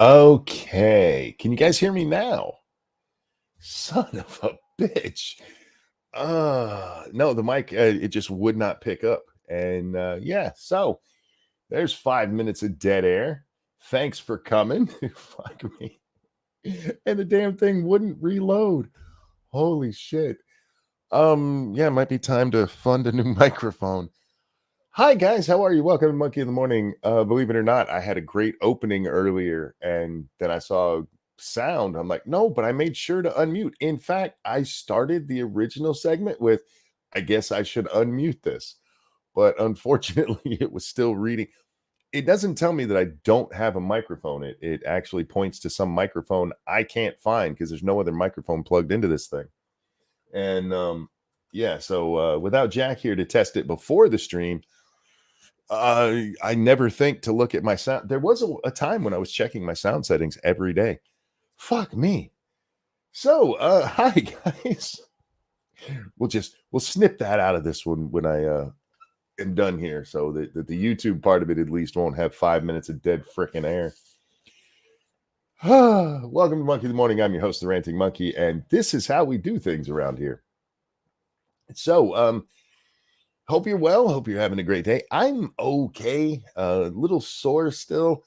Okay. Can you guys hear me now? Son of a bitch. No, the mic, it just would not pick up. And yeah, so there's 5 minutes of dead air. Thanks for coming. Fuck me. And the damn thing wouldn't reload. Holy shit. Yeah, it might be time to fund a new microphone. Hi guys, how are you? Welcome to Monkey in the Morning. Believe it or not, I had a great opening earlier, and then I saw sound. I'm like, no, but I made sure to unmute. In fact, I started the original segment with, I guess I should unmute this, but unfortunately, it was still reading. It doesn't tell me that I don't have a microphone. It actually points to some microphone I can't find because there's no other microphone plugged into this thing. And yeah, so without Jack here to test it before the stream, I never think to look at my sound. There was a time when I was checking my sound settings every day. Fuck me. So, hi guys. We'll snip that out of this one when I am done here, so that the YouTube part of it at least won't have 5 minutes of dead freaking air. Welcome to Monkey in the Morning. I'm your host, the Ranting Monkey, and this is how we do things around here. So, hope you're well. Hope you're having a great day. I'm okay. A little sore still.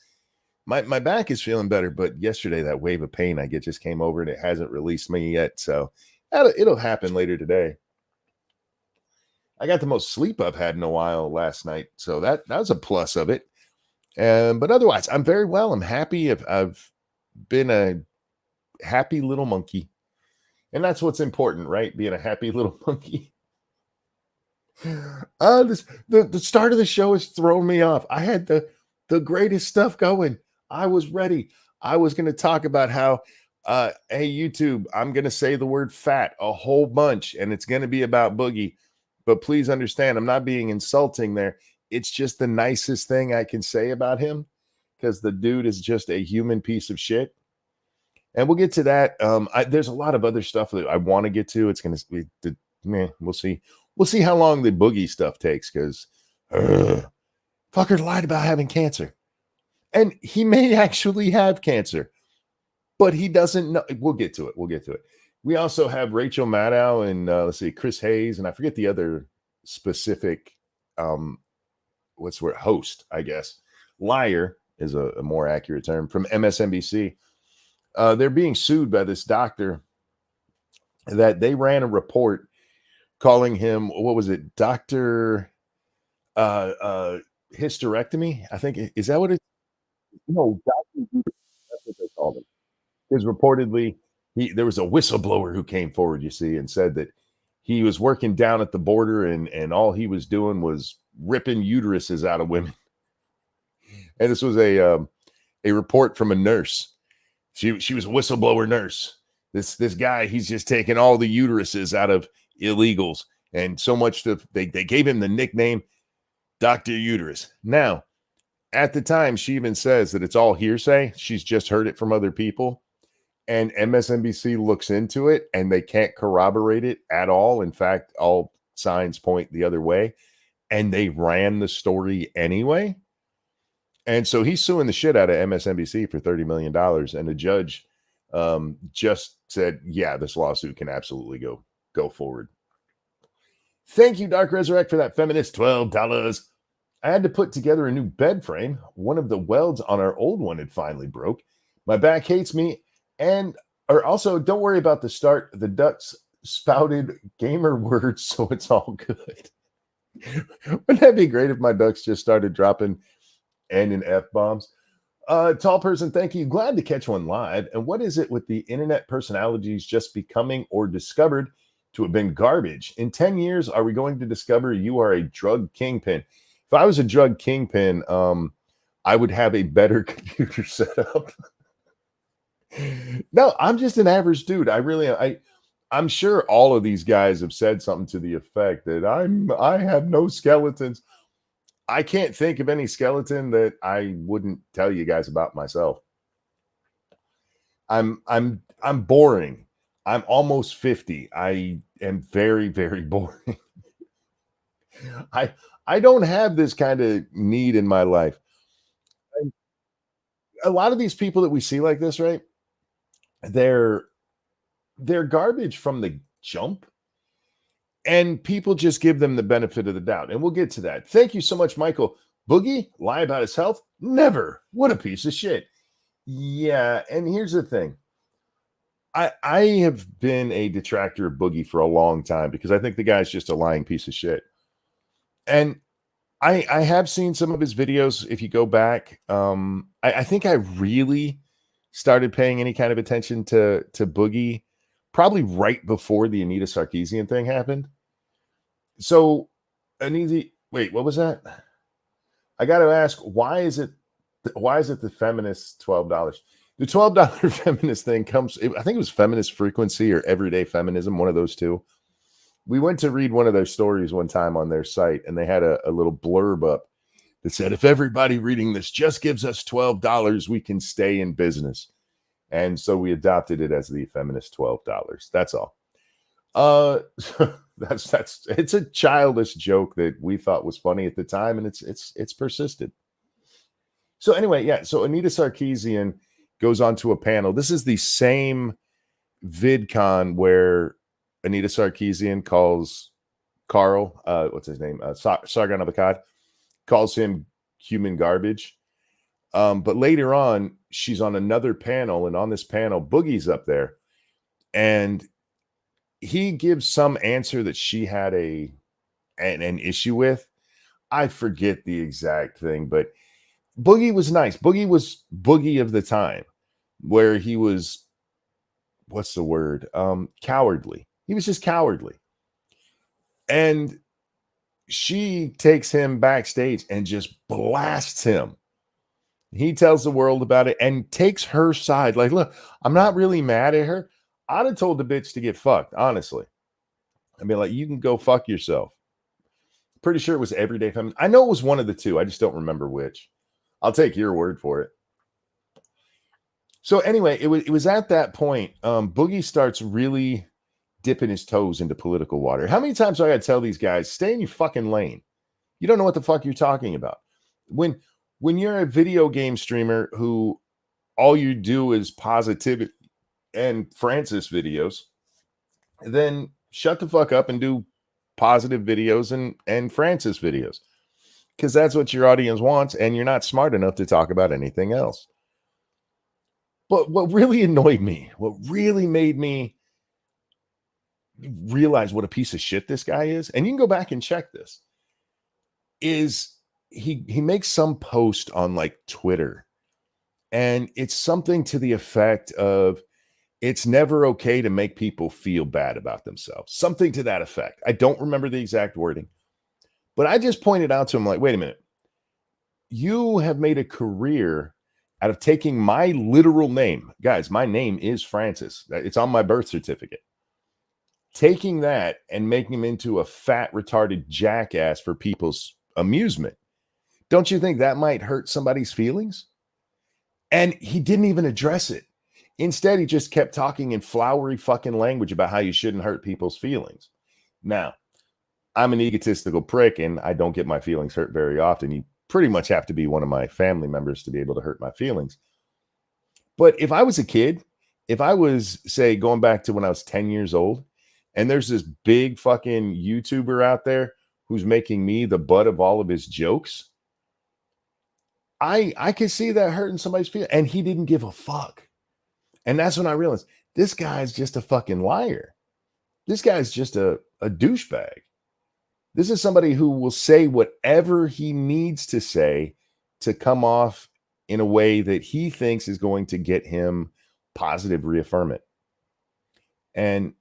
My back is feeling better, but yesterday that wave of pain I get just came over and it hasn't released me yet. So it'll happen later today. I got the most sleep I've had in a while last night, so that was a plus of it. But otherwise, I'm very well. I'm happy. I've been a happy little monkey, and that's what's important, right? Being a happy little monkey. The start of the show has thrown me off. I had the greatest stuff going. I was ready. I was going to talk about how hey YouTube, I'm going to say the word fat a whole bunch and it's going to be about Boogie. But please understand, I'm not being insulting there. It's just the nicest thing I can say about him because the dude is just a human piece of shit. And we'll get to that. There's a lot of other stuff that I want to get to. It's going to be, we'll see. We'll see how long the Boogie stuff takes because fucker lied about having cancer. And he may actually have cancer, but he doesn't know. We'll get to it. We'll get to it. We also have Rachel Maddow and let's see, Chris Hayes, and I forget the other specific what's the word? Host, I guess. Liar is a more accurate term from MSNBC. They're being sued by this doctor that they ran a report calling him, what was it, Dr. Hysterectomy? I think, is that what it? No, Dr. That's what they called him. Because reportedly, there was a whistleblower who came forward, you see, and said that he was working down at the border and all he was doing was ripping uteruses out of women. And this was a report from a nurse. She was a whistleblower nurse. This guy, he's just taking all the uteruses out of illegals, and so much that they gave him the nickname Dr. Uterus. Now, at the time, she even says that it's all hearsay. She's just heard it from other people. And MSNBC looks into it and they can't corroborate it at all. In fact, all signs point the other way. And they ran the story anyway. And so he's suing the shit out of MSNBC for $30 million. And the judge just said, yeah, this lawsuit can absolutely go forward. Thank you, Dark Resurrect, for that feminist $12. I had to put together a new bed frame. One of the welds on our old one had finally broke. My back hates me. And or also, don't worry about the start. The ducks spouted gamer words, so it's all good. Wouldn't that be great if my ducks just started dropping N and F bombs? Tall person, thank you. Glad to catch one live. And what is it with the internet personalities just becoming or discovered to have been garbage? In 10 years, are we going to discover you are a drug kingpin? If I was a drug kingpin, I would have a better computer setup. No, I'm just an average dude. I'm sure all of these guys have said something to the effect that I have no skeletons. I can't think of any skeleton that I wouldn't tell you guys about myself. I'm boring. I'm almost 50. I am very, very boring. I don't have this kind of need in my life. a lot of these people that we see like this, right? They're they're garbage from the jump, and people just give them the benefit of the doubt. And we'll get to that. Thank you so much, Michael. Boogie, lie about his health? Never. What a piece of shit. Yeah, and here's the thing. I have been a detractor of Boogie for a long time because I think the guy's just a lying piece of shit. And I have seen some of his videos. If you go back, I think I really started paying any kind of attention to Boogie probably right before the Anita Sarkeesian thing happened. So Anita, wait, what was that? I got to ask, why is it the feminist $12? The $12 feminist thing comes, I think it was Feminist Frequency or Everyday Feminism, one of those two. We went to read one of their stories one time on their site, and they had a little blurb up that said, if everybody reading this just gives us $12, we can stay in business. And so we adopted it as the feminist $12. That's all. That's it's a childish joke that we thought was funny at the time, and it's persisted. So anyway, yeah. So Anita Sarkeesian goes on to a panel. This is the same VidCon where Anita Sarkeesian calls Carl, what's his name, Sargon of Akkad, calls him human garbage. But later on, she's on another panel, and on this panel, Boogie's up there, and he gives some answer that she had an issue with. I forget the exact thing, but Boogie was nice. Boogie was Boogie of the time, where he was, what's the word? Cowardly. He was just cowardly. And she takes him backstage and just blasts him. He tells the world about it and takes her side. Like, look, I'm not really mad at her. I'd have told the bitch to get fucked, honestly. I mean, like, you can go fuck yourself. Pretty sure it was Everyday Feminist. I know it was one of the two. I just don't remember which. I'll take your word for it. So anyway, it was at that point, Boogie starts really dipping his toes into political water. How many times do I got to tell these guys, stay in your fucking lane? You don't know what the fuck you're talking about. When you're a video game streamer who all you do is positivity and Francis videos, then shut the fuck up and do positive videos and Francis videos, because that's what your audience wants, and you're not smart enough to talk about anything else. But what really annoyed me, what really made me realize what a piece of shit this guy is, and you can go back and check this, is he makes some post on like Twitter, and it's something to the effect of, it's never okay to make people feel bad about themselves. Something to that effect. I don't remember the exact wording, but I just pointed out to him, like, wait a minute. You have made a career out of taking my literal name. Guys, my name is Francis. It's on my birth certificate. Taking that and making him into a fat, retarded jackass for people's amusement. Don't you think that might hurt somebody's feelings? And he didn't even address it. Instead, he just kept talking in flowery fucking language about how you shouldn't hurt people's feelings. Now, I'm an egotistical prick, and I don't get my feelings hurt very often. You pretty much have to be one of my family members to be able to hurt my feelings. But if I was a kid, if I was, say, going back to when I was 10 years old, and there's this big fucking YouTuber out there who's making me the butt of all of his jokes, I could see that hurting somebody's feelings, and he didn't give a fuck. And that's when I realized this guy's just a fucking liar. This guy's just a douchebag. This is somebody who will say whatever he needs to say to come off in a way that he thinks is going to get him positive reaffirmment. And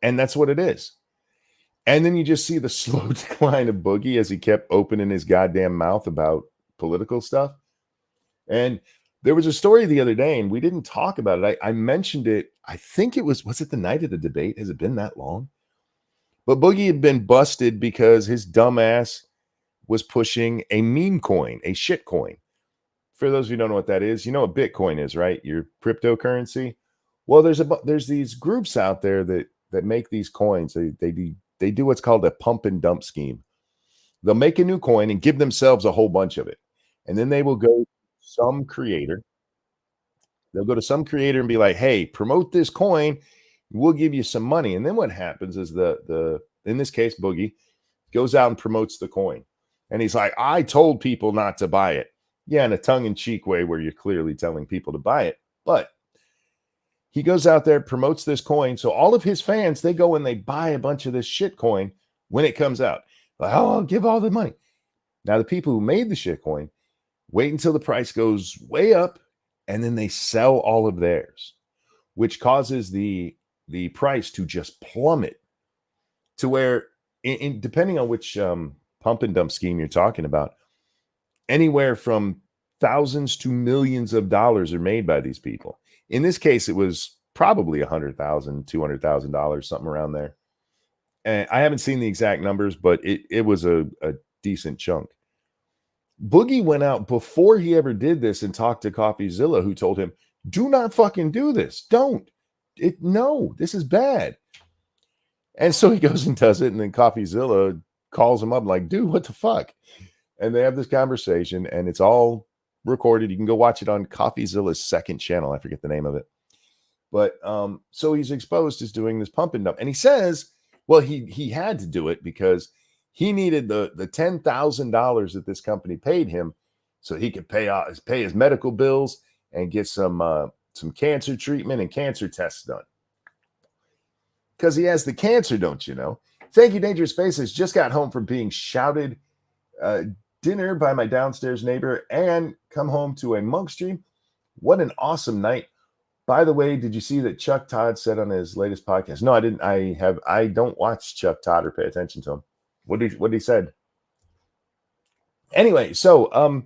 that's what it is. And then you just see the slow decline of Boogie as he kept opening his goddamn mouth about political stuff. And there was a story the other day, and we didn't talk about it. I mentioned it. I think it was it the night of the debate? Has it been that long? But Boogie had been busted because his dumb ass was pushing a meme coin, a shit coin. For those of you who don't know what that is, you know what Bitcoin is, right? Your cryptocurrency. Well, there's these groups out there that make these coins. They do what's called a pump and dump scheme. They'll make a new coin and give themselves a whole bunch of it, and then they will go to some creator. They'll go to some creator and be like, hey, promote this coin. We'll give you some money. And then what happens is the in this case, Boogie goes out and promotes the coin. And he's like, I told people not to buy it. Yeah, in a tongue-in-cheek way where you're clearly telling people to buy it. But he goes out there, promotes this coin. So all of his fans, they go and they buy a bunch of this shit coin when it comes out. Like, oh, I'll give all the money. Now, the people who made the shit coin wait until the price goes way up, and then they sell all of theirs, which causes the price to just plummet to where, depending on which pump and dump scheme you're talking about, anywhere from thousands to millions of dollars are made by these people. In this case, it was probably $100,000, $200,000, something around there. And I haven't seen the exact numbers, but it was a decent chunk. Boogie went out before he ever did this and talked to CoffeeZilla, who told him, do not fucking do this. Don't. No, this is bad. And so he goes and does it, and then CoffeeZilla calls him up like, dude, what the fuck? And they have this conversation, and it's all recorded. You can go watch it on CoffeeZilla's second channel. I forget the name of it. But so he's exposed as doing this pump and dump. And he says, well, he had to do it because he needed the $10,000 that this company paid him so he could pay his medical bills and get some cancer treatment and cancer tests done. Because he has the cancer, don't you know? Thank you, Dangerous Spaces. Just got home from being shouted dinner by my downstairs neighbor and come home to a monk stream. What an awesome night. By the way, did you see that Chuck Todd said on his latest podcast? No, I didn't. I don't watch Chuck Todd or pay attention to him. What he said. Anyway, so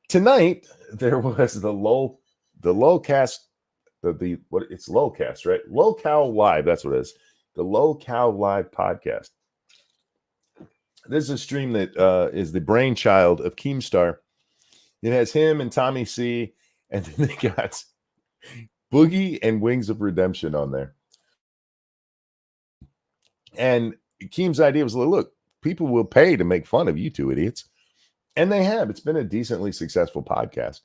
tonight there was the lolcast, it's lolcast, right? Lolcow Live, that's what it is. The Lolcow Live podcast. This is a stream that is the brainchild of Keemstar. It has him and Tommy C, and then they got Boogie and Wings of Redemption on there. And Keem's idea was, look, people will pay to make fun of you two idiots. And they have. It's been a decently successful podcast.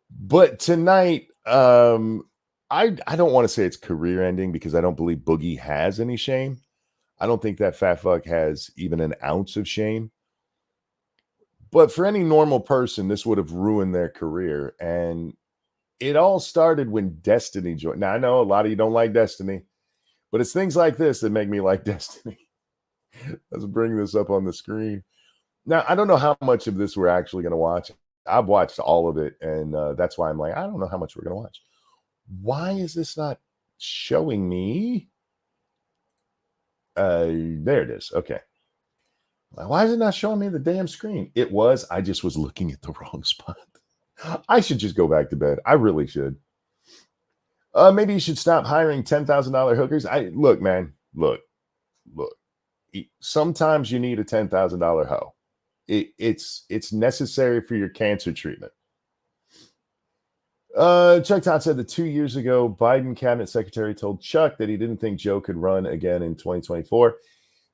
But tonight, I don't want to say it's career ending because I don't believe Boogie has any shame. I don't think that fat fuck has even an ounce of shame. But for any normal person, this would have ruined their career. And it all started when Destiny joined. Now, I know a lot of you don't like Destiny, but it's things like this that make me like Destiny. Let's bring this up on the screen. Now, I don't know how much of this we're actually going to watch. I've watched all of it, and that's why I'm like, I don't know how much we're going to watch. Why is this not showing me? There it is. Okay. Why is it not showing me the damn screen? It was. I just was looking at the wrong spot. I should just go back to bed. I really should. Maybe you should stop hiring $10,000 hookers. Look, man. Look. Sometimes you need a $10,000 hoe. It's necessary for your cancer treatment. Chuck Todd said that 2 years ago, Biden cabinet secretary told Chuck that he didn't think Joe could run again in 2024.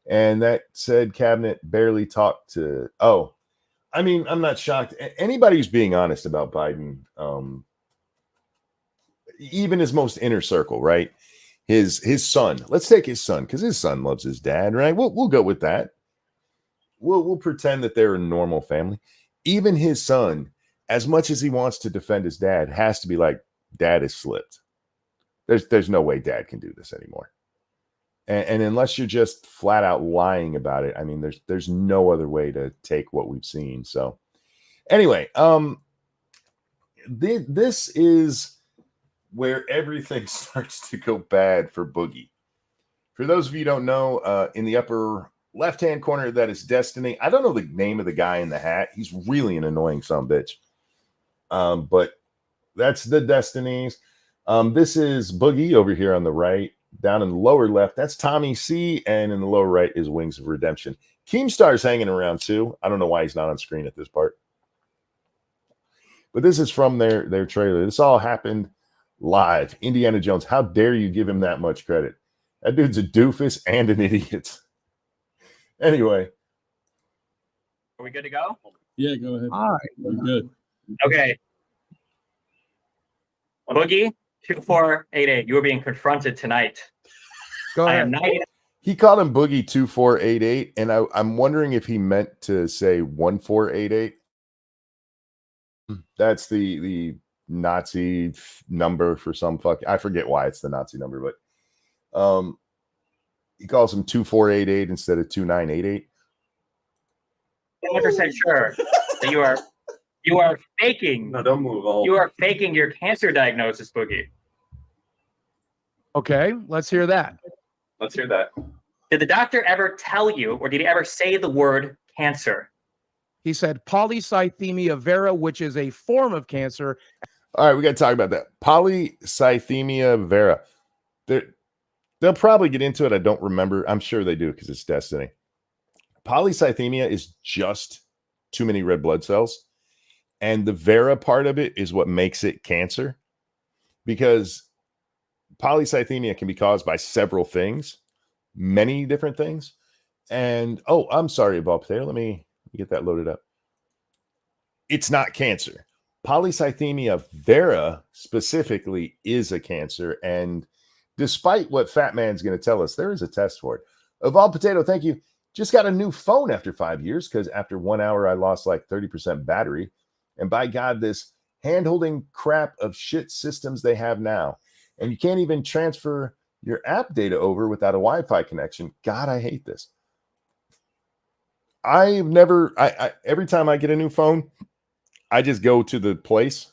And that said cabinet barely talked to, I mean, I'm not shocked. Anybody who's being honest about Biden, even his most inner circle, right? His son, let's take his son, because his son loves his dad, right? We'll go with that. We'll pretend that they're a normal family. Even his son, as much as he wants to defend his dad, has to be like, dad has slipped. There's no way dad can do this anymore. And unless you're just flat out lying about it, I mean, there's no other way to take what we've seen. So anyway, this is where everything starts to go bad for Boogie. For those of you who don't know, in the upper left-hand corner, that is Destiny. I don't know the name of the guy in the hat. He's really an annoying sumbitch. But that's the Destinies. This is Boogie over here on the right. Down in the lower left, that's Tommy C. And in the lower right is Wings of Redemption. Keemstar's hanging around too. I don't know why he's not on screen at this part. But this is from their trailer. This all happened live. Indiana Jones, how dare you give him that much credit? That dude's a doofus and an idiot. Anyway. Are we good to go? Yeah, go ahead. All right. We're good. Okay. Boogie 2488. You are being confronted tonight. Go I ahead. am 90. He called him Boogie 2488, and I'm wondering if he meant to say 1488. That's the Nazi number for some fuck. I forget why it's the Nazi number, but he calls him 2488 instead of 2988. 100% sure that you are faking. No, don't move. You are faking your cancer diagnosis, Boogie. Okay, let's hear that. Let's hear that. Did the doctor ever tell you, or did he ever say the word cancer? He said Polycythemia vera, which is a form of cancer. All right, we got to talk about that. Polycythemia vera. They'll probably get into it. I don't remember. I'm sure they do because it's Destiny. Polycythemia is just too many red blood cells. And the vera part of it is what makes it cancer. Because polycythemia can be caused by several things, many different things. And, oh, I'm sorry, Ball Potato. Let me get that loaded up. It's not cancer. Polycythemia vera specifically is a cancer. And despite what Fat Man's going to tell us, there is a test for it. Evolved Potato, thank you. Just got a new phone after 5 years because after 1 hour, I lost like 30% battery. And by God, this hand-holding crap of shit systems they have now. And you can't even transfer your app data over without a Wi-Fi connection. God, I hate this. Every time I get a new phone, I just go to the place.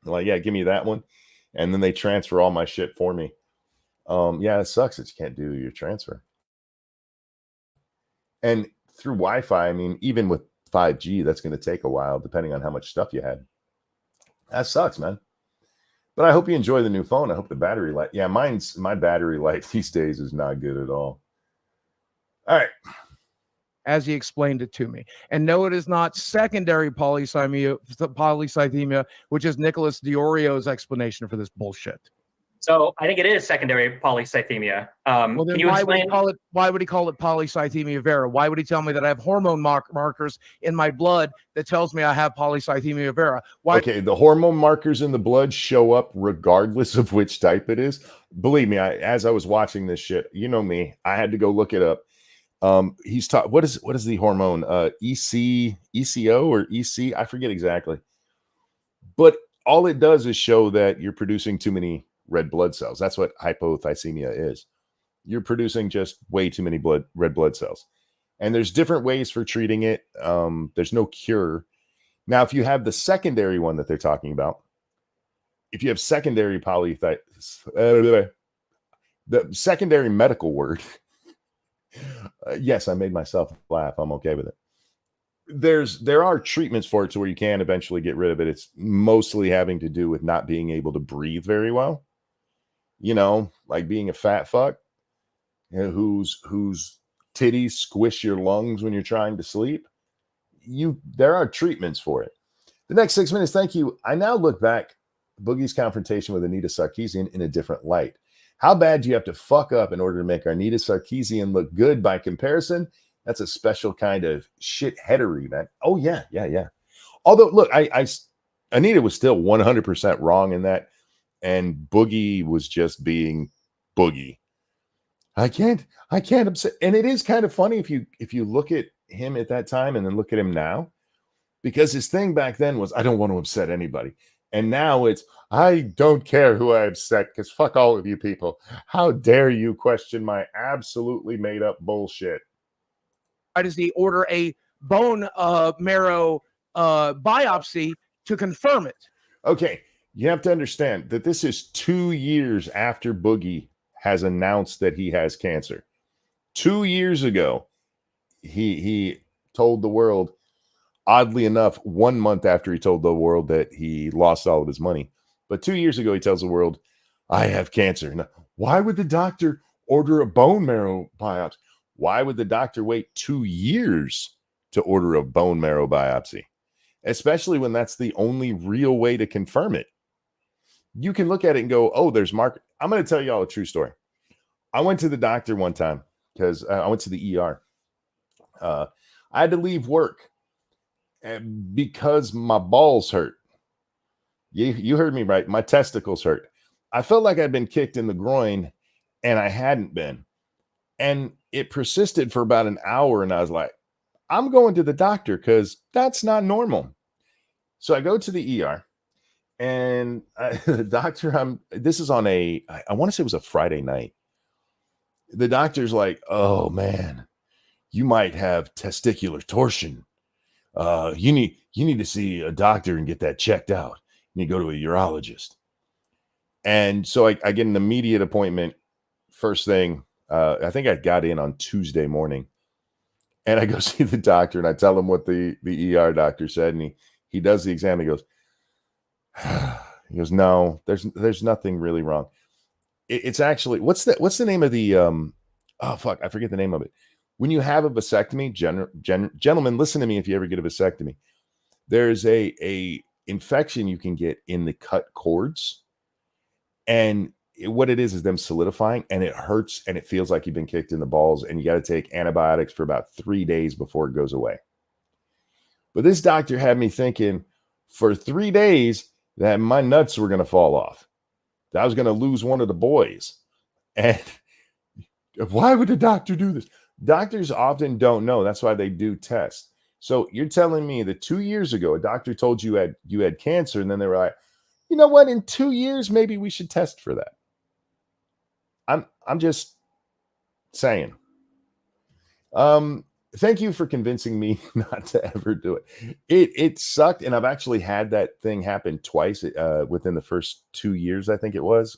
They're like, yeah, give me that one. And then they transfer all my shit for me. Yeah, it sucks that you can't do your transfer. And through Wi-Fi, I mean, even with 5G, that's going to take a while, depending on how much stuff you had. That sucks, man. But I hope you enjoy the new phone. I hope the battery life. Yeah, my battery life these days is not good at all. All right. As he explained it to me. And no, it is not secondary polycythemia, which is Nicholas Diorio's explanation for this bullshit. So I think it is secondary polycythemia. Well, then Can you explain? Why would he call it polycythemia vera? Why would he tell me that I have hormone markers in my blood that tells me I have polycythemia vera? Why? Okay, the hormone markers in the blood show up regardless of which type it is. Believe me, as I was watching this shit, you know me, I had to go look it up. He's taught what is the hormone? ECO or EC? I forget exactly. But all it does is show that you're producing too many red blood cells. That's what hypothysemia is. You're producing just way too many red blood cells. And there's different ways for treating it. There's no cure. Now, if you have the secondary one that they're talking about, if you have secondary the secondary medical word, yes, I made myself laugh. I'm okay with it. There are treatments for it to where you can eventually get rid of it. It's mostly having to do with not being able to breathe very well. You know, like being a fat fuck, you know, whose titties squish your lungs when you're trying to sleep. There are treatments for it. The next 6 minutes, thank you. I now look back Boogie's confrontation with Anita Sarkeesian in a different light. How bad do you have to fuck up in order to make Anita Sarkeesian look good by comparison? That's a special kind of shitheadery, man. Oh, yeah. Although, look, Anita was still 100% wrong in that. And Boogie was just being Boogie. I can't upset. And it is kind of funny if you look at him at that time and then look at him now, because his thing back then was, I don't want to upset anybody. And now it's, I don't care who I upset because fuck all of you people. How dare you question my absolutely made up bullshit? Why does he order a bone marrow biopsy to confirm it? Okay. You have to understand that this is 2 years after Boogie has announced that he has cancer. 2 years ago, he told the world, oddly enough, 1 month after he told the world that he lost all of his money. But 2 years ago, he tells the world, I have cancer. Now, why would the doctor order a bone marrow biopsy? Why would the doctor wait 2 years to order a bone marrow biopsy? Especially when that's the only real way to confirm it. You can look at it and go, oh, there's mark. I'm going to tell you all a true story. I went to the doctor one time because I went to the ER. I had to leave work because my balls hurt. You heard me right. My testicles hurt. I felt like I'd been kicked in the groin, and I hadn't been. And it persisted for about an hour, and I was like, I'm going to the doctor because that's not normal. So I go to the ER, and the doctor, this is on I want to say it was a Friday night. The doctor's like, oh man, you might have testicular torsion. You need to see a doctor and get that checked out. You need to go to a urologist. And so I get an immediate appointment first thing. I think I got in on Tuesday morning, and I go see the doctor, and I tell him what the ER doctor said, and he does the exam. He goes, no, there's nothing really wrong. It's actually, what's the name of the oh fuck, I forget the name of it. When you have a vasectomy, gentlemen, listen to me. If you ever get a vasectomy, there's a infection you can get in the cut cords, and what it is them solidifying, and it hurts, and it feels like you've been kicked in the balls, and you got to take antibiotics for about 3 days before it goes away. But this doctor had me thinking for 3 days that my nuts were going to fall off, that I was going to lose one of the boys. And why would a doctor do this? Doctors often don't know. That's why they do tests. So you're telling me that 2 years ago, a doctor told you had cancer, and then they were like, you know what? In 2 years, maybe we should test for that. I'm just saying. Thank you for convincing me not to ever do it. It sucked, and I've actually had that thing happen twice within the first 2 years, I think it was.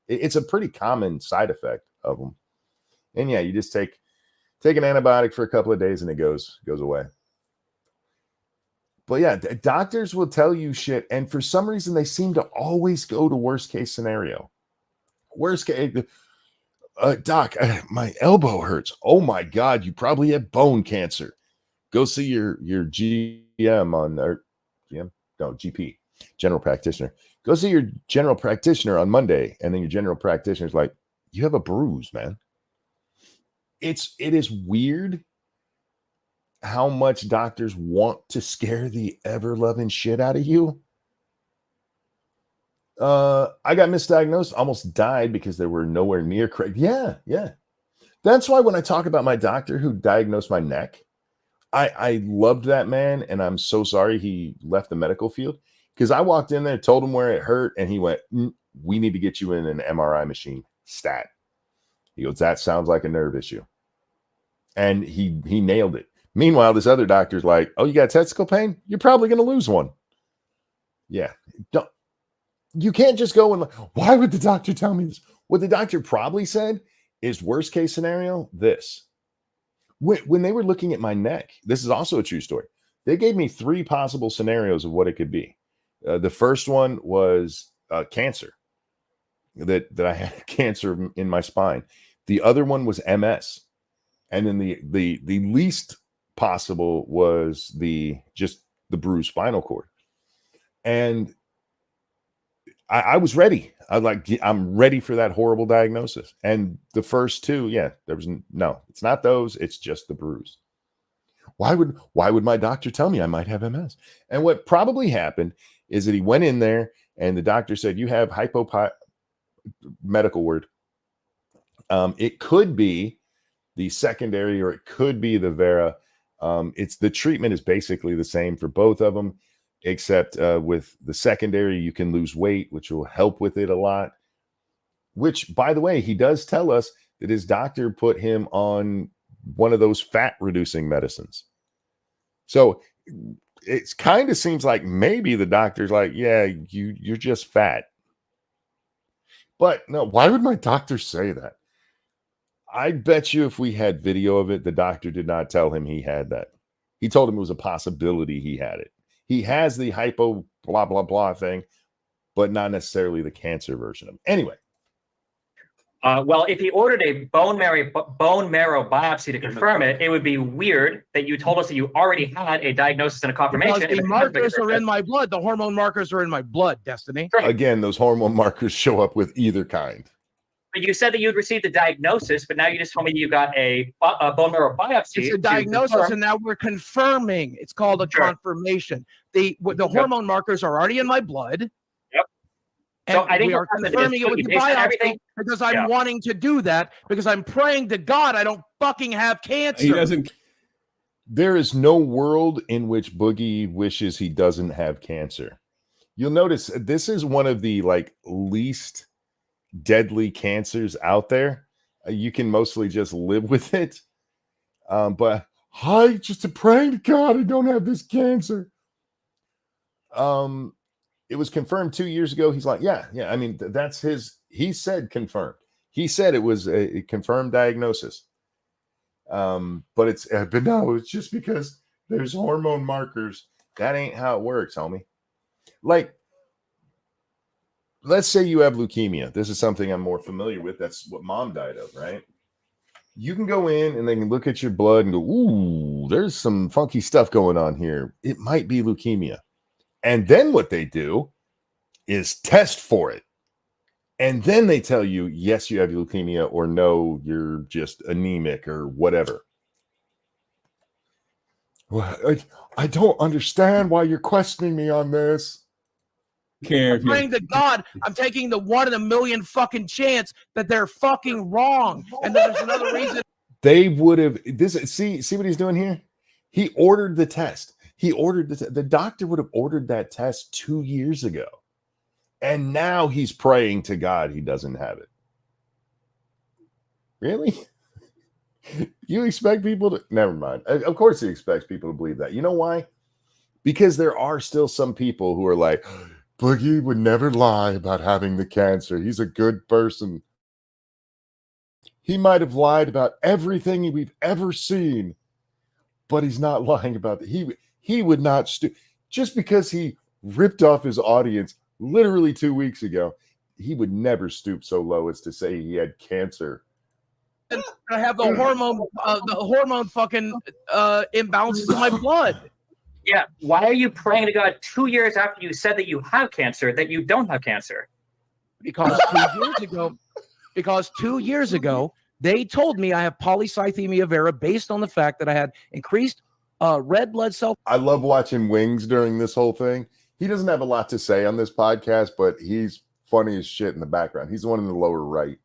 It's a pretty common side effect of them. And yeah, you just take an antibiotic for a couple of days, and it goes away. But yeah, doctors will tell you shit, and for some reason, they seem to always go to worst case scenario. Worst case. Doc, my elbow hurts. Oh my God, you probably have bone cancer. Go see your GM GP, general practitioner. Go see your general practitioner on Monday, and then your general practitioner's like, you have a bruise, man. It is weird how much doctors want to scare the ever-loving shit out of you. I got misdiagnosed, almost died because they were nowhere near correct. Yeah. That's why when I talk about my doctor who diagnosed my neck, I loved that man, and I'm so sorry he left the medical field, because I walked in there, told him where it hurt, and he went, we need to get you in an MRI machine, stat. He goes, that sounds like a nerve issue. And he nailed it. Meanwhile, this other doctor's like, oh, you got testicle pain? You're probably going to lose one. Yeah. You can't just go and why would the doctor tell me this? What the doctor probably said is worst case scenario, this. When they were looking at my neck, this is also a true story. They gave me 3 possible scenarios of what it could be. The first one was cancer, that I had cancer in my spine. The other one was MS. And then the least possible was just the bruised spinal cord. And I was ready. I'm ready for that horrible diagnosis. And the first 2, there was no, it's not those. It's just the bruise. Why would my doctor tell me I might have MS? And what probably happened is that he went in there, and the doctor said, you have medical word. It could be the secondary, or it could be the vera. It's the treatment is basically the same for both of them, except with the secondary, you can lose weight, which will help with it a lot. Which, by the way, he does tell us that his doctor put him on one of those fat-reducing medicines. So it kind of seems like maybe the doctor's like, yeah, you're just fat. But no, why would my doctor say that? I bet you if we had video of it, the doctor did not tell him he had that. He told him it was a possibility he had it. He has the hypo blah, blah, blah thing, but not necessarily the cancer version of it. Anyway. Well, if he ordered a bone marrow biopsy to confirm it, it would be weird that you told us that you already had a diagnosis and a confirmation. Because the markers are in my blood. The hormone markers are in my blood, Destiny. Again, those hormone markers show up with either kind. But you said that you'd received the diagnosis, but now you just told me you got a bone marrow biopsy. It's a diagnosis, and now we're confirming. It's called a confirmation. The hormone markers are already in my blood. So And I think we are what happened is confirming it with the based on biopsy everything. because I'm Yeah. wanting to do that because I'm praying to God I don't fucking have cancer. He doesn't. There is no world in which Boogie wishes he doesn't have cancer. You'll notice this is one of the like least deadly cancers out there. You can mostly just live with it. But I just praying to God I don't have this cancer. It was confirmed 2 years ago. He's like, yeah. I mean, that's his. He said confirmed. He said it was a confirmed diagnosis. But no, it's just because there's hormone markers. That ain't how it works, homie. Like, let's say you have leukemia. This is something I'm more familiar with. That's what mom died of, right? You can go in and they can look at your blood and go, ooh, there's some funky stuff going on here. It might be leukemia. And then what they do is test for it. And then they tell you, yes, you have leukemia, or no, you're just anemic or whatever. Well, I don't understand why you're questioning me on this. Care I'm praying to God I'm taking the 1 in a million fucking chance that they're fucking wrong. And then there's another reason. They would have see what he's doing here? He ordered the test. He ordered the doctor would have ordered that test 2 years ago. And now he's praying to God he doesn't have it. Really? You expect people to never mind. Of course he expects people to believe that. You know why? Because there are still some people who are like, Boogie would never lie about having the cancer. He's a good person. He might have lied about everything we've ever seen, but he's not lying about that. He would not just because he ripped off his audience literally 2 weeks ago. He would never stoop so low as to say he had cancer. I have the hormone fucking imbalances in my blood. Yeah. Why are you praying to God 2 years after you said that you have cancer that you don't have cancer? Because 2 years ago, they told me I have polycythemia vera based on the fact that I had increased red blood cell. I love watching Wings during this whole thing. He doesn't have a lot to say on this podcast, but he's funny as shit in the background. He's the one in the lower right.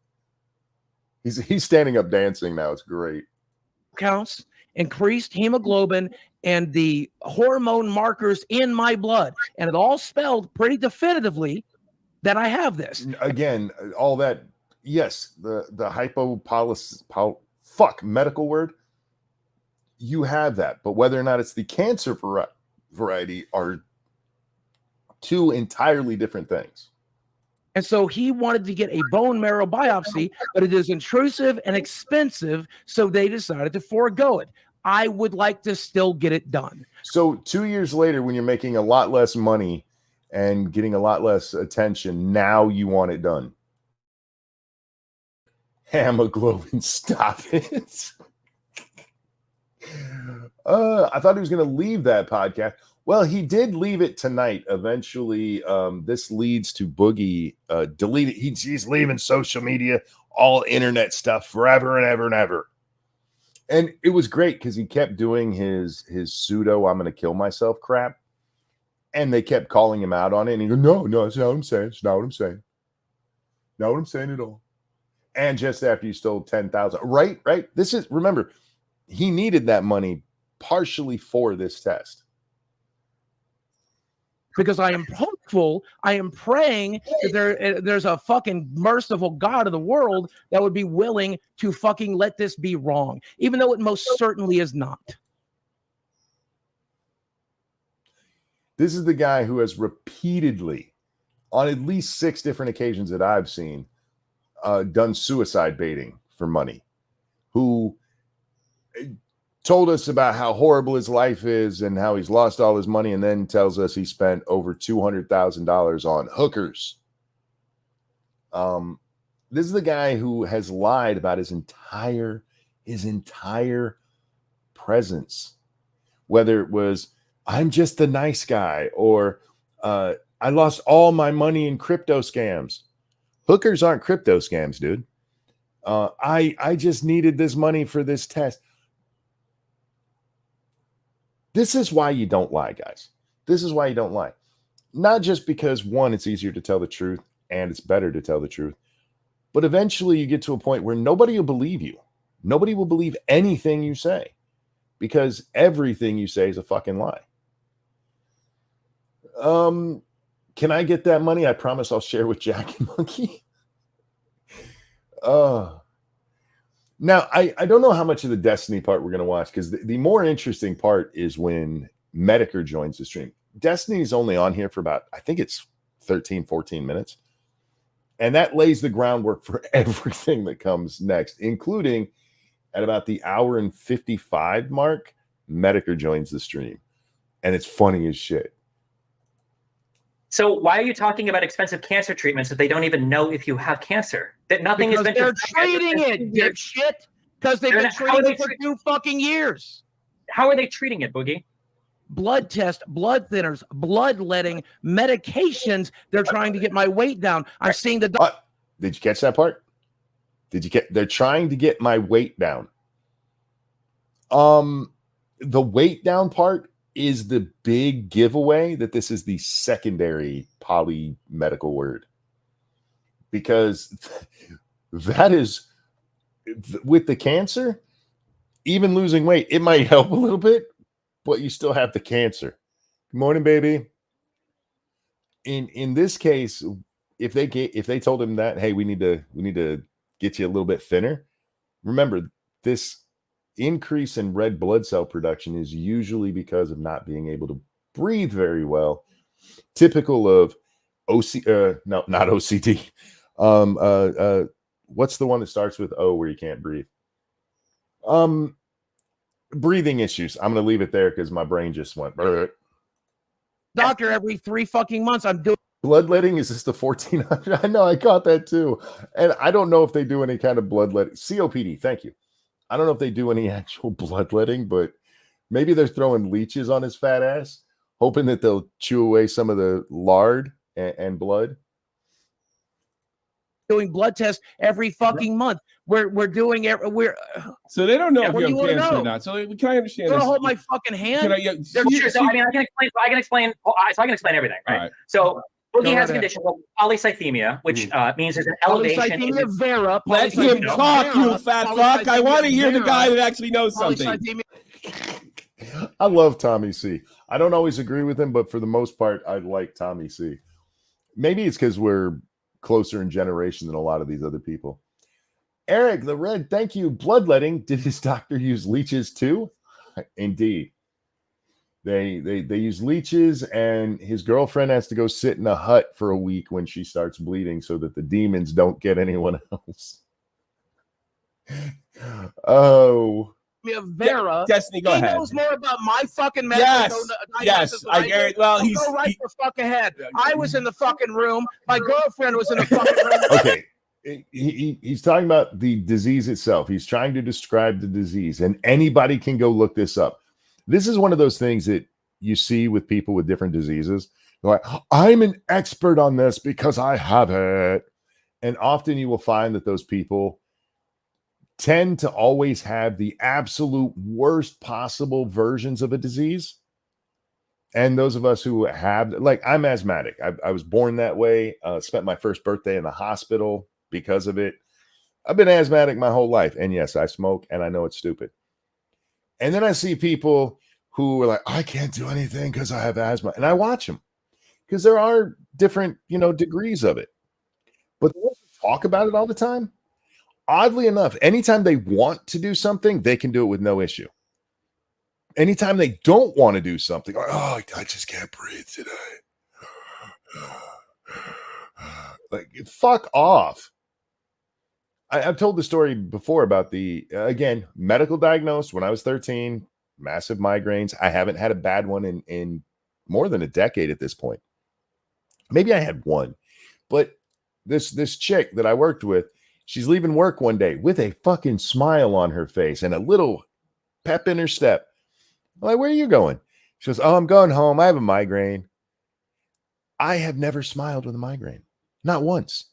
He's standing up dancing now. It's great. Counts, increased hemoglobin, and the hormone markers in my blood. And it all spelled pretty definitively that I have this. Again, all that, yes, the medical word, you have that. But whether or not it's the cancer variety are two entirely different things. And so he wanted to get a bone marrow biopsy, but it is intrusive and expensive, so they decided to forego it. I would like to still get it done. So 2 years later, when you're making a lot less money and getting a lot less attention, now you want it done. Hemoglobin, stop it. I thought he was going to leave that podcast. Well, he did leave it tonight. Eventually, this leads to Boogie deleting. He's leaving social media, all internet stuff forever and ever and ever. And it was great because he kept doing his pseudo "I'm going to kill myself" crap, and they kept calling him out on it. And he goes, "No, that's not what I'm saying. It's not what I'm saying. Not what I'm saying at all." And just after you stole 10,000, right? This is, remember, he needed that money partially for this test. Because I am hopeful, I am praying that there's a fucking merciful God of the world that would be willing to fucking let this be wrong, even though it most certainly is not. This is the guy who has repeatedly, on at least 6 different occasions that I've seen, done suicide baiting for money, who told us about how horrible his life is and how he's lost all his money, and then tells us he spent over $200,000 on hookers. This is the guy who has lied about his entire presence, whether it was I'm just the nice guy or I lost all my money in crypto scams. Hookers aren't crypto scams, dude. I just needed this money for this test. This is why you don't lie, guys. This is why you don't lie. Not just because, one, it's easier to tell the truth, and it's better to tell the truth. But eventually you get to a point where nobody will believe you. Nobody will believe anything you say because everything you say is a fucking lie. Can I get that money? I promise I'll share with Jack and Monkey. Now, I don't know how much of the Destiny part we're going to watch because the more interesting part is when Medicare joins the stream. Destiny is only on here for about, I think it's 13, 14 minutes. And that lays the groundwork for everything that comes next, including at about the hour and 55 mark, Medicare joins the stream. And it's funny as shit. So why are you talking about expensive cancer treatments if they don't even know if you have cancer? That nothing has been. They're treating it, dipshit. Because they've been treating it for 2 fucking years. How are they treating it, Boogie? Blood test, blood thinners, bloodletting, medications. They're trying to get my weight down. I'm seeing the. Did you catch that part? Did you get? They're trying to get my weight down. The weight down part is the big giveaway that this is the secondary poly medical word, because that is with the cancer, even losing weight, it might help a little bit, but you still have the cancer. Good morning, baby. In this case, if they told him that, hey, we need to get you a little bit thinner. Remember, this increase in red blood cell production is usually because of not being able to breathe very well, typical of not OCD. What's the one that starts with O where you can't breathe? Breathing issues. I'm going to leave it there because my brain just went. Doctor, every 3 fucking months, I'm doing. Bloodletting, is this the 1400? I know, I caught that too. And I don't know if they do any kind of bloodletting. COPD, thank you. I don't know if they do any actual bloodletting, but maybe they're throwing leeches on his fat ass, hoping that they'll chew away some of the lard and blood. Doing blood tests every fucking month. We're doing it. So they don't know if what you do have you cancer know? or not. So can I understand You're this? gonna hold my fucking hand. Can I, I can explain. So I can explain everything, right? So Boogie has a condition called polycythemia, which means there's an elevation. Polycythemia vera. Let him talk, you fat fuck. I want to hear the guy that actually knows something. I love Tommy C. I don't always agree with him, but for the most part, I like Tommy C. Maybe it's because we're closer in generation than a lot of these other people. Eric the Red, thank you. Bloodletting. Did his doctor use leeches too? Indeed. They use leeches, and his girlfriend has to go sit in a hut for a week when she starts bleeding so that the demons don't get anyone else. Oh. Vera. Destiny, go ahead. He knows more about my fucking medical. Yes. I guarantee. Well, he's go right the fuck ahead. I was in the fucking room. My girlfriend was in the fucking room. Okay. He's talking about the disease itself. He's trying to describe the disease, and anybody can go look this up. This is one of those things that you see with people with different diseases. They're like, I'm an expert on this because I have it. And often you will find that those people tend to always have the absolute worst possible versions of a disease. And those of us who have, like, I'm asthmatic. I was born that way. Spent my first birthday in the hospital because of it. I've been asthmatic my whole life. And yes, I smoke, and I know it's stupid. And then I see people who are like, I can't do anything because I have asthma. And I watch them because there are different, degrees of it. But the ones who talk about it all the time, oddly enough, anytime they want to do something, they can do it with no issue. Anytime they don't want to do something, I just can't breathe today. Like, fuck off. I've told the story before about again, medical diagnosed when I was 13, massive migraines. I haven't had a bad one in more than a decade at this point. Maybe I had one, but this chick that I worked with, she's leaving work one day with a fucking smile on her face and a little pep in her step. I'm like, where are you going? She goes, I'm going home. I have a migraine. I have never smiled with a migraine. Not once.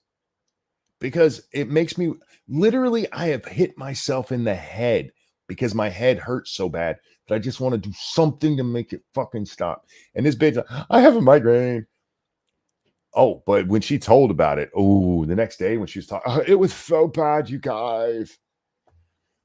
Because it makes me, literally, I have hit myself in the head because my head hurts so bad that I just want to do something to make it fucking stop. And this bitch, I have a migraine. Oh, but when she told about it, oh, the next day when she was talking, it was so bad, you guys.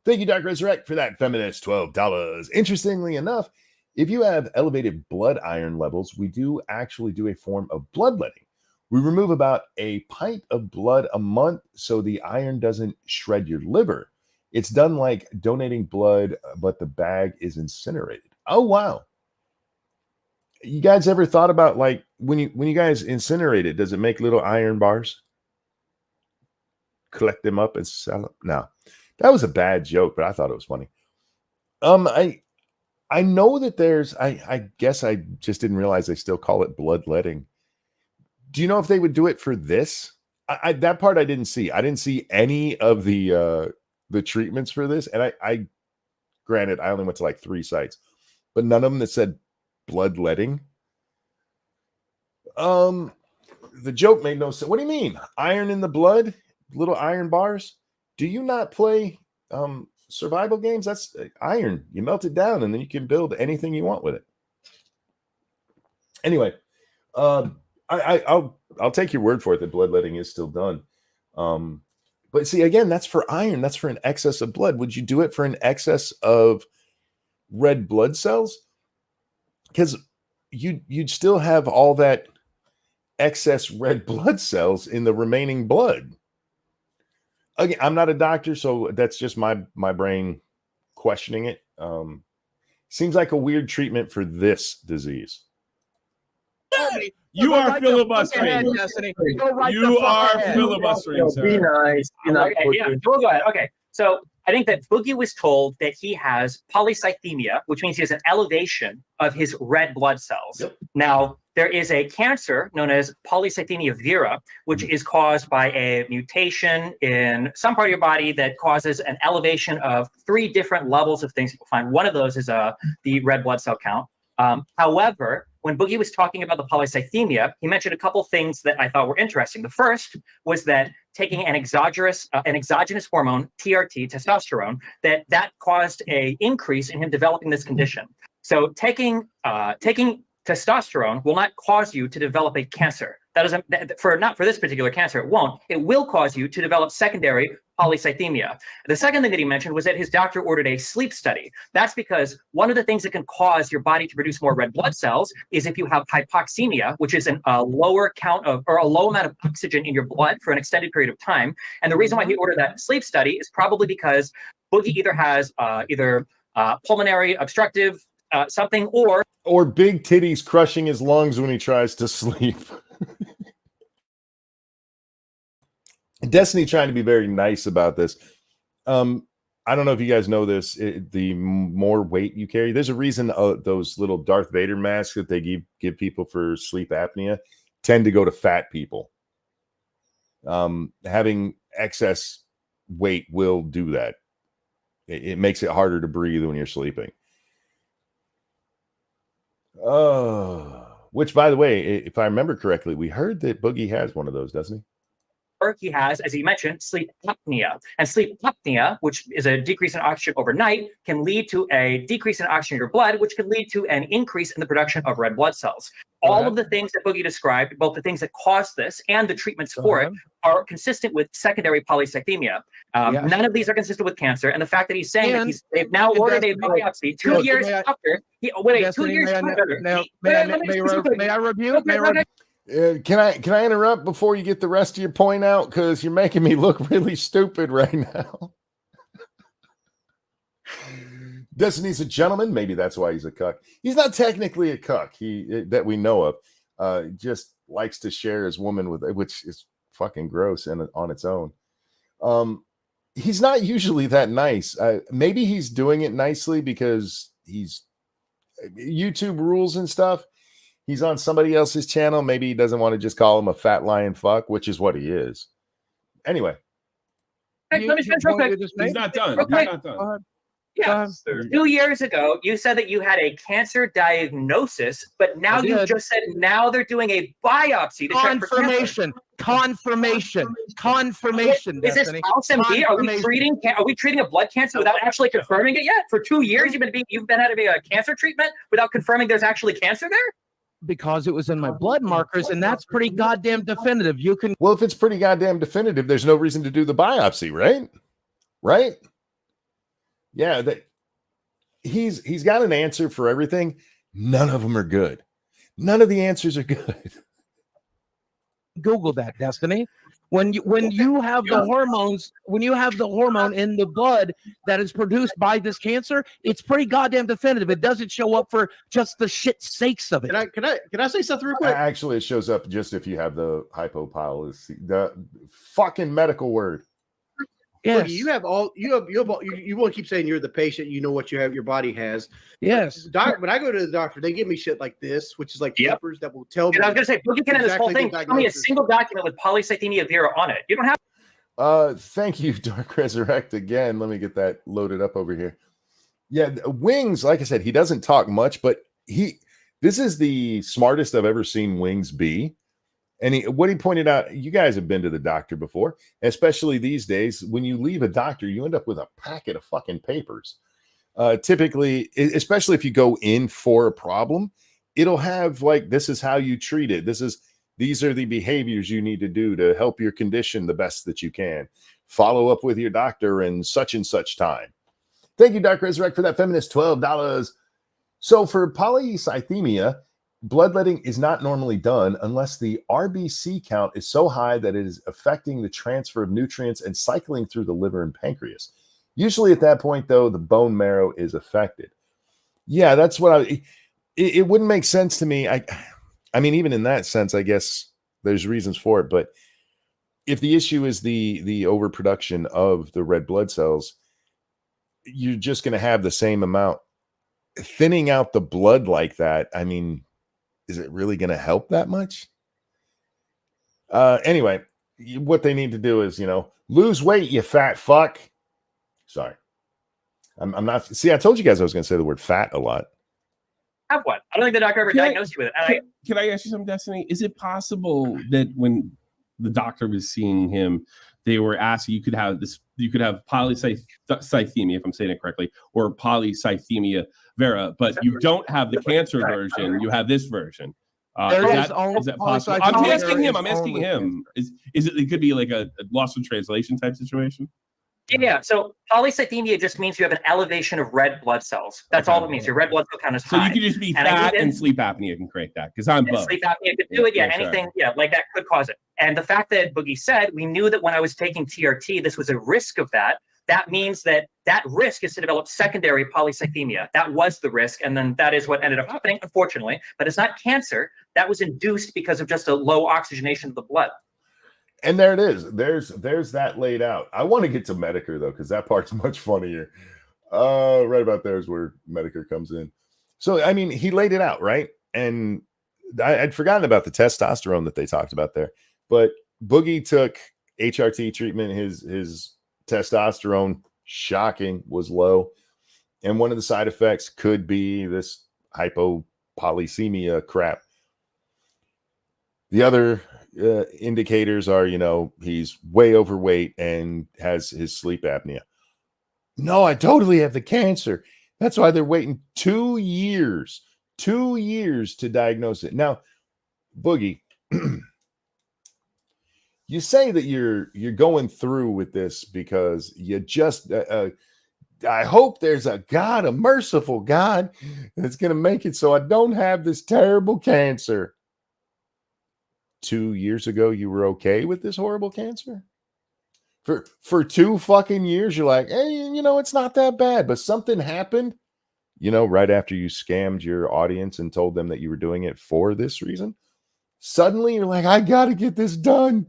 Thank you, Dark Resurrect, for that feminist $12. Interestingly enough, if you have elevated blood iron levels, we do actually do a form of bloodletting. We remove about a pint of blood a month so the iron doesn't shred your liver. It's done like donating blood, but the bag is incinerated. Oh, wow. You guys ever thought about, like, when you guys incinerate it, does it make little iron bars? Collect them up and sell them? No. That was a bad joke, but I thought it was funny. I know that there's, I guess I just didn't realize they still call it bloodletting. Do you know if they would do it for this? That part I didn't see. I didn't see any of the treatments for this. And I granted, I only went to like 3 sites, but none of them that said bloodletting. The joke made no sense. What do you mean? Iron in the blood? Little iron bars? Do you not play survival games? That's iron. You melt it down and then you can build anything you want with it. Anyway, I'll take your word for it that bloodletting is still done. But see, again, that's for iron. That's for an excess of blood. Would you do it for an excess of red blood cells? Because you'd still have all that excess red blood cells in the remaining blood. Again, I'm not a doctor, so that's just my brain questioning it. Seems like a weird treatment for this disease. You are filibustering. You are filibustering, sir. Be nice. Be nice. Okay, yeah, we'll go ahead. Okay, so I think that Boogie was told that he has polycythemia, which means he has an elevation of his red blood cells. Yep. Now, there is a cancer known as Polycythemia vera, which is caused by a mutation in some part of your body that causes an elevation of 3 different levels of things you'll find. One of those is the red blood cell count. However, when Boogie was talking about the polycythemia, he mentioned a couple things that I thought were interesting. The first was that taking an exogenous hormone, TRT, testosterone, that caused an increase in him developing this condition. So taking testosterone will not cause you to develop a cancer. That doesn't, not for this particular cancer, it won't. It will cause you to develop secondary polycythemia. The second thing that he mentioned was that his doctor ordered a sleep study. That's because one of the things that can cause your body to produce more red blood cells is if you have hypoxemia, which is a lower count of, or a low amount of oxygen in your blood for an extended period of time. And the reason why he ordered that sleep study is probably because Boogie either has pulmonary obstructive something, or big titties crushing his lungs when he tries to sleep. Destiny trying to be very nice about this. I don't know if you guys know this. The more weight you carry, there's a reason those little Darth Vader masks that they give people for sleep apnea tend to go to fat people. Having excess weight will do that. It makes it harder to breathe when you're sleeping. Which, by the way, if I remember correctly, we heard that Boogie has one of those, doesn't he? He has, as he mentioned, sleep apnea. And sleep apnea, which is a decrease in oxygen overnight, can lead to a decrease in oxygen in your blood, which can lead to an increase in the production of red blood cells. All of the things that Boogie described, both the things that cause this and the treatments for it, are consistent with secondary polycythemia. None of these are consistent with cancer. And the fact that he's saying that they've now ordered a biopsy 2 years after. Wait, 2 years after. May I review? Can I interrupt before you get the rest of your point out? Because you're making me look really stupid right now. Destiny's a gentleman. Maybe that's why he's a cuck. He's not technically a cuck. That we know of. Just likes to share his woman with, which is fucking gross and on its own. He's not usually that nice. Maybe he's doing it nicely because he's YouTube rules and stuff. He's on somebody else's channel. Maybe he doesn't want to just call him a fat lion fuck, which is what he is. Anyway. Let me finish real quick. He's not done. Real quick. He's not done. Yeah. 2 years ago, you said that you had a cancer diagnosis, but now you just said now they're doing a biopsy to check for cancer. Confirmation. Is this House MD? Are we treating a blood cancer without actually confirming it yet? For 2 years, you've been having a cancer treatment without confirming there's actually cancer there? because it was in my blood markers, and that's pretty goddamn definitive. You can Well, if it's pretty goddamn definitive, there's no reason to do the biopsy, right? Right? Yeah, that he's got an answer for everything. None of them are good. None of the answers are good. Google that, Destiny. When you have the hormones, when you have the hormone in the blood that is produced by this cancer, it's pretty goddamn definitive. It doesn't show up for just the shit sakes of it. Can I say something real quick? Actually, it shows up just if you have the hypopolycythemia, the fucking medical word. Yes. You want to keep saying you're the patient, you know what your body has. Yes. When I go to the doctor, they give me shit like this, which is like papers that will tell me. And I was going to say, Boogie can end this whole thing. Tell me a single document with polycythemia vera on it. You don't have. Thank you, Dark Resurrect again. Let me get that loaded up over here. Yeah, Wings, like I said, he doesn't talk much, but this is the smartest I've ever seen Wings be. And what he pointed out, you guys have been to the doctor before, especially these days. When you leave a doctor, you end up with a packet of fucking papers. Typically, especially if you go in for a problem, it'll have like, this is how you treat it. These are the behaviors you need to do to help your condition the best that you can. Follow up with your doctor in such and such time. Thank you, Dark Resurrect, for that feminist $12. So for polycythemia, bloodletting is not normally done unless the RBC count is so high that it is affecting the transfer of nutrients and cycling through the liver and pancreas. Usually at that point, though, the bone marrow is affected. Yeah, that's what it wouldn't make sense to me. I mean, even in that sense, I guess there's reasons for it. But if the issue is the overproduction of the red blood cells, you're just going to have the same amount. Thinning out the blood like that, I mean, is it really going to help that much? Anyway, what they need to do is, lose weight, you fat fuck. Sorry. I'm not. See, I told you guys I was going to say the word fat a lot. Have one. I don't think the doctor ever diagnosed you with it. Can I ask you something, Destiny? Is it possible that when the doctor was seeing him, they were asking, you could have polycythemia, if I'm saying it correctly, or polycythemia vera, but you don't have the cancer version, you have this version. Is that possible? I'm asking him. Is it could be like a lost in translation type situation? Yeah. So polycythemia just means you have an elevation of red blood cells. That's all it means. Your red blood cell count is high. So you could just be fat and sleep apnea can create that, because I'm both. Sleep apnea could do it. Yeah, anything. Sorry. Yeah, like that could cause it. And the fact that Boogie said, we knew that when I was taking TRT, this was a risk of that. That means that risk is to develop secondary polycythemia. That was the risk. And then that is what ended up happening, unfortunately. But it's not cancer. That was induced because of just a low oxygenation of the blood. And there it is. There's that laid out. I want to get to Medicare, though, because that part's much funnier. Right about there is where Medicare comes in. So, I mean, he laid it out, right? And I'd forgotten about the testosterone that they talked about there. But Boogie took HRT treatment. His testosterone, shocking, was low. And one of the side effects could be this hypopolycythemia crap. The other indicators are, he's way overweight and has his sleep apnea. No, I totally have the cancer. That's why they're waiting 2 years to diagnose it. Now, Boogie, you say that you're going through with this because you just I hope there's a God, a merciful God, that's going to make it so I don't have this terrible cancer. 2 years ago, you were okay with this horrible cancer? For 2 fucking years, you're like, hey, it's not that bad. But something happened, right after you scammed your audience and told them that you were doing it for this reason. Suddenly, you're like, I got to get this done.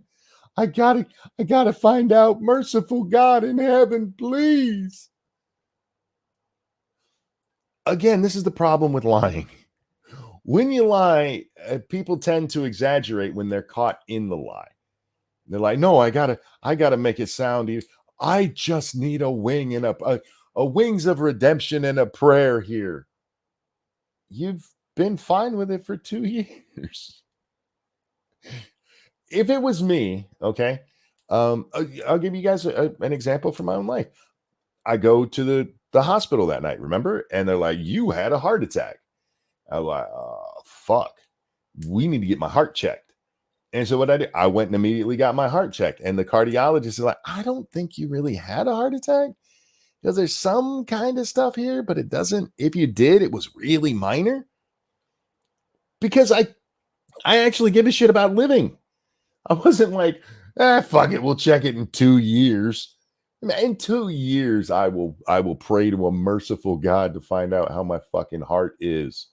I got to find out. Merciful God in heaven, please. Again, this is the problem with lying. When you lie, people tend to exaggerate when they're caught in the lie. They're like, no, I gotta make it sound. I just need a wing and a wings of redemption and a prayer here. You've been fine with it for 2 years. If it was me, okay, I'll give you guys an example from my own life. I go to the hospital that night, remember? And they're like, you had a heart attack. I'm like, oh, fuck. we need to get my heart checked. And so what I did, I went and immediately got my heart checked. And the cardiologist is like, I don't think you really had a heart attack because there's some kind of stuff here, but it doesn't. If you did, it was really minor. Because I actually give a shit about living. I wasn't like, fuck it, we'll check it in 2 years. In 2 years, I will pray to a merciful God to find out how my fucking heart is.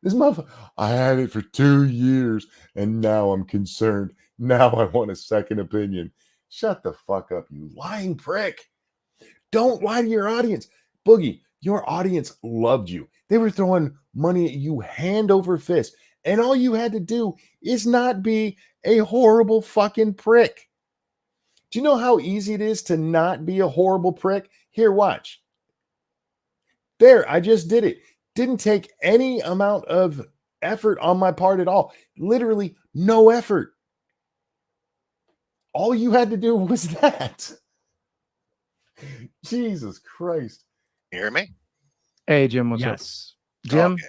This motherfucker, I had it for 2 years, and now I'm concerned. Now I want a second opinion. Shut the fuck up, you lying prick. Don't lie to your audience. Boogie, your audience loved you. They were throwing money at you hand over fist. And all you had to do is not be a horrible fucking prick. Do you know how easy it is to not be a horrible prick? Here, watch. There, I just did it. Didn't take any amount of effort on my part at all. Literally no effort. All you had to do was that. Jesus Christ. You hear me? Hey, Jim, what's up? Jim? Okay.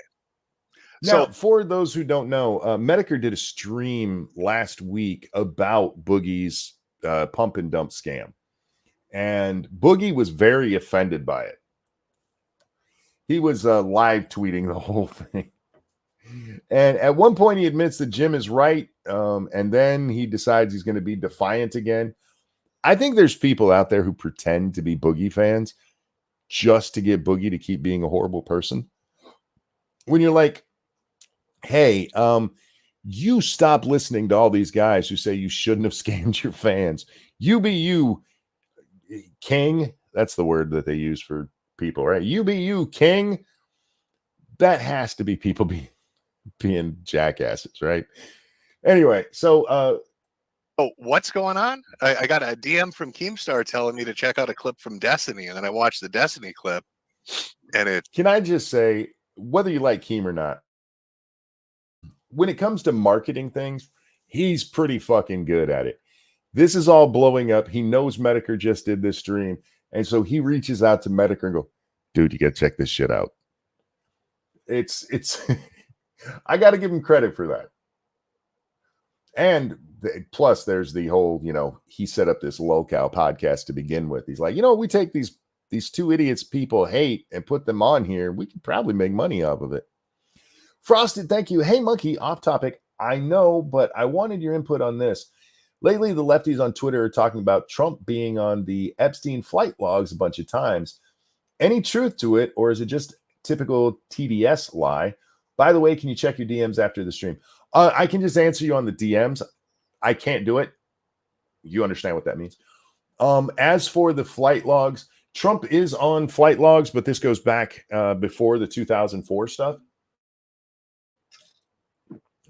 Now, So, for those who don't know, Medicare did a stream last week about Boogie's pump and dump scam. And Boogie was very offended by it. He was live tweeting the whole thing. And at one point, he admits that Jim is right. And then he decides he's going to be defiant again. I think there's people out there who pretend to be Boogie fans just to get Boogie to keep being a horrible person. When you're like, hey, you stop listening to all these guys who say you shouldn't have scammed your fans. You be you, king. That's the word that they use for people, right? You be you, king. That has to be people being jackasses, right? Anyway, so what's going on? I got a DM from Keemstar telling me to check out a clip from Destiny, and then I watched the Destiny clip, and it. Can I just say, whether you like Keem or not, when it comes to marketing things, he's pretty fucking good at it. This is all blowing up. He knows Medicare just did this stream. And so he reaches out to Medicare and go, dude, you got to check this shit out. It's I got to give him credit for that. And plus there's the whole, he set up this locale podcast to begin with. He's like, we take these two idiots people hate and put them on here. We could probably make money off of it. Frosted, thank you. Hey, Monkey, off topic. I know, but I wanted your input on this. Lately, the lefties on Twitter are talking about Trump being on the Epstein flight logs a bunch of times. Any truth to it, or is it just typical TDS lie? By the way, can you check your DMs after the stream? I can just answer you on the DMs. I can't do it. You understand what that means. As for the flight logs, Trump is on flight logs, but this goes back before the 2004 stuff.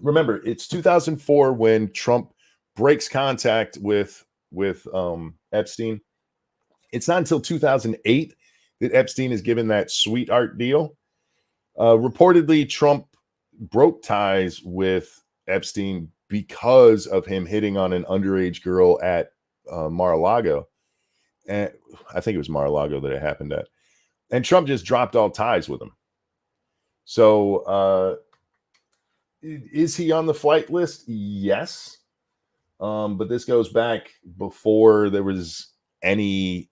Remember, it's 2004 when Trump breaks contact with Epstein. It's not until 2008 that Epstein is given that sweetheart deal. Reportedly, Trump broke ties with Epstein because of him hitting on an underage girl at Mar-a-Lago. And I think it was Mar-a-Lago that it happened at. And Trump just dropped all ties with him. So, is he on the flight list? Yes. But this goes back before there was any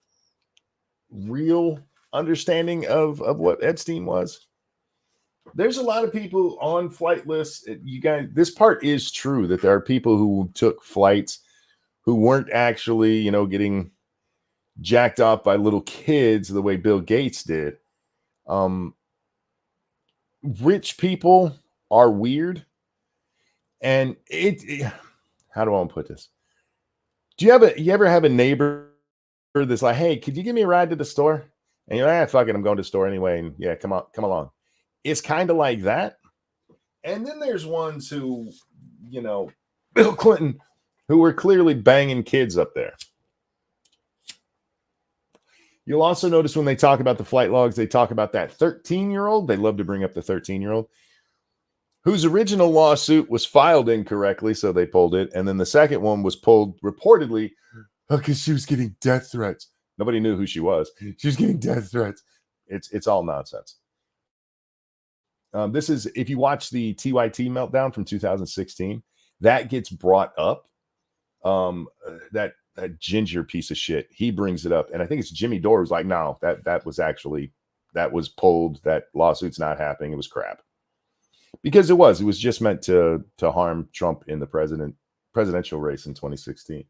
real understanding of what Epstein was. There's a lot of people on flight lists. You guys, this part is true that there are people who took flights who weren't actually, getting jacked off by little kids the way Bill Gates did. Rich people are weird. And how do I want to put this? Do you ever have a neighbor that's like, hey, could you give me a ride to the store? And you're like, fuck it, I'm going to the store anyway. And yeah, come along. It's kind of like that. And then there's ones who, Bill Clinton, who were clearly banging kids up there. You'll also notice when they talk about the flight logs, they talk about that 13-year-old. They love to bring up the 13-year-old whose original lawsuit was filed incorrectly, so they pulled it. And then the second one was pulled reportedly because she was getting death threats. Nobody knew who she was. She was getting death threats. It's all nonsense. This is, if you watch the TYT meltdown from 2016, that gets brought up. That ginger piece of shit, he brings it up, and I think it's Jimmy Dore who's like, no, that was pulled. That lawsuit's not happening. It was crap. Because it was just meant to harm Trump in the presidential race in 2016.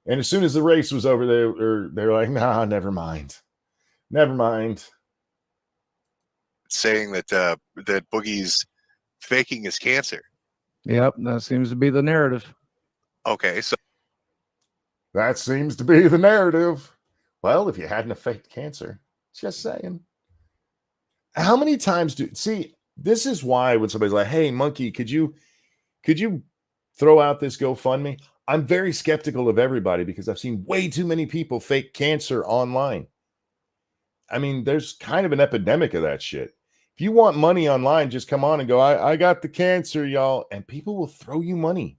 And as soon as the race was over, they're like, nah, never mind. Saying that that Boogie's faking his cancer. Yep, that seems to be the narrative. Okay, so That seems to be the narrative. Well, if you hadn't faked cancer, just saying. How many times this is why when somebody's like, hey, Monkey, could you throw out this GoFundMe? I'm very skeptical of everybody because I've seen way too many people fake cancer online. I mean, there's kind of an epidemic of that shit. If you want money online, just come on and go, I got the cancer, y'all. And people will throw you money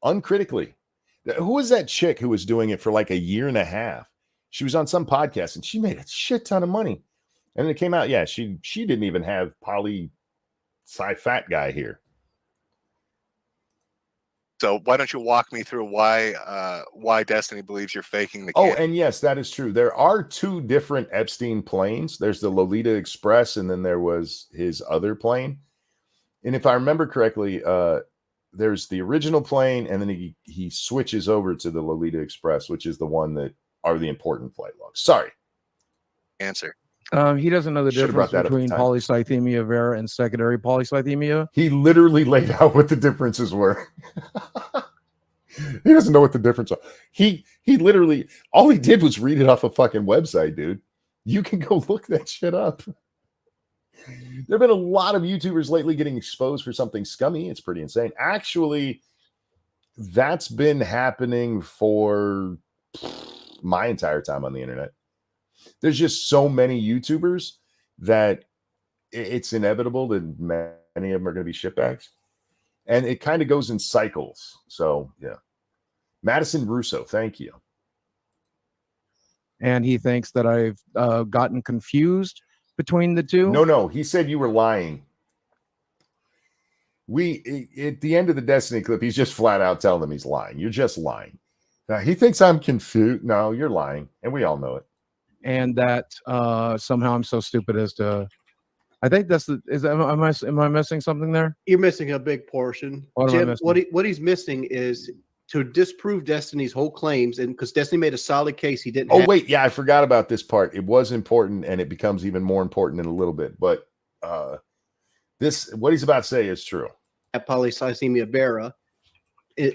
uncritically. Who was that chick who was doing it for like a year and a half? She was on some podcast and she made a shit ton of money. And it came out, yeah, she didn't even have Polycythemia guy here. So why don't you walk me through why Destiny believes you're faking the Oh, cancer? and yes, that is true. There are two different Epstein planes. There's the Lolita Express, and then there was his other plane. And if I remember correctly, there's the original plane, and then he switches over to the Lolita Express, which is the one that are the important flight logs. Sorry. Answer. He doesn't know the Should've brought difference that up at between the time. polycythemia vera and secondary polycythemia. He literally laid out what the differences were. He doesn't know what the difference are. He literally, all he did was read it off a fucking website, dude. You can go look that shit up. There have been a lot of YouTubers lately getting exposed for something scummy. It's pretty insane. Actually, that's been happening for my entire time on the internet. There's just so many YouTubers that it's inevitable that many of them are going to be shitbags. And it kind of goes in cycles. So, yeah. Madison Russo, thank you. And he thinks that I've gotten confused between the two. No. He said you were lying. At the end of the Destiny clip, he's just flat out telling them he's lying. You're just lying. Now, he thinks I'm confused. No, you're lying. And we all know it. And that somehow I'm so stupid as to, I think am I missing something there? You're missing a big portion. What am I Jim, missing? what he's missing is to disprove Destiny's whole claims, and because Destiny made a solid case, he didn't. Oh, wait, yeah, I forgot about this part. It was important, and it becomes even more important in a little bit. But what he's about to say is true. At polycythemia vera,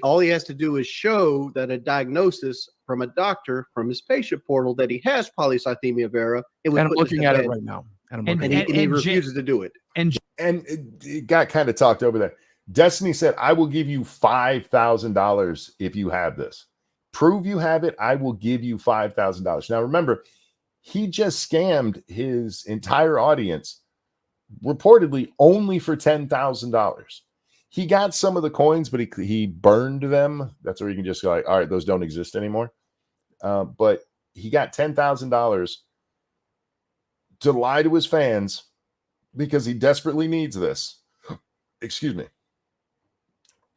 all he has to do is show that a diagnosis from a doctor from his patient portal that he has polycythemia vera. And I'm looking at it right now. And he refuses to do it. And it got kind of talked over there. Destiny said, I will give you $5,000 if you have this. Prove you have it, I will give you $5,000. Now, remember, he just scammed his entire audience, reportedly only for $10,000. He got some of the coins, but he burned them. That's where you can just go like, all right, those don't exist anymore. But he got $10,000 to lie to his fans because he desperately needs this. Excuse me.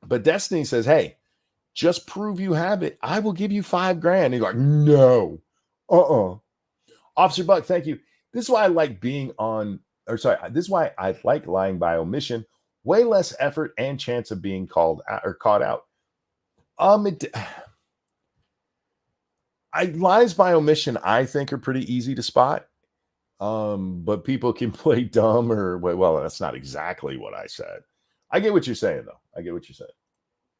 But Destiny says, hey, just prove you have it. I will give you $5,000. He's like, no. Officer Buck, thank you. This is why I like this is why I like lying by omission. Way less effort and chance of being called out or caught out. Lies by omission, I think, are pretty easy to spot. But people can play dumb or, well, that's not exactly what I said. I get what you're saying, though. I get what you're saying.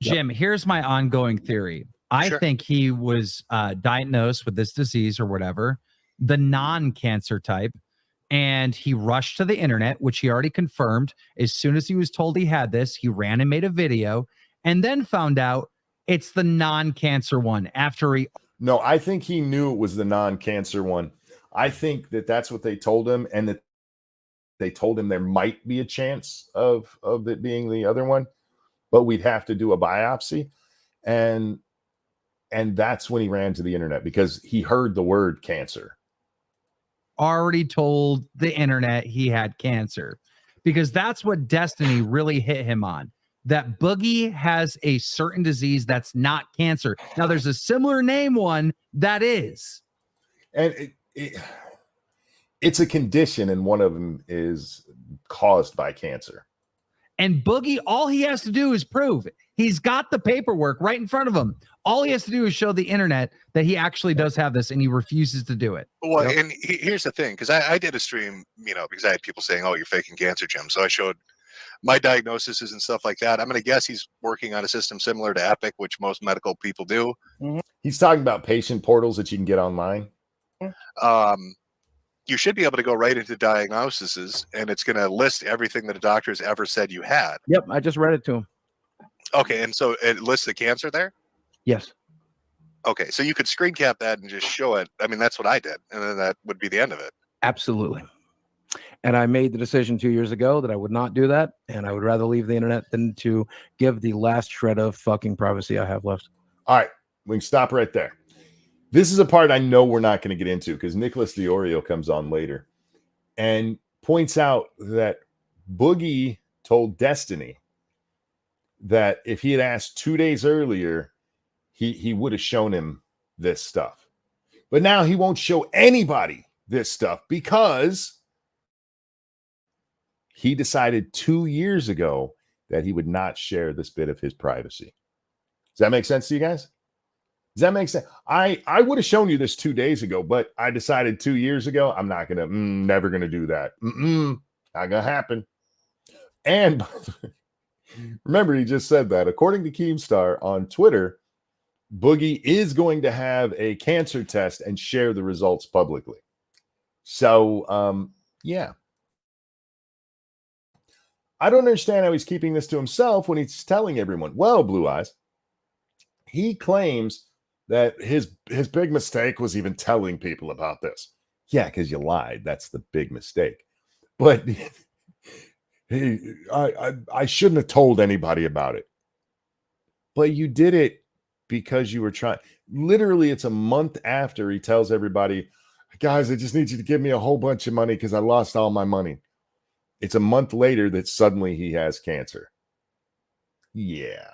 Jim, here's my ongoing theory. I think he was diagnosed with this disease or whatever, the non-cancer type, and he rushed to the internet, which he already confirmed. As soon as he was told he had this, he ran and made a video and then found out it's the non-cancer one after he... No, I think he knew it was the non-cancer one. I think that's what they told him, and that they told him there might be a chance of it being the other one, but we'd have to do a biopsy. And that's when he ran to the internet because he heard the word cancer already told the internet he had cancer, because that's what Destiny really hit him on. That Boogie has a certain disease that's not cancer. Now, there's a similar name one that is. And it's a condition, and one of them is caused by cancer. And Boogie, all he has to do is prove it. He's got the paperwork right in front of him. All he has to do is show the internet that he actually does have this, and he refuses to do it. Well, and here's the thing, because I did a stream, because I had people saying, "Oh, you're faking cancer, Jim." So I showed my diagnoses and stuff like that. I'm going to guess he's working on a system similar to Epic, which most medical people do. He's talking about patient portals that you can get online. You should be able to go right into diagnoses, and it's going to list everything that a doctor has ever said you had. Yep, I just read it to him. Okay, and so it lists the cancer there? Yes. Okay, so you could screen cap that and just show it. I mean, that's what I did, and then that would be the end of it. Absolutely. And I made the decision 2 years ago that I would not do that, and I would rather leave the internet than to give the last shred of fucking privacy I have left. All right, we can stop right there. This is a part I know we're not going to get into because Nicholas DiOrio comes on later and points out that Boogie told Destiny that if he had asked 2 days earlier, he would have shown him this stuff. But now he won't show anybody this stuff because he decided 2 years ago that he would not share this bit of his privacy. Does that make sense to you guys? Does that make sense? I would have shown you this 2 days ago, but I decided 2 years ago, I'm not going to, never going to do that. Not going to happen. And remember, he just said that. According to Keemstar on Twitter, Boogie is going to have a cancer test and share the results publicly. So, yeah. I don't understand how he's keeping this to himself when he's telling everyone. Well, Blue Eyes, he claims that his big mistake was even telling people about this. Yeah, because you lied. That's the big mistake. But I shouldn't have told anybody about it. But you did it because you were trying. Literally, it's a month after he tells everybody, guys, I just need you to give me a whole bunch of money because I lost all my money. It's a month later that suddenly he has cancer. Yeah.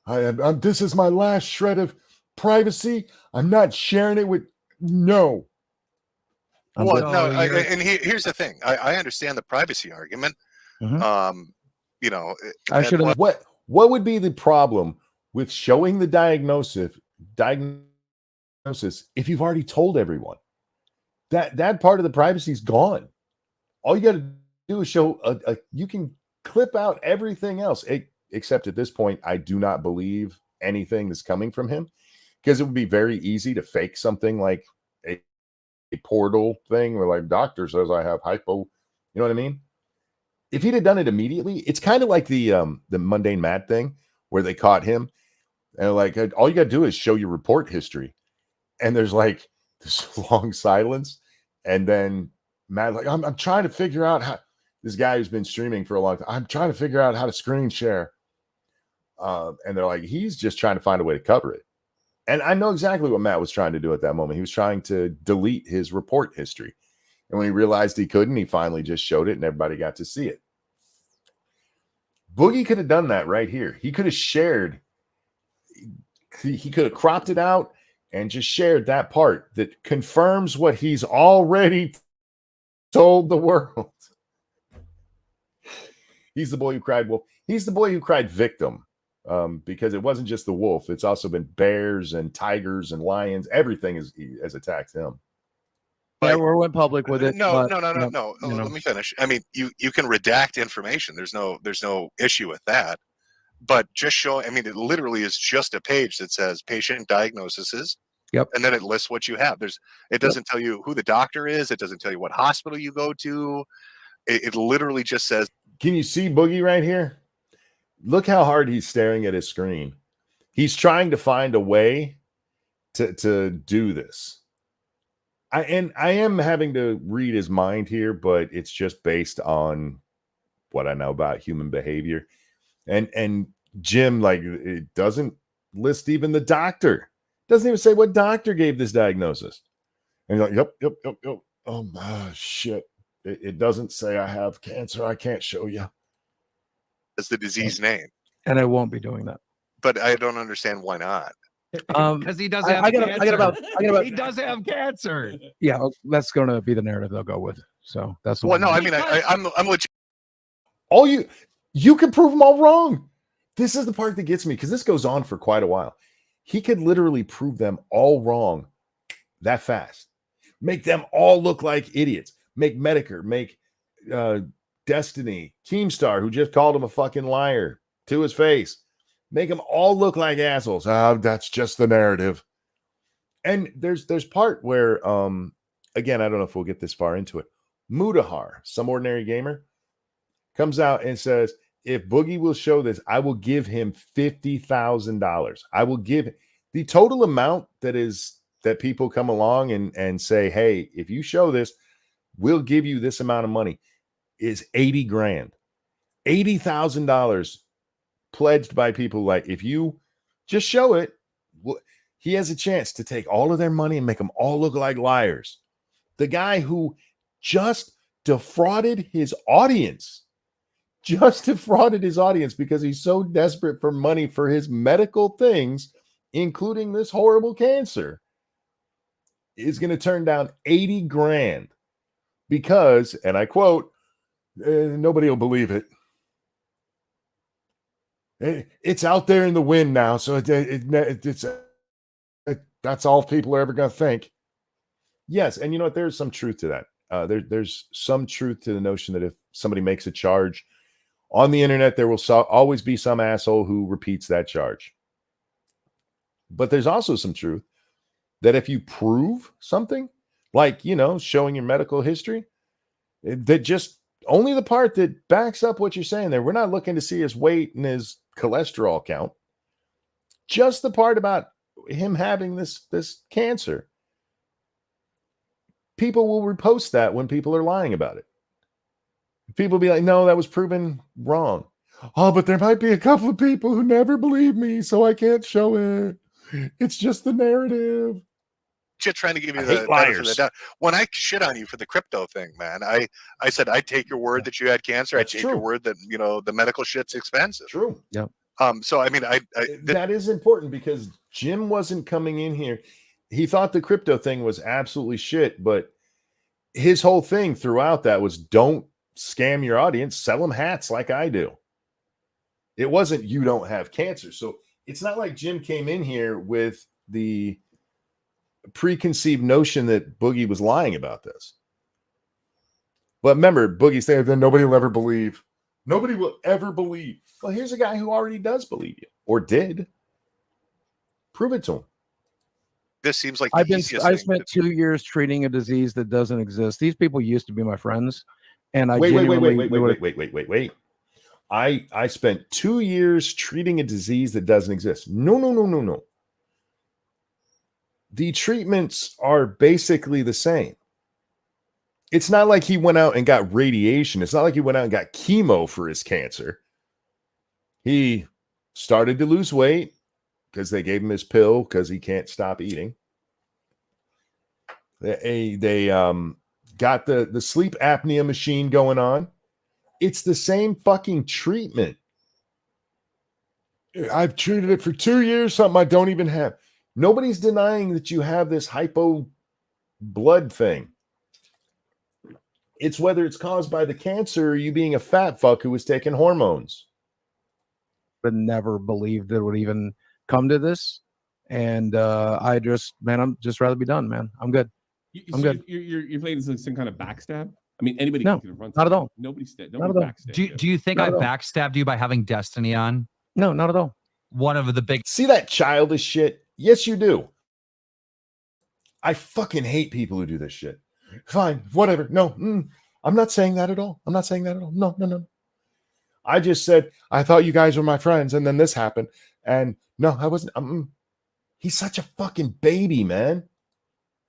This is my last shred of privacy. I'm not sharing it with no. Well, no, here's the thing. I understand the privacy argument. Mm-hmm. I should have. What would be the problem with showing the diagnosis if you've already told everyone? That part of the privacy is gone. All you got to do is show you can clip out everything else. Except at this point, I do not believe anything that's coming from him because it would be very easy to fake something like a portal thing where like doctor says I have hypo. You know what I mean? If he'd have done it immediately, it's kind of like the mundane mad thing where they caught him and like all you got to do is show your report history, and there's like this long silence, and then Matt like I'm trying to figure out how this guy who's been streaming for a long time. I'm trying to figure out how to screen share. And they're like, he's just trying to find a way to cover it. And I know exactly what Matt was trying to do at that moment. He was trying to delete his report history. And when he realized he couldn't, he finally just showed it and everybody got to see it. Boogie could have done that right here. He could have shared. He could have cropped it out and just shared that part that confirms what he's already told the world. He's the boy who cried wolf. He's the boy who cried victim. Because it wasn't just the wolf, it's also been bears and tigers and lions. Everything has attacked him. Yeah, we went public with it. No. Let me finish. I mean, you can redact information. There's no issue with that. But just show. I mean, it literally is just a page that says patient diagnoses. Yep. And then it lists what you have. It doesn't tell you who the doctor is. It doesn't tell you what hospital you go to. It literally just says. Can you see Boogie right here? Look how hard he's staring at his screen. He's trying to find a way to do this. I am having to read his mind here, but it's just based on what I know about human behavior. And Jim, like, it doesn't list even the doctor. Doesn't even say what doctor gave this diagnosis. And you're like, yep. Shit. It doesn't say I have cancer. I can't show you. That's the disease name. And I won't be doing that. But I don't understand why not. Because he doesn't have cancer. He does have cancer. Yeah, that's going to be the narrative they'll go with. So that's the Well, one. no, I mean, I'm legit. All you can prove them all wrong. This is the part that gets me because this goes on for quite a while. He could literally prove them all wrong that fast. Make them all look like idiots. Make Medicare, make Destiny, Keemstar, who just called him a fucking liar to his face. Make them all look like assholes. That's just the narrative. And there's part where, again, I don't know if we'll get this far into it. Mutahar, some ordinary gamer, comes out and says, if Boogie will show this, I will give him $50,000. I will give the total amount that people come along and say, hey, if you show this, we'll give you this amount of money, is 80 grand. $80,000 pledged by people. Like, if you just show it, he has a chance to take all of their money and make them all look like liars. The guy who just defrauded his audience, because he's so desperate for money for his medical things, including this horrible cancer, is going to turn down 80 grand because, and I quote, nobody will believe it. It's out there in the wind now, so that's all people are ever going to think. Yes, and you know what? There's some truth to that. There's some truth to the notion that if somebody makes a charge on the internet, there will always be some asshole who repeats that charge. But there's also some truth that if you prove something, like, showing your medical history, that just only the part that backs up what you're saying there, we're not looking to see his weight and his cholesterol count, just the part about him having this cancer, people will repost that when people are lying about it. People be like, no, that was proven wrong. Oh, but there might be a couple of people who never believe me, so I can't show it. It's just the narrative. Just trying to give you the benefit of the doubt. When I shit on you for the crypto thing, man, I said I'd take your word that you had cancer. I'd take your word that the medical shit's expensive. True. Yeah. So I mean, that is important because Jim wasn't coming in here. He thought the crypto thing was absolutely shit, but his whole thing throughout that was don't scam your audience, sell them hats like I do. It wasn't you don't have cancer. So it's not like Jim came in here with the preconceived notion that Boogie was lying about this. But remember, Boogie said that nobody will ever believe. Nobody will ever believe. Well, here's a guy who already does believe you, or did. Prove it to him. This seems like I spent 2 years treating a disease that doesn't exist. These people used to be my friends, and wait. I spent 2 years treating a disease that doesn't exist. No. The treatments are basically the same. It's not like he went out and got radiation. It's not like he went out and got chemo for his cancer. He started to lose weight because they gave him his pill because he can't stop eating. They got the sleep apnea machine going on. It's the same fucking treatment. I've treated it for 2 years, something I don't even have. Nobody's denying that you have this hypo blood thing. It's whether it's caused by the cancer or you being a fat fuck who was taking hormones. But never believed it would even come to this. And I'm just rather be done, man. I'm good. I'm good. You're playing some kind of backstab? I mean, anybody can run. Not at all. Nobody's backstabbed. Do you think I backstabbed you by having Destiny on? No, not at all. One of the big. See that childish shit? Yes, you do. I fucking hate people who do this shit. Fine, whatever. No, I'm not saying that at all. No. I just said, I thought you guys were my friends, and then this happened. And no, I wasn't. He's such a fucking baby, man.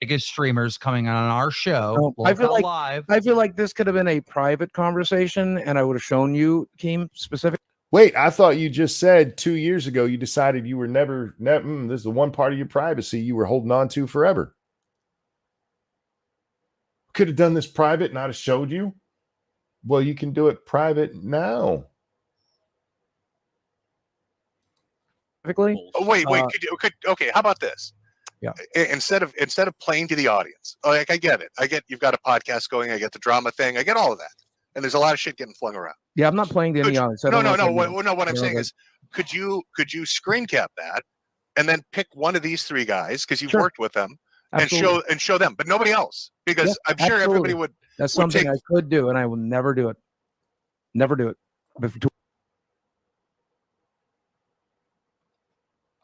Biggest streamers coming on our show. I feel like this could have been a private conversation, and I would have shown you, Keem, specific. Wait, I thought you just said 2 years ago you decided you were never this is the one part of your privacy you were holding on to forever. Could have done this private and I'd have showed you. Well, you can do it private now. Oh, wait. Okay. How about this? Yeah. Instead of playing to the audience, like I get it. I get you've got a podcast going. I get the drama thing. I get all of that. And there's a lot of shit getting flung around. Yeah, I'm not playing to any audience. No. What I'm saying is, could you screen cap that and then pick one of these three guys because you've worked with them and show them, but nobody else because I'm sure everybody would. That's something I could do, and I will never do it. Never do it.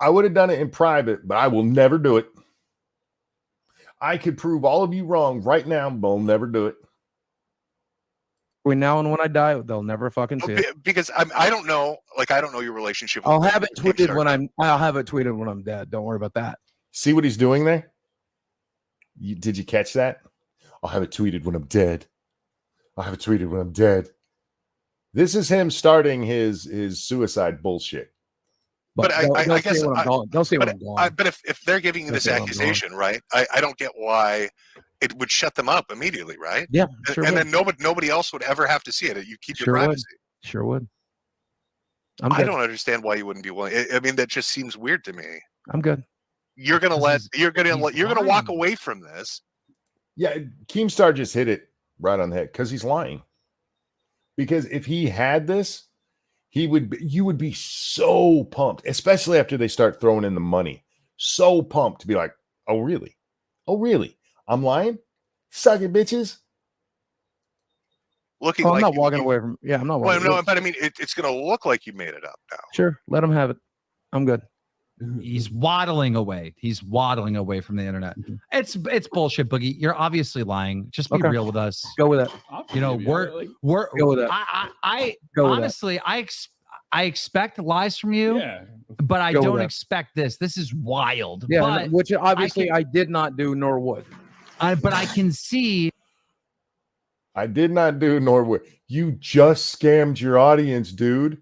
I would have done it in private, but I will never do it. I could prove all of you wrong right now, but I'll never do it. Between now and when I die, they'll never fucking see it. Because I don't know, like I don't know your relationship. I'll have it tweeted when I'm dead. Don't worry about that. See what he's doing there? Did you catch that? I'll have it tweeted when I'm dead. I'll have it tweeted when I'm dead. This is him starting his suicide bullshit. But I guess don't say what I'm going. But if they're giving you this accusation, right? I don't get why it would shut them up immediately, right? Yeah, sure. And then nobody else would ever have to see it. You keep your privacy. Sure would. I don't understand why you wouldn't be willing. I mean, that just seems weird to me. I'm good. You're gonna walk away from this. Yeah, Keemstar just hit it right on the head because he's lying. Because if he had this, you would be so pumped, especially after they start throwing in the money. So pumped to be like, oh really? Oh really? I'm lying? Suck it, bitches. I'm not walking away from. Yeah, I'm not. Well, no, but I mean, it's going to look like you made it up now. Sure, let him have it. I'm good. He's waddling away. He's waddling away from the internet. It's bullshit, Boogie. You're obviously lying. Just be real with us. Go with it. You know, we're go with it. I honestly, I expect lies from you, but I don't expect this. This is wild. Yeah, but which obviously I did not do nor would. But I can see. I did not do nor would. You just scammed your audience, dude.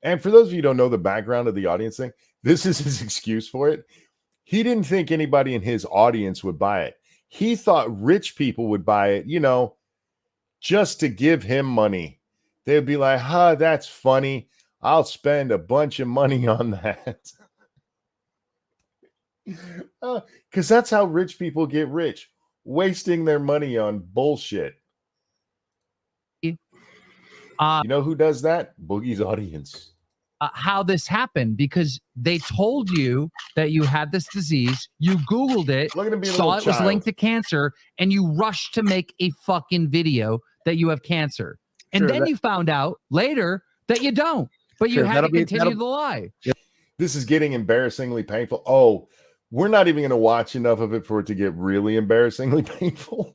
And for those of you who don't know the background of the audience thing, this is his excuse for it. He didn't think anybody in his audience would buy it. He thought rich people would buy it, you know, just to give him money. They'd be like, that's funny. I'll spend a bunch of money on that. Because that's how rich people get rich, wasting their money on bullshit. You know who does that? Boogie's audience. How this happened, because they told you that you had this disease. You Googled it, saw it was linked to cancer, and you rushed to make a fucking video that you have cancer. And then you found out later that you don't, but you had to continue the lie. This is getting embarrassingly painful. Oh, we're not even going to watch enough of it for it to get really embarrassingly painful.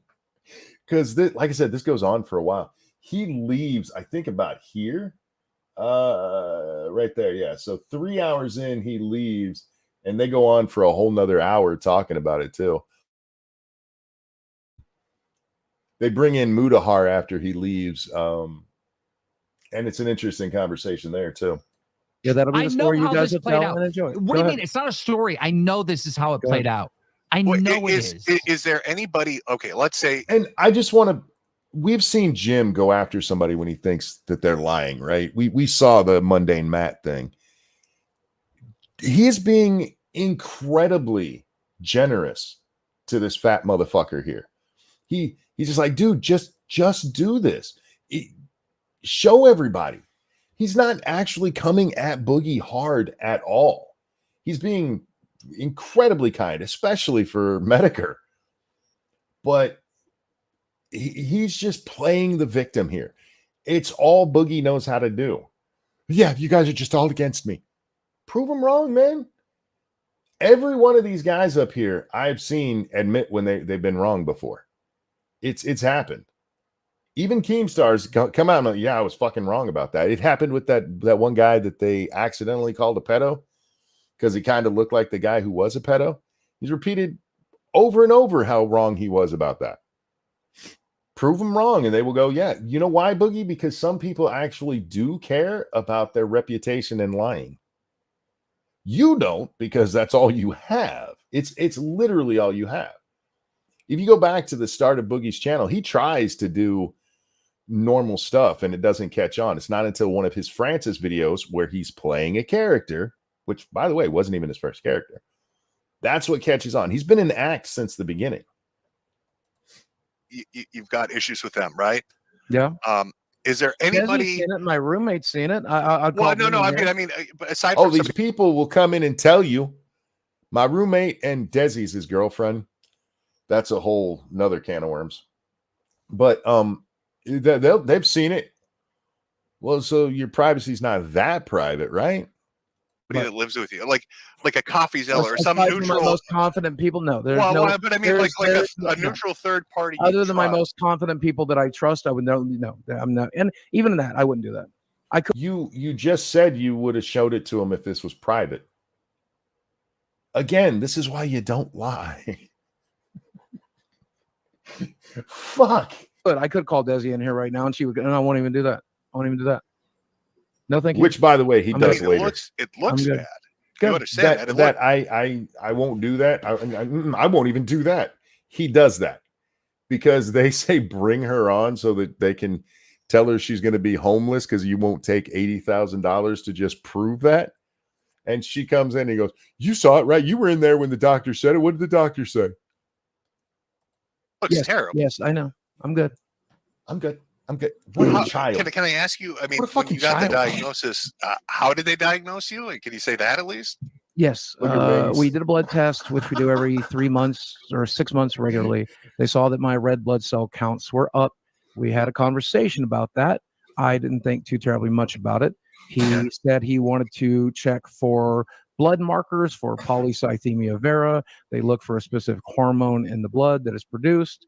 Because, like I said, this goes on for a while. He leaves, I think, about here. Right there. Yeah. So 3 hours in, he leaves, and they go on for a whole nother hour talking about it, too. They bring in Mudahar after he leaves. And it's an interesting conversation there, too. Yeah, that'll be the story you guys have tell and enjoy. What do you mean? It's not a story. I know this is how it played out. I know it is. Is there anybody? Okay, let's say. And I just want to. We've seen Jim go after somebody when he thinks that they're lying, right? We saw the mundane Matt thing. He is being incredibly generous to this fat motherfucker here. He's just like, dude, just do this. Show everybody. He's not actually coming at Boogie hard at all. He's being incredibly kind, especially for Medicare. But he's just playing the victim here. It's all Boogie knows how to do. Yeah, you guys are just all against me. Prove them wrong, man. Every one of these guys up here I've seen admit when they've been wrong before. It's happened. Even Keemstars come out and like, yeah, I was fucking wrong about that. It happened with that one guy that they accidentally called a pedo because he kind of looked like the guy who was a pedo. He's repeated over and over how wrong he was about that. Prove them wrong, and they will go, yeah. You know why, Boogie? Because some people actually do care about their reputation and lying. You don't, because that's all you have. It's literally all you have. If you go back to the start of Boogie's channel, he tries to do normal stuff and it doesn't catch on. It's not until one of his Francis videos where he's playing a character, which, by the way, wasn't even his first character. That's what catches on. He's been in acts since the beginning. You've got issues with them, right? Yeah. Is there anybody? Seen it? My roommate's seen it. Well, no. I mean, aside Oh, from these people will come in and tell you. My roommate and Desi's his girlfriend. That's a whole nother can of worms. But they've seen it. Well, so your privacy's not that private, right? somebody that lives with you, like a coffee zeller or some neutral. My most confident people, no. There's but I mean, like a neutral third party. Other than my most confident people that I trust, I would know. No, I'm not. And even that, I wouldn't do that. I could. You just said you would have showed it to him if this was private. Again, this is why you don't lie. Fuck. But I could call Desi in here right now, and she would. And I won't even do that. I won't even do that. No, thank you. Which, by the way, he does later. It looks bad. Good. You understand that I won't do that. I won't even do that. He does that because they say bring her on so that they can tell her she's going to be homeless because you won't take $80,000 to just prove that. And she comes in and he goes, "You saw it, right? You were in there when the doctor said it. What did the doctor say?" Looks terrible. Yes, I know. I'm good. I'm good. What a child. Can I ask you? I mean, when you got the diagnosis. How did they diagnose you? Like, can you say that at least? Yes, we did a blood test, which we do every 3 months or 6 months regularly. They saw that my red blood cell counts were up. We had a conversation about that. I didn't think too terribly much about it. He said he wanted to check for blood markers for Polycythemia vera. They look for a specific hormone in the blood that is produced.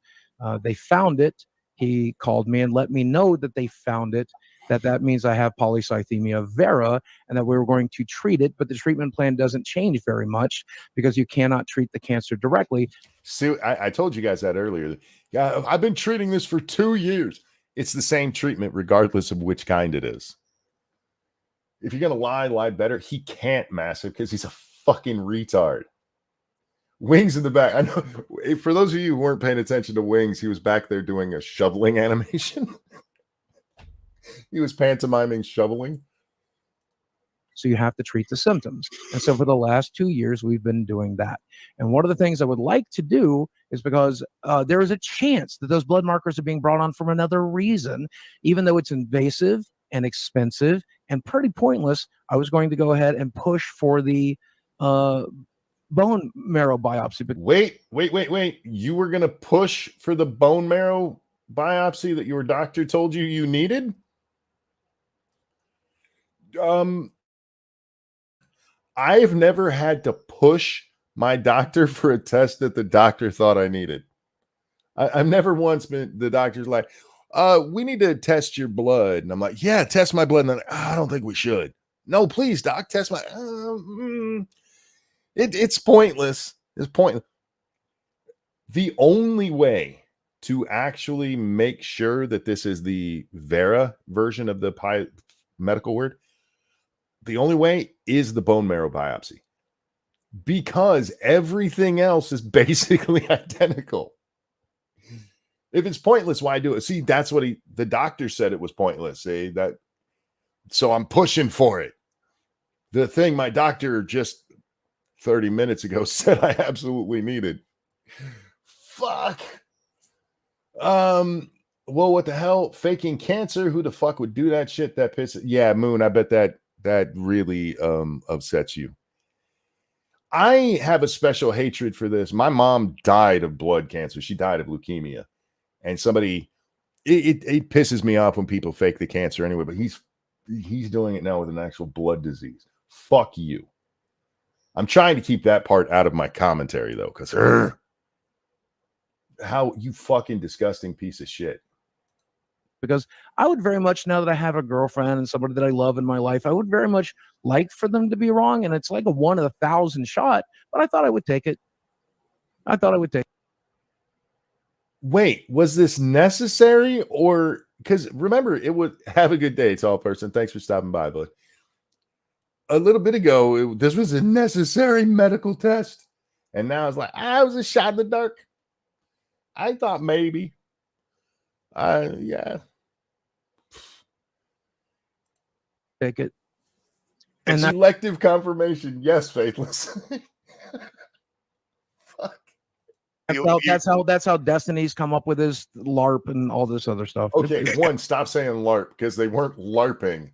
They found it. He called me and let me know that they found it, that means I have Polycythemia vera and that we were going to treat it, but the treatment plan doesn't change very much because you cannot treat the cancer directly. See, I told you guys that earlier. Yeah, I've been treating this for 2 years. It's the same treatment regardless of which kind it is. If you're going to lie better. He can't, Massive, because he's a fucking retard. Wings in the back. I know. For those of you who weren't paying attention to Wings, he was back there doing a shoveling animation. He was pantomiming shoveling. So you have to treat the symptoms. And so for the last 2 years, we've been doing that. And one of the things I would like to do is because there is a chance that those blood markers are being brought on from another reason, even though it's invasive and expensive and pretty pointless. I was going to go ahead and push for the bone marrow biopsy. But wait. You were going to push for the bone marrow biopsy that your doctor told you needed? I've never had to push my doctor for a test that the doctor thought I needed. I've never once been, the doctor's like, we need to test your blood. And I'm like, yeah, test my blood. And then I don't think we should. No, please, doc, test my, it's pointless. It's pointless. The only way to actually make sure that this is the Vera version of the medical word, the only way is the bone marrow biopsy, because everything else is basically identical. If it's pointless, why do it? See, that's what the doctor said it was pointless. See that? So I'm pushing for it. The thing my doctor just 30 minutes ago said I absolutely needed. Fuck. Well, what the hell? Faking cancer? Who the fuck would do that shit? That pisses. Yeah, Moon, I bet that really upsets you. I have a special hatred for this. My mom died of blood cancer. She died of leukemia. And somebody, it pisses me off when people fake the cancer anyway, but he's doing it now with an actual blood disease. Fuck you. I'm trying to keep that part out of my commentary though, because how you fucking disgusting piece of shit. Because I would very much, now that I have a girlfriend and somebody that I love in my life, I would very much like for them to be wrong. And it's like a 1 in 1,000 shot, but I thought I would take it. Wait, was this necessary? Or because remember, it would have a good day, tall person. Thanks for stopping by, bud. A little bit ago, this was a necessary medical test. And now it's like, I was a shot in the dark. I thought maybe. Yeah. Take it. And selective confirmation. Yes, Faithless. Fuck. That's how Destiny's come up with his LARP and all this other stuff. Okay, one, stop saying LARP because they weren't LARPing.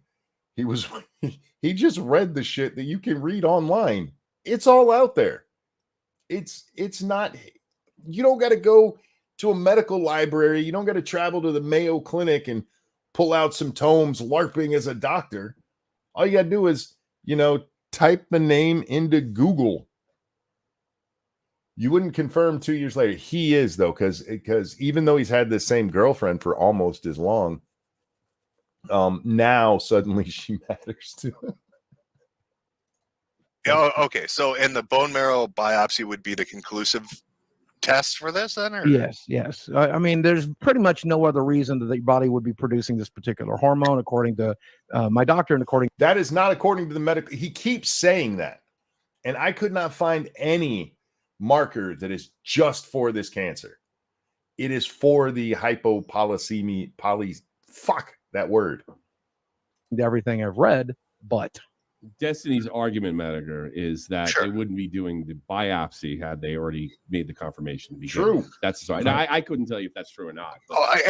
He just read the shit that you can read online. It's all out there. It's not, you don't got to go to a medical library. You don't got to travel to the Mayo Clinic and pull out some tomes LARPing as a doctor. All you got to do is, type the name into Google. You wouldn't confirm 2 years later. He is, though, because even though he's had this same girlfriend for almost as long, now suddenly she matters to him. Oh, okay. So, and the bone marrow biopsy would be the conclusive test for this, then? Or? Yes. I mean, there's pretty much no other reason that the body would be producing this particular hormone, according to my doctor, and according. That is not according to the medical. He keeps saying that, and I could not find any marker that is just for this cancer. It is for the hypopolycythemia. Fuck that word. Everything I've read, but Destiny's argument, manager, is that they wouldn't be doing the biopsy had they already made the confirmation. True. That's right. I couldn't tell you if that's true or not. But.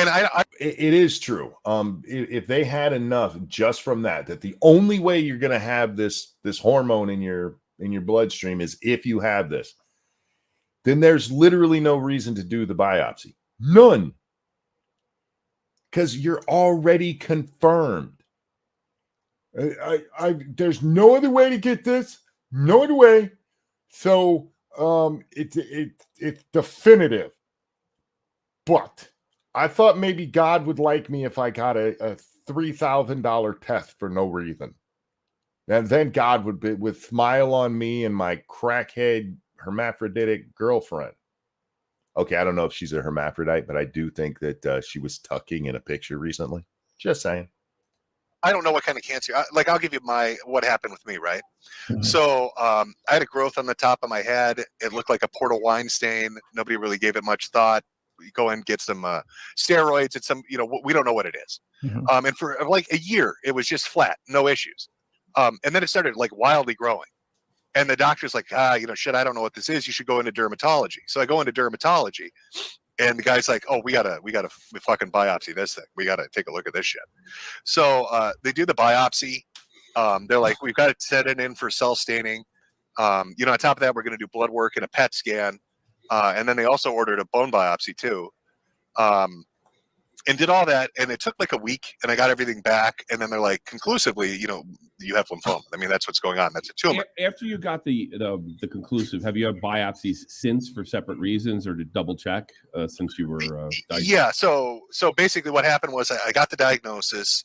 It is true. If they had enough just from that the only way you're going to have this hormone in your bloodstream is if you have this, then there's literally no reason to do the biopsy. None. Because you're already confirmed. There's no other way to get this. No other way. So it's definitive. But I thought maybe God would like me if I got a $3,000 test for no reason. And then God would smile on me and my crackhead hermaphroditic girlfriend. Okay, I don't know if she's a hermaphrodite, but I do think that she was tucking in a picture recently. Just saying. I don't know what kind of cancer. I'll give you what happened with me, right? Mm-hmm. So I had a growth on the top of my head. It looked like a portal wine stain. Nobody really gave it much thought. You go and get some steroids. It's some, we don't know what it is. Mm-hmm. And for like a year, it was just flat, no issues. And then it started like wildly growing. And the doctor's like, shit, I don't know what this is. You should go into dermatology. So I go into dermatology. And the guy's like, oh, we gotta fucking biopsy this thing. We gotta take a look at this shit. So they do the biopsy. They're like, we've got to set it in for cell staining. On top of that, we're gonna do blood work and a PET scan. And then they also ordered a bone biopsy too. And did all that, and it took like a week, and I got everything back. And then they're like, conclusively, you have lymphoma. I mean, that's what's going on. That's a tumor. After you got the conclusive, have you had biopsies since for separate reasons, or to double check since you were? Yeah. So basically, what happened was I got the diagnosis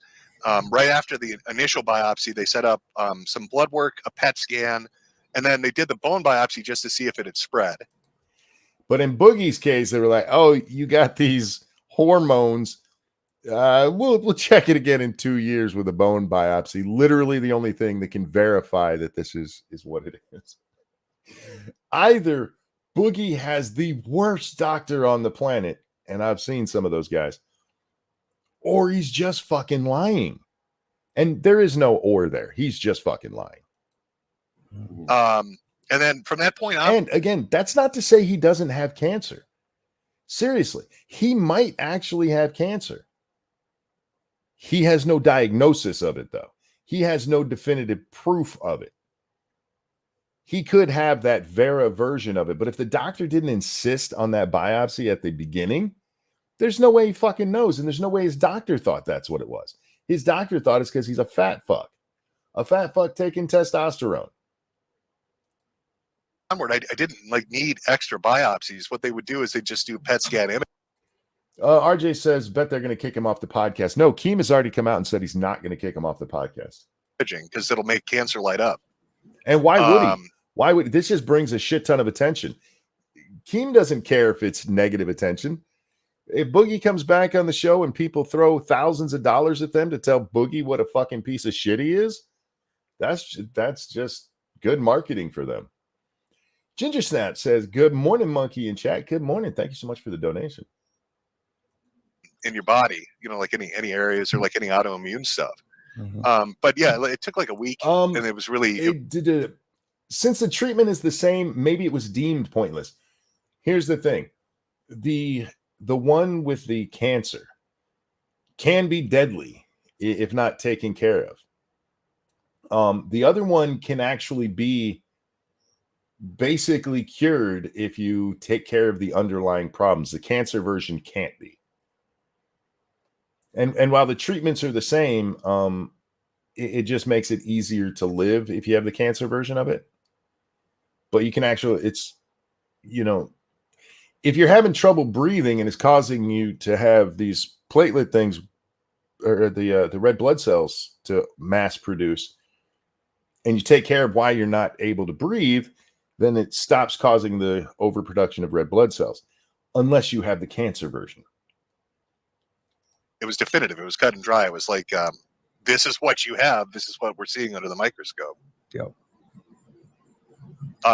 right after the initial biopsy. They set up some blood work, a PET scan, and then they did the bone biopsy just to see if it had spread. But in Boogie's case, they were like, "Oh, you got these hormones. We'll check it again in 2 years with a bone biopsy." Literally the only thing that can verify that this is what it is. Either Boogie has the worst doctor on the planet, and I've seen some of those guys, or he's just fucking lying. And there is no or there. He's just fucking lying. And then from that point on, and again, that's not to say he doesn't have cancer. Seriously, he might actually have cancer. He has no diagnosis of it, though. He has no definitive proof of it. He could have that Vera version of it, but if the doctor didn't insist on that biopsy at the beginning, there's no way he fucking knows, and there's no way his doctor thought that's what it was. His doctor thought it's because he's a fat fuck taking testosterone. Onward, I didn't need extra biopsies. What they would do is they just do PET scan image. RJ says, bet they're going to kick him off the podcast. No, Keem has already come out and said he's not going to kick him off the podcast. Because it'll make cancer light up. And why would he? Why would this just brings a shit ton of attention? Keem doesn't care if it's negative attention. If Boogie comes back on the show and people throw thousands of dollars at them to tell Boogie what a fucking piece of shit he is, that's just good marketing for them. Ginger Snap says, "Good morning, monkey in chat. Good morning. Thank you so much for the donation." In your body, like any areas or like any autoimmune stuff. But yeah, it took like a week, and it was really. Since the treatment is the same, maybe it was deemed pointless. Here's the thing: the one with the cancer can be deadly if not taken care of. The other one can actually be basically cured if you take care of the underlying problems. The cancer version can't be. And while the treatments are the same, it just makes it easier to live if you have the cancer version of it. But you can actually, if you're having trouble breathing and it's causing you to have these platelet things or the red blood cells to mass produce, and you take care of why you're not able to breathe, then it stops causing the overproduction of red blood cells, unless you have the cancer version. It was definitive. It was cut and dry. It was like, this is what you have. This is what we're seeing under the microscope. Yep.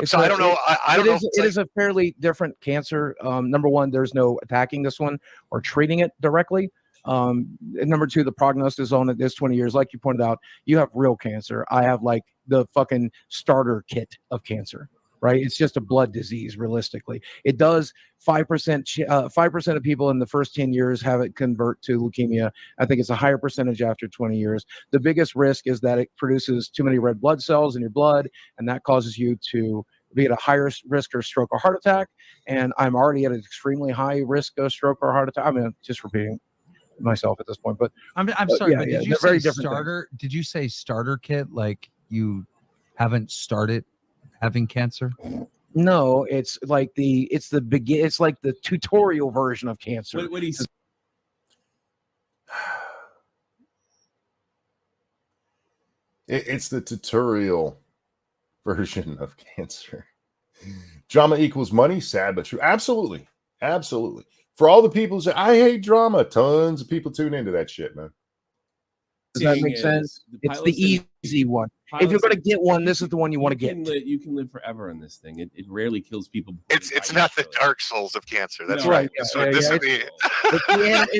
So I don't know. I don't know. It is a fairly different cancer. Number one, there's no attacking this one or treating it directly. And number two, the prognosis on it is 20 years. Like you pointed out, you have real cancer. I have like the fucking starter kit of cancer, right? It's just a blood disease. Realistically, it does 5% of people in the first 10 years have it convert to leukemia. I think it's a higher percentage after 20 years. The biggest risk is that it produces too many red blood cells in your blood, and that causes you to be at a higher risk of stroke or heart attack. And I'm already at an extremely high risk of stroke or heart attack. I mean, just repeating myself at this point, but I'm sorry, but did you say starter? Did you say starter kit? Like you haven't started having cancer? No, it's like it's like the tutorial version of cancer. What he's It's the tutorial version of cancer. Drama equals money. Sad but true. Absolutely. Absolutely. For all the people who say, I hate drama, tons of people tune into that shit, man. Does that make sense? It's the easy one. If you're going to get one, this is the one you want to get. You can live forever in this thing. It rarely kills people. It's not the Dark Souls of cancer. That's No, right. It's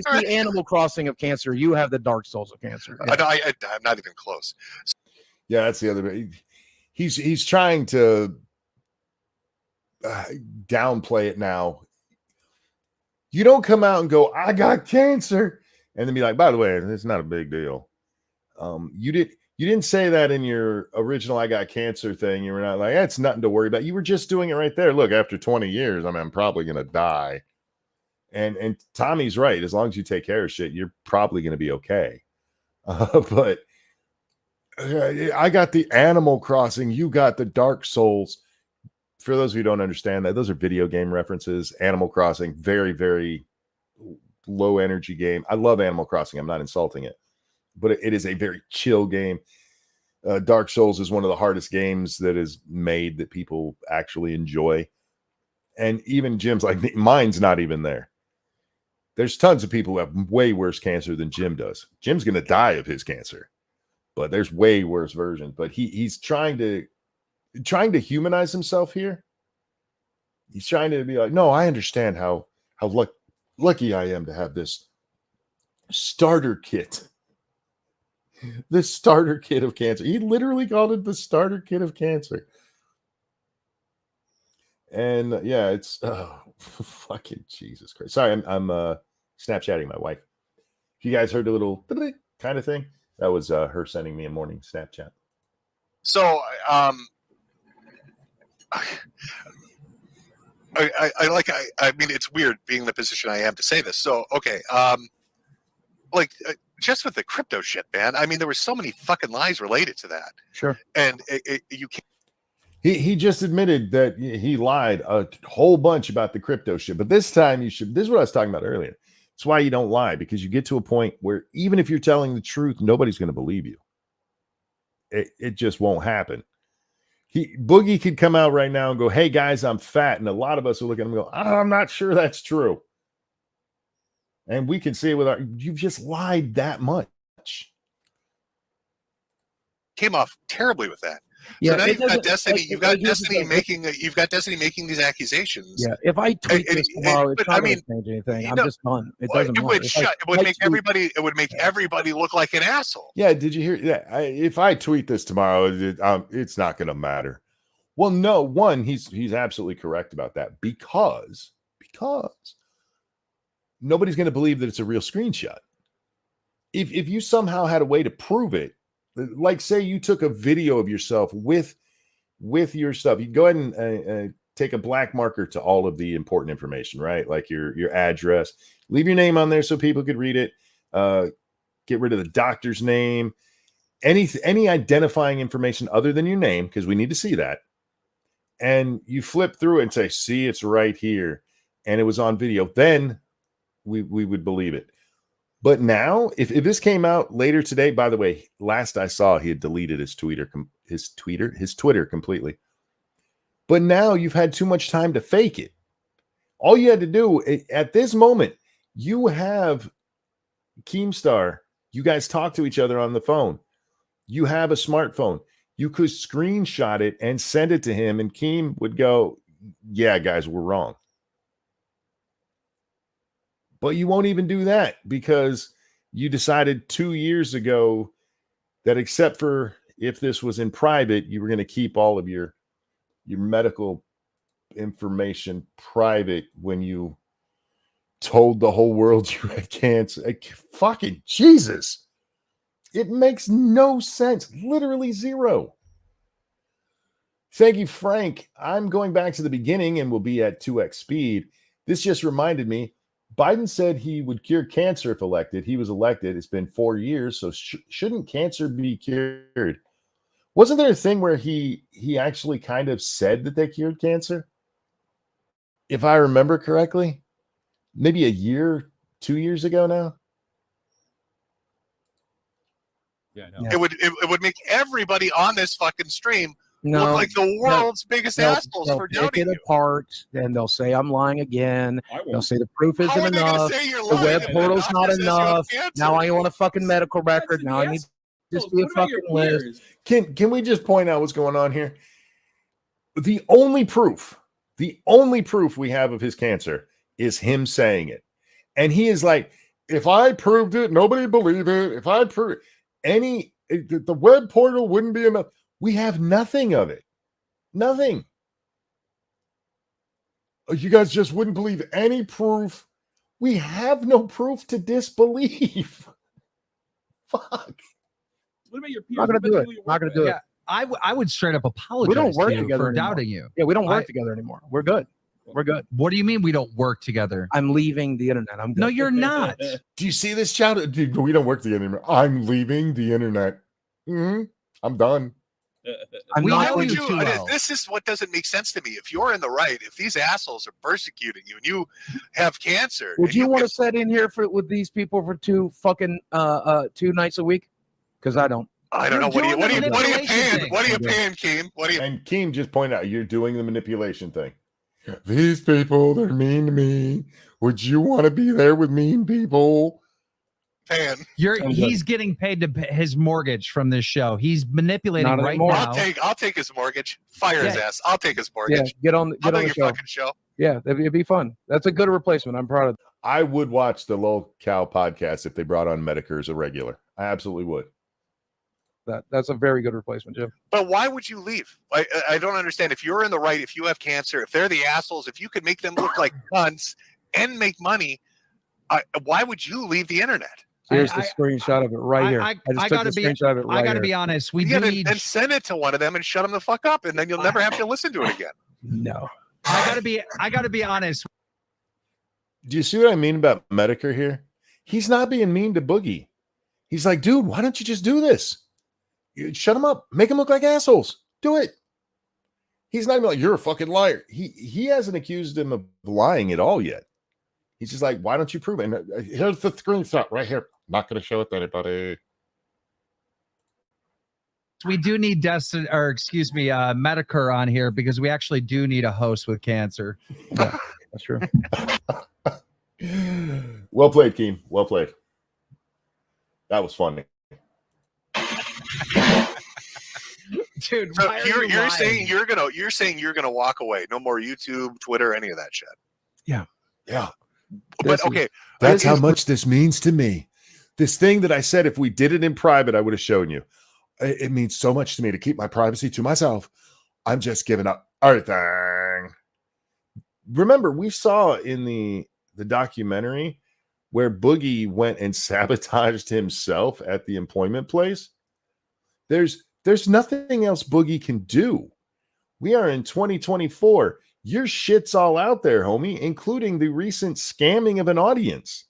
the Animal Crossing of cancer. You have the Dark Souls of cancer. Yeah. I'm not even close. Yeah, that's the other bit. He's trying to downplay it now. You don't come out and go, I got cancer, and then be like, by the way, it's not a big deal. You didn't say that in your original I got cancer thing. You were not like, it's nothing to worry about. You were just doing it right there. Look, after 20 years, I'm probably gonna die. And Tommy's right. As long as you take care of shit, you're probably gonna be okay. But I got the Animal Crossing, you got the Dark Souls. For those of you who don't understand that, those are video game references. Animal Crossing, very, very low energy game. I love Animal Crossing. I'm not insulting it, but it is a very chill game. Dark Souls is one of the hardest games that is made that people actually enjoy. And even Jim's like, mine's not even there. There's tons of people who have way worse cancer than Jim does. Jim's going to die of his cancer, but there's way worse versions. But he's trying to humanize himself here. He's trying to be like, no, I understand how lucky I am to have this starter kit. The starter kit of cancer. He literally called it the starter kit of cancer. And yeah, it's fucking Jesus Christ. Sorry, I'm Snapchatting my wife. If you guys heard a little kind of thing, that was her sending me a morning Snapchat. So I mean, it's weird being in the position I am to say this. So, okay. Just with the crypto shit, man. I mean, there were so many fucking lies related to that. Sure. And you can't. He just admitted that he lied a whole bunch about the crypto shit. But this time this is what I was talking about earlier. It's why you don't lie, because you get to a point where even if you're telling the truth, nobody's going to believe you. It just won't happen. Boogie could come out right now and go, hey guys, I'm fat. And a lot of us will look at him and go, I'm not sure that's true. And we can see it with you've just lied that much. Came off terribly with that. So now you've got Destiny. You've got Destiny making. You've got Destiny making these accusations. Yeah. If I tweet this tomorrow, it's not going to change anything. I'm just done. It doesn't matter. It would make everybody. It would make everybody look like an asshole. Yeah. Did you hear that? If I tweet this tomorrow, it's not going to matter. Well, no. One, he's absolutely correct about that because nobody's going to believe that it's a real screenshot. If you somehow had a way to prove it, like say you took a video of yourself with your stuff, you go ahead and take a black marker to all of the important information, right? Like your address, leave your name on there so people could read it. Get rid of the doctor's name, any identifying information other than your name, because we need to see that. And you flip through it and say, see, it's right here. And it was on video. Then we would believe it. But now, if this came out later today, by the way, last I saw, he had deleted his Twitter completely. But now you've had too much time to fake it. All you had to do at this moment, you have Keemstar. You guys talk to each other on the phone. You have a smartphone. You could screenshot it and send it to him, and Keem would go, yeah, guys, we're wrong. But you won't even do that because you decided 2 years ago that except for if this was in private, you were going to keep all of your medical information private when you told the whole world you had cancer. Fucking Jesus. It makes no sense. Literally zero. Thank you, Frank. I'm going back to the beginning and will be at 2x speed. This just reminded me. Biden said he would cure cancer if elected. He was elected. It's been 4 years, so shouldn't cancer be cured? Wasn't there a thing where he actually kind of said that they cured cancer? If I remember correctly, maybe a year, 2 years ago now. Yeah, no. It would make everybody on this fucking stream look like the world's biggest assholes for doubting pick it apart, and they'll say I'm lying again. They'll say the proof How isn't are they gonna enough. say you're The lying web and portal's the not doctor says you have enough. cancer? Now I want a fucking medical record. Now I need this to be a fucking list. Can we just point out what's going on here? The only proof we have of his cancer is him saying it. And he is like, if I proved it, nobody believe it. If I prove it, the web portal wouldn't be enough. We have nothing of it. Nothing. You guys just wouldn't believe any proof. We have no proof to disbelieve. Fuck. What about your peers? Not gonna do it. Not gonna do it. Yeah, I would straight up apologize We don't work to you together for anymore. doubting you. Yeah, we don't work together anymore. We're good. We're good. What do you mean we don't work together? I'm leaving the internet. I'm good. No, you're not. Do you see this, child? Dude, we don't work together anymore. I'm leaving the internet. I'm done. This is what doesn't make sense to me. If you're in the right, if these assholes are persecuting you and you have cancer, would you want to sit in here with these people for 2 nights a week? Because I don't. I don't know. What are you paying? What are you paying, Keem? And Keem just pointed out you're doing the manipulation thing. These people, they're mean to me. Would you want to be there with mean people? He's getting paid to pay his mortgage from this show. He's manipulating right now. I'll take his mortgage. Fire his ass. I'll take his mortgage. Yeah, get on the fucking show. Yeah, it'd be fun. That's a good replacement. I'm proud of that. I would watch the Low Cal podcast if they brought on Medicare as a regular. I absolutely would. That's a very good replacement, Jim. But why would you leave? I don't understand. If you're in the right, if you have cancer, if they're the assholes, if you could make them look like cunts and make money, why would you leave the internet? Here's the screenshot of it right here. I just took the screenshot of it right I got to be honest. We do need and send it to one of them and shut them the fuck up, and then you'll never have to listen to it again. No. I got to be honest. Do you see what I mean about Medicare here? He's not being mean to Boogie. He's like, dude, why don't you just do this? Shut him up. Make him look like assholes. Do it. He's not even like, you're a fucking liar. He hasn't accused him of lying at all yet. He's just like, why don't you prove it? And here's the screenshot right here. Not going to show it to anybody. We do need Medicare on here because we actually do need a host with cancer. Yeah, that's true. Well played, Keem. Well played. That was funny. Dude, So why are you're you lying? saying you're gonna walk away. No more YouTube, Twitter, any of that shit. Yeah. But okay, That's how much this means to me. This thing that I said, if we did it in private, I would have shown you. It means so much to me to keep my privacy to myself. I'm just giving up everything. Remember, we saw in the documentary where Boogie went and sabotaged himself at the employment place. There's nothing else Boogie can do. We are in 2024. Your shit's all out there, homie, including the recent scamming of an audience.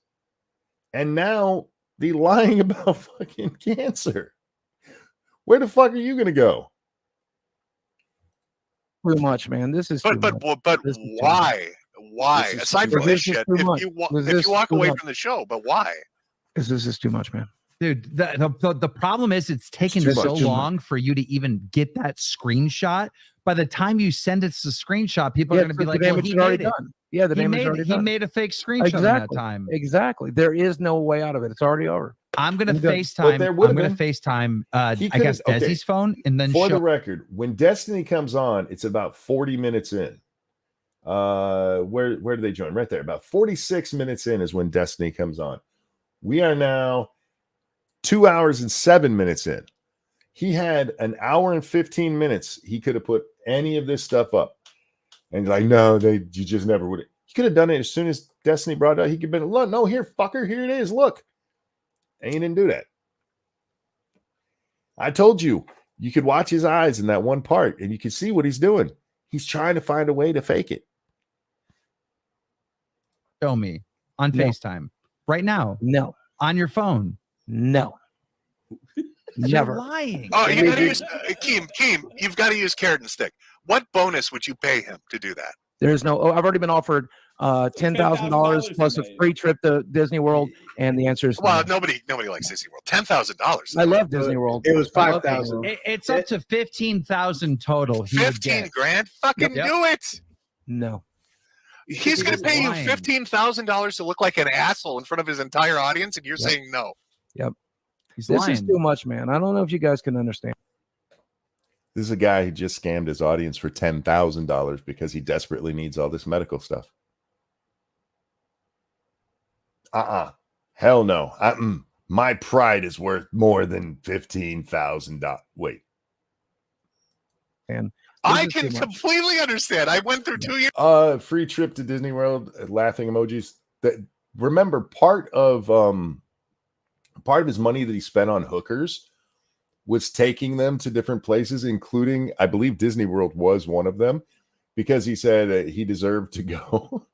And now the lying about fucking cancer. Where the fuck are you going to go? Too much, man. This is too much. But This is too why? Why? This is Aside too from this much. shit, This is too if much. you walk away much. from the show, but why? This is too much, man. Dude, the problem is it's taken too so much. long for you to even get that screenshot. By the time you send us the screenshot, people are going to be like, well, he made it. Yeah, the He damage is already made, he done. made a fake screenshot in that time. Exactly. There is no way out of it. It's already over. I'm going to I'm done. FaceTime. there I'm would've going to been. FaceTime, He I guess, could've- okay. Desi's phone and then For show. the record, when Destiny comes on, it's about 40 minutes in. Where do they join? Right there. About 46 minutes in is when Destiny comes on. We are now 2 hours and 7 minutes in. He had an hour and 15 minutes. He could have put any of this stuff up. And like, no, you just never would. He could have done it as soon as Destiny brought it out. He could have been, look, no, here, fucker, here it is. Look. And he didn't do that. I told you, you could watch his eyes in that one part and you can see what he's doing. He's trying to find a way to fake it. Show me on No. FaceTime right now No. on your phone. No. Never. You're lying. Oh, you got to use Keem. You've got to use carrot and stick. What bonus would you pay him to do that? There's no. Oh, I've already been offered $10,000 plus a free trip to Disney World, and the answer is Well, no. nobody likes Disney World. $10,000. I love Disney World. It was I love Disney 5,000. World. It's up to 15,000 total. He would 15 get. grand. Fucking Yep. do it. No. He's going to pay you lying. $15,000 to look like an asshole in front of his entire audience, and you're Yep. saying no. He's This lying. is too much, man. I don't know if you guys can understand. This is a guy who just scammed his audience for $10,000 because he desperately needs all this medical stuff. Hell no. My pride is worth more than $15,000. Wait. And I is can too much. completely understand. I went through 2 years. Free trip to Disney World, laughing emojis. Remember, part of his money that he spent on hookers was taking them to different places, including, I believe, Disney World was one of them, because he said he deserved to go.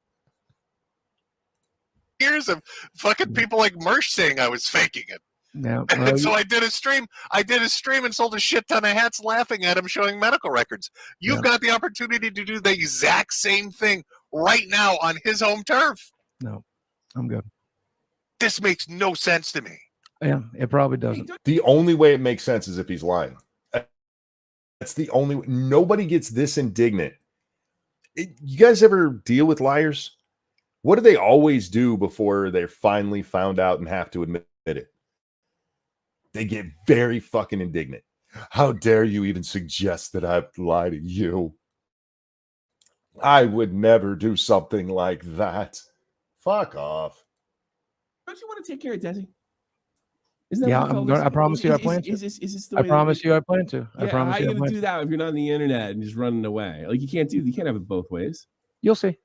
Years of fucking people like Mersh saying I was faking it. No. And so I did a stream. And sold a shit ton of hats laughing at him showing medical records. You've got the opportunity to do the exact same thing right now on his home turf. No. I'm good. This makes no sense to me. Yeah, it probably doesn't. The only way it makes sense is if he's lying. That's the only way. Nobody gets this indignant. You guys ever deal with liars? What do they always do before they're finally found out and have to admit it? They get very fucking indignant. How dare you even suggest that I've lied to you? I would never do something like that. Fuck off. Don't you want to take care of Desi? Isn't that Yeah, what I'm all going, this- I promise you I is- plan to. Is this the I way promise that you I plan to. I Yeah, promise how are you you I gonna plan do to. that if you're not on the internet and just running away? Like you can't have it both ways. You'll see.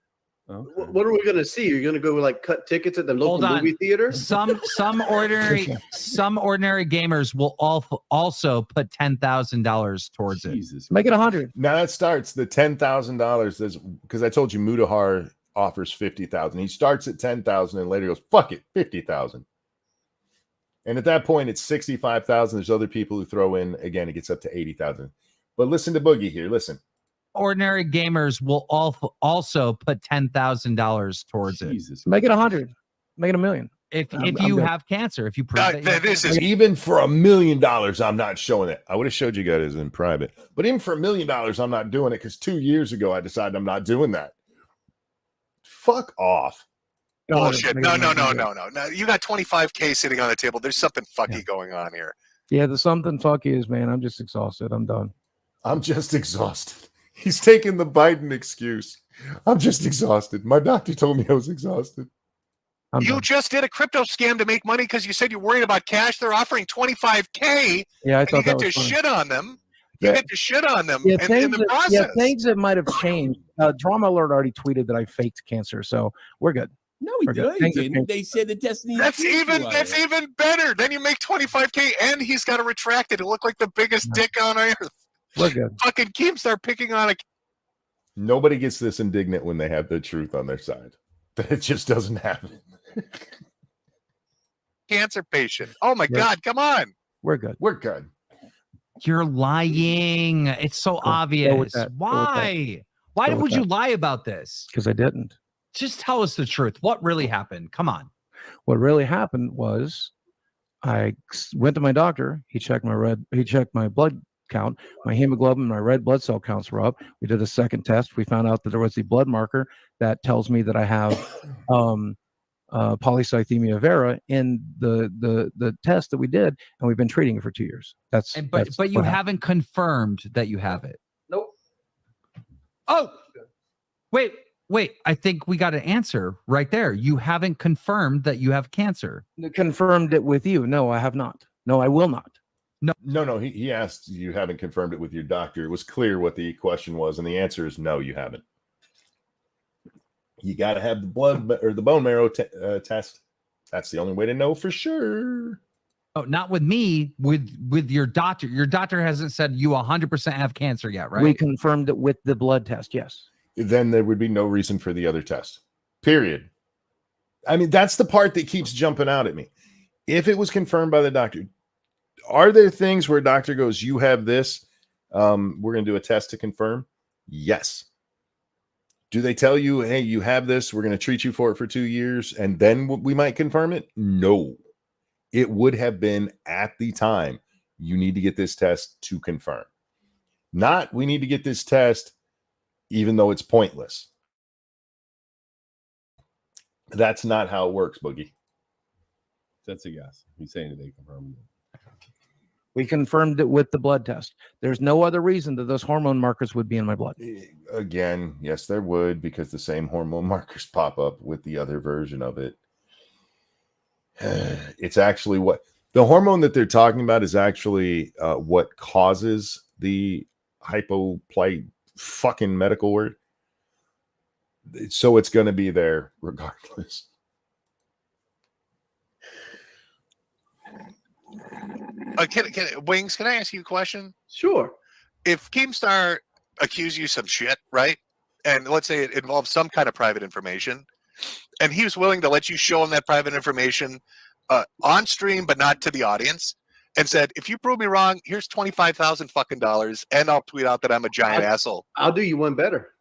Oh, What are we going to see? You're going to go like cut tickets at the local Hold on. movie theater? Some ordinary gamers will also put $10,000 towards it. Jesus. Make it 100. Now that starts the $10,000. Because I told you Mutahar offers 50,000. He starts at 10,000 and later goes, fuck it, 50,000. And at that point, it's 65,000. There's other people who throw in, again, it gets up to 80,000. But listen to Boogie here. Listen. Ordinary gamers will also put $10,000 towards it. Jesus. Make it 100. Make it $1 million. If I'm you good. have cancer, if you prove that you have This cancer. is Even for $1 million, I'm not showing it. I would have showed you guys in private. But even for $1 million, I'm not doing it because 2 years ago, I decided I'm not doing that. Fuck off. bullshit. Make it No. 100. No. You got 25K sitting on the table. There's something fucky going on here. Yeah, there's something fuck is, man. I'm just exhausted. I'm done. I'm just exhausted. He's taking the Biden excuse. I'm just exhausted. My doctor told me I was exhausted. You just did a crypto scam to make money because you said you're worried about cash. They're offering $25K. Yeah, I and thought you that get was to funny. shit on them. You get to shit on them Yeah, in the process. things that might have changed. Drama Alert already tweeted that I faked cancer, so we're good. No, he didn't. They said the Destiny. That's even better. Then you make $25K, and he's got to retract it. It look like the biggest dick on earth. We're good. Fucking Keemstar picking on a. Nobody gets this indignant when they have the truth on their side. It just doesn't happen. Cancer patient. Oh my God! Come on. We're good. We're good. You're lying. It's so obvious. Why? Why would you lie about this? Because I didn't. Just tell us the truth. What really happened? Come on. What really happened was I went to my doctor. He checked my blood count, my hemoglobin, my red blood cell counts were up. We did a second test. We found out that there was the blood marker that tells me that I have Polycythemia vera in the test that we did, and we've been treating it for 2 years. But you haven't confirmed that you have it. Nope. Oh, wait. I think we got an answer right there. You haven't confirmed that you have cancer. Confirmed it with you. No, I have not. No, I will not. No. He asked you haven't confirmed it with your doctor. It was clear what the question was, and the answer is no, you haven't. You got to have the blood or the bone marrow test. That's the only way to know for sure. Oh, not with me. With your doctor. Your doctor hasn't said you 100% have cancer yet, right? We confirmed it with the blood test. Yes. Then there would be no reason for the other test. Period. I mean, that's the part that keeps jumping out at me. If it was confirmed by the doctor, are there things where a doctor goes, you have this, we're going to do a test to confirm? Yes. Do they tell you, hey, you have this, we're going to treat you for it for 2 years, and then we might confirm it? No. It would have been at the time, you need to get this test to confirm. Not, we need to get this test even though it's pointless. That's not how it works, Boogie. That's a yes. He's saying that they confirmed it. We confirmed it with the blood test. There's no other reason that those hormone markers would be in my blood. Again, yes, there would, because the same hormone markers pop up with the other version of it. It's actually what the hormone that they're talking about is actually what causes the hypoplay fucking medical word. So it's going to be there regardless. Wings, can I ask you a question? Sure. If Keemstar accused you some shit, right? And let's say it involves some kind of private information, and he was willing to let you show him that private information on stream, but not to the audience, and said, if you prove me wrong, here's $25,000 fucking dollars, and I'll tweet out that I'm a giant asshole. I'll do you one better.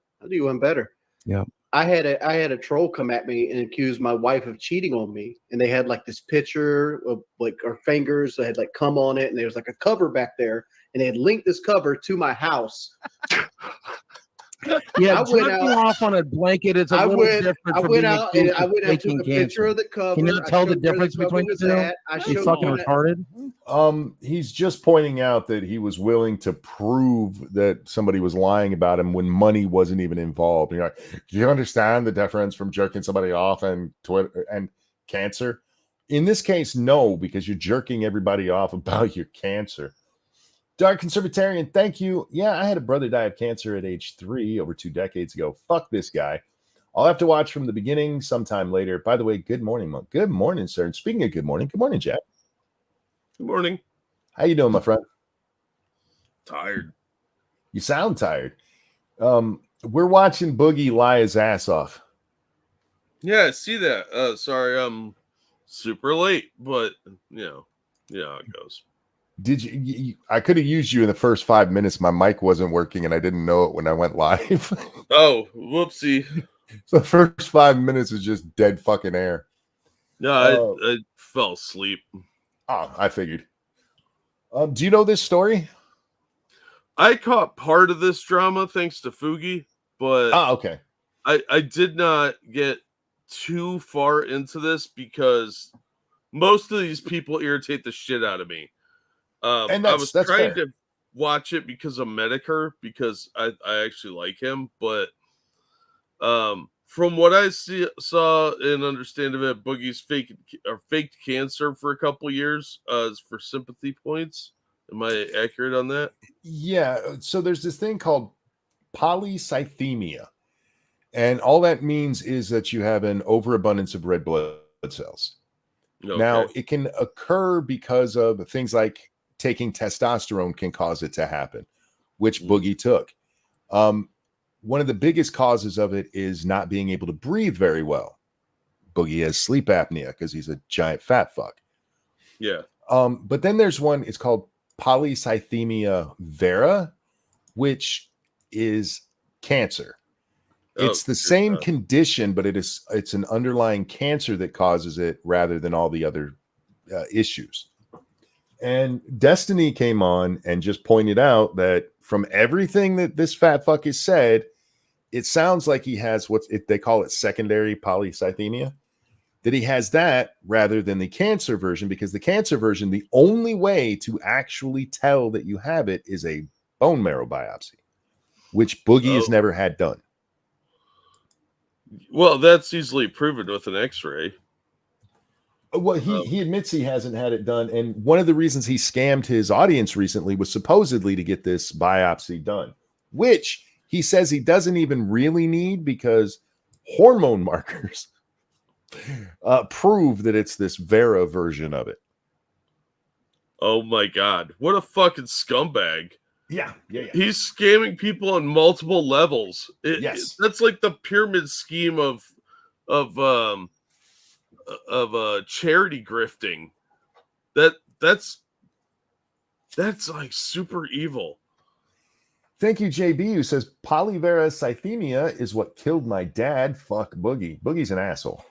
Yeah. I had a troll come at me and accuse my wife of cheating on me, and they had like this picture of like our fingers. They had like cum on it, and there was like a cover back there, and they had linked this cover to my house. Yeah, jerking off on a blanket is a little different. I went out and took a picture of the cover. Can you tell the difference between the two? You fucking retarded. He's just pointing out that he was willing to prove that somebody was lying about him when money wasn't even involved. And you're like, do you understand the difference from jerking somebody off and Twitter and cancer? In this case, no, because you're jerking everybody off about your cancer. Dark Conservatarian, thank you. Yeah, I had a brother die of cancer at age 3 over 2 decades ago. Fuck this guy. I'll have to watch from the beginning sometime later. By the way, good morning, Monk. Good morning, sir. And speaking of good morning, Jack. Good morning. How you doing, my friend? Tired. You sound tired. We're watching Boogie lie his ass off. Yeah, I see that. Sorry, I'm super late, but you know how it goes. Did you I could have used you in the first 5 minutes. My mic wasn't working and I didn't know it when I went live. Oh, whoopsie. So the first 5 minutes is just dead fucking air. No, I fell asleep. Oh, I figured. Do you know this story? I caught part of this drama thanks to Fugi, but okay. I did not get too far into this because most of these people irritate the shit out of me. And I was that's trying fair. watch it because of Medicare, because I actually like him, but from what I saw and understand of it, Boogie's faked cancer for a couple years for sympathy points. Am I accurate on that? Yeah. So there's this thing called Polycythemia. And all that means is that you have an overabundance of red blood cells. Okay. Now, it can occur because of things like taking testosterone can cause it to happen, which Boogie took. One of the biggest causes of it is not being able to breathe very well. Boogie has sleep apnea because he's a giant fat fuck. Yeah. But then there's one, it's called Polycythemia vera, which is cancer. It's the same condition, but it's an underlying cancer that causes it rather than all the other issues. And Destiny came on and just pointed out that from everything that this fat fuck has said, it sounds like he has they call it secondary polycythemia, that he has that rather than the cancer version, because the cancer version, the only way to actually tell that you have it is a bone marrow biopsy, which Boogie has never had done. Well, that's easily proven with an X-ray. Well, he admits he hasn't had it done. And one of the reasons he scammed his audience recently was supposedly to get this biopsy done, which he says he doesn't even really need because hormone markers prove that it's this Vera version of it. Oh my God. What a fucking scumbag. Yeah. He's scamming people on multiple levels. Yes. That's like the pyramid scheme of charity grifting. That's like super evil. Thank you, JB, who says polyveracythemia is what killed my dad. Fuck Boogie. Boogie's an asshole.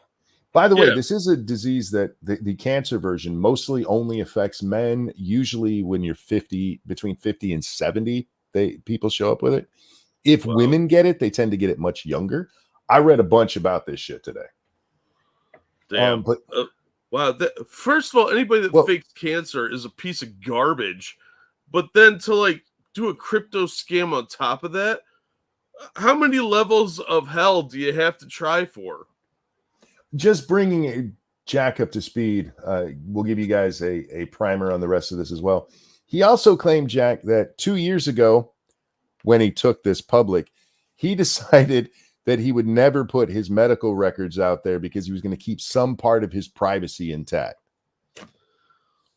By the way, this is a disease that the cancer version mostly only affects men. Usually when you're between 50 and 70, people show up with it. If women get it, they tend to get it much younger. I read a bunch about this shit today. Damn. Wow. First of all, anybody that fakes cancer is a piece of garbage. But then to do a crypto scam on top of that, how many levels of hell do you have to try for? Just bringing Jack up to speed, we'll give you guys a primer on the rest of this as well. He also claimed, Jack, that 2 years ago, when he took this public, he decided that he would never put his medical records out there because he was going to keep some part of his privacy intact.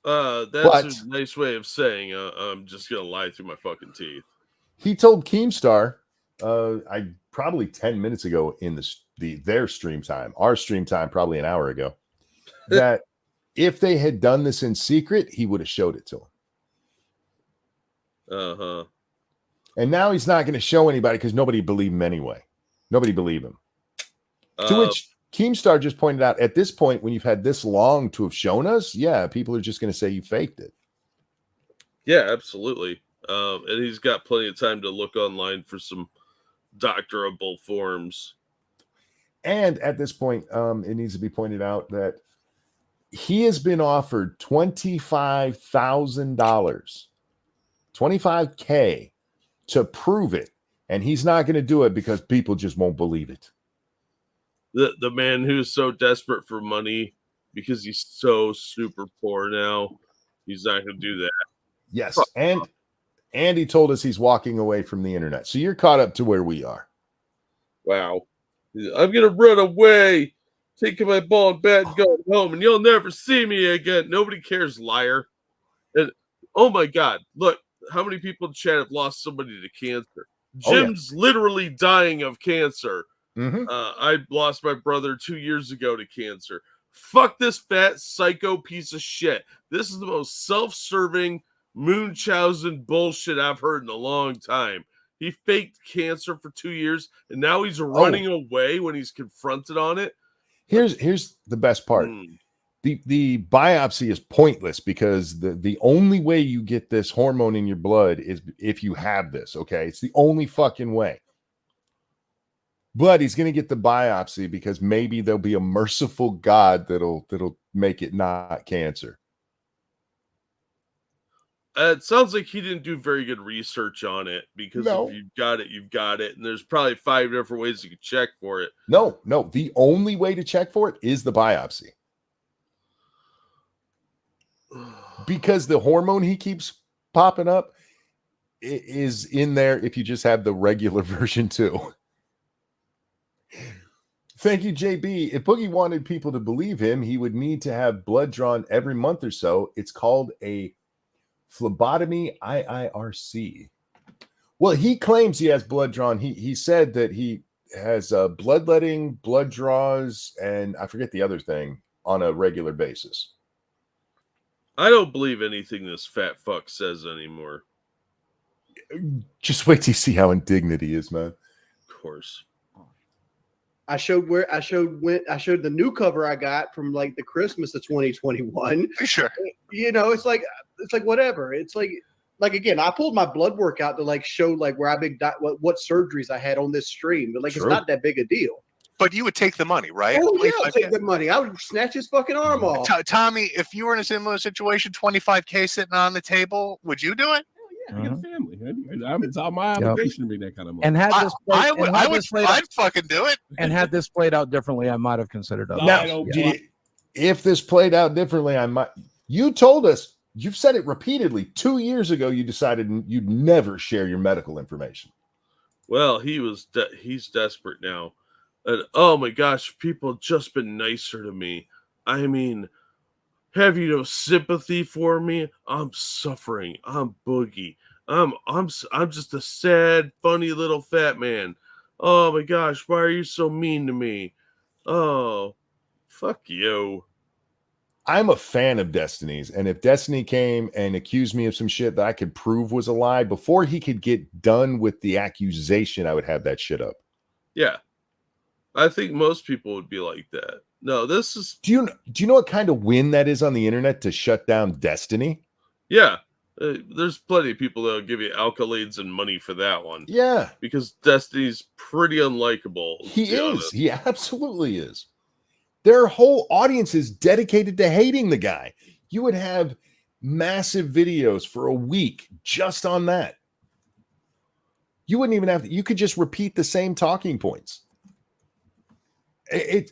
That's a nice way of saying I'm just going to lie through my fucking teeth. He told Keemstar, probably 10 minutes ago in their stream time, our stream time probably an hour ago, that if they had done this in secret, he would have showed it to him. And now he's not going to show anybody because nobody believed him anyway. Nobody believed him. To which Keemstar just pointed out, at this point, when you've had this long to have shown us, yeah, people are just going to say you faked it. Yeah, absolutely. And he's got plenty of time to look online for some doctorable forms. And at this point, it needs to be pointed out that he has been offered $25,000, $25K to prove it. And he's not going to do it because people just won't believe it. The man who's so desperate for money because he's so super poor now, he's not going to do that. Yes. And he told us he's walking away from the internet. So you're caught up to where we are. Wow. I'm going to run away, taking my ball and bat and going home, and you'll never see me again. Nobody cares, liar. And oh my God, look, how many people in chat have lost somebody to cancer? Jim's literally dying of cancer. I lost my brother 2 years ago to cancer. Fuck this fat psycho piece of shit. This is the most self-serving Munchausen bullshit I've heard in a long time. He faked cancer for 2 years, and now he's running away when he's confronted on it. Here's the best part. The biopsy is pointless because the only way you get this hormone in your blood is if you have this, okay? It's the only fucking way. But he's going to get the biopsy because maybe there'll be a merciful God that'll make it not cancer. It sounds like he didn't do very good research on it, because No. if you've got it, you've got it. And there's probably 5 different ways you can check for it. No. The only way to check for it is the biopsy. Because the hormone he keeps popping up is in there if you just have the regular version too. Thank you, JB. If Boogie wanted people to believe him, he would need to have blood drawn every month or so. It's called a phlebotomy, IIRC. Well, he claims he has blood drawn. He said that he has bloodletting, blood draws, and I forget the other thing on a regular basis. I don't believe anything this fat fuck says anymore. Just wait till you see how indignant he is, man. Of course. I showed the new cover I got from like the Christmas of 2021. Sure. You know, it's like whatever. It's like again, I pulled my blood work out to like show like where what surgeries I had on this stream, but like True. It's not that big a deal. But you would take the money, right? Oh yeah, I'll take the money. I would snatch his fucking arm off. Tommy, if you were in a similar situation, 25K sitting on the table, would you do it? Yeah, I got a family. It's on my obligation to bring that kind of money. And had this played, I'd fucking do it. and had this played out differently, I might have considered it. No, If this played out differently, I might. You told us, you've said it repeatedly. 2 years ago, you decided you'd never share your medical information. Well, he's desperate now. And oh my gosh, people have just been nicer to me. I mean, have you no sympathy for me? I'm suffering. I'm Boogie. I'm just a sad, funny little fat man. Oh my gosh, why are you so mean to me? Oh, fuck you. I'm a fan of Destiny's, and if Destiny came and accused me of some shit that I could prove was a lie, before he could get done with the accusation, I would have that shit up. Yeah. I think most people would be like that. No, this is... Do you know what kind of win that is on the internet to shut down Destiny? Yeah. There's plenty of people that will give you accolades and money for that one. Yeah. Because Destiny's pretty unlikable. He is. He absolutely is. Their whole audience is dedicated to hating the guy. You would have massive videos for a week just on that. You wouldn't even have to, you could just repeat the same talking points. Didn't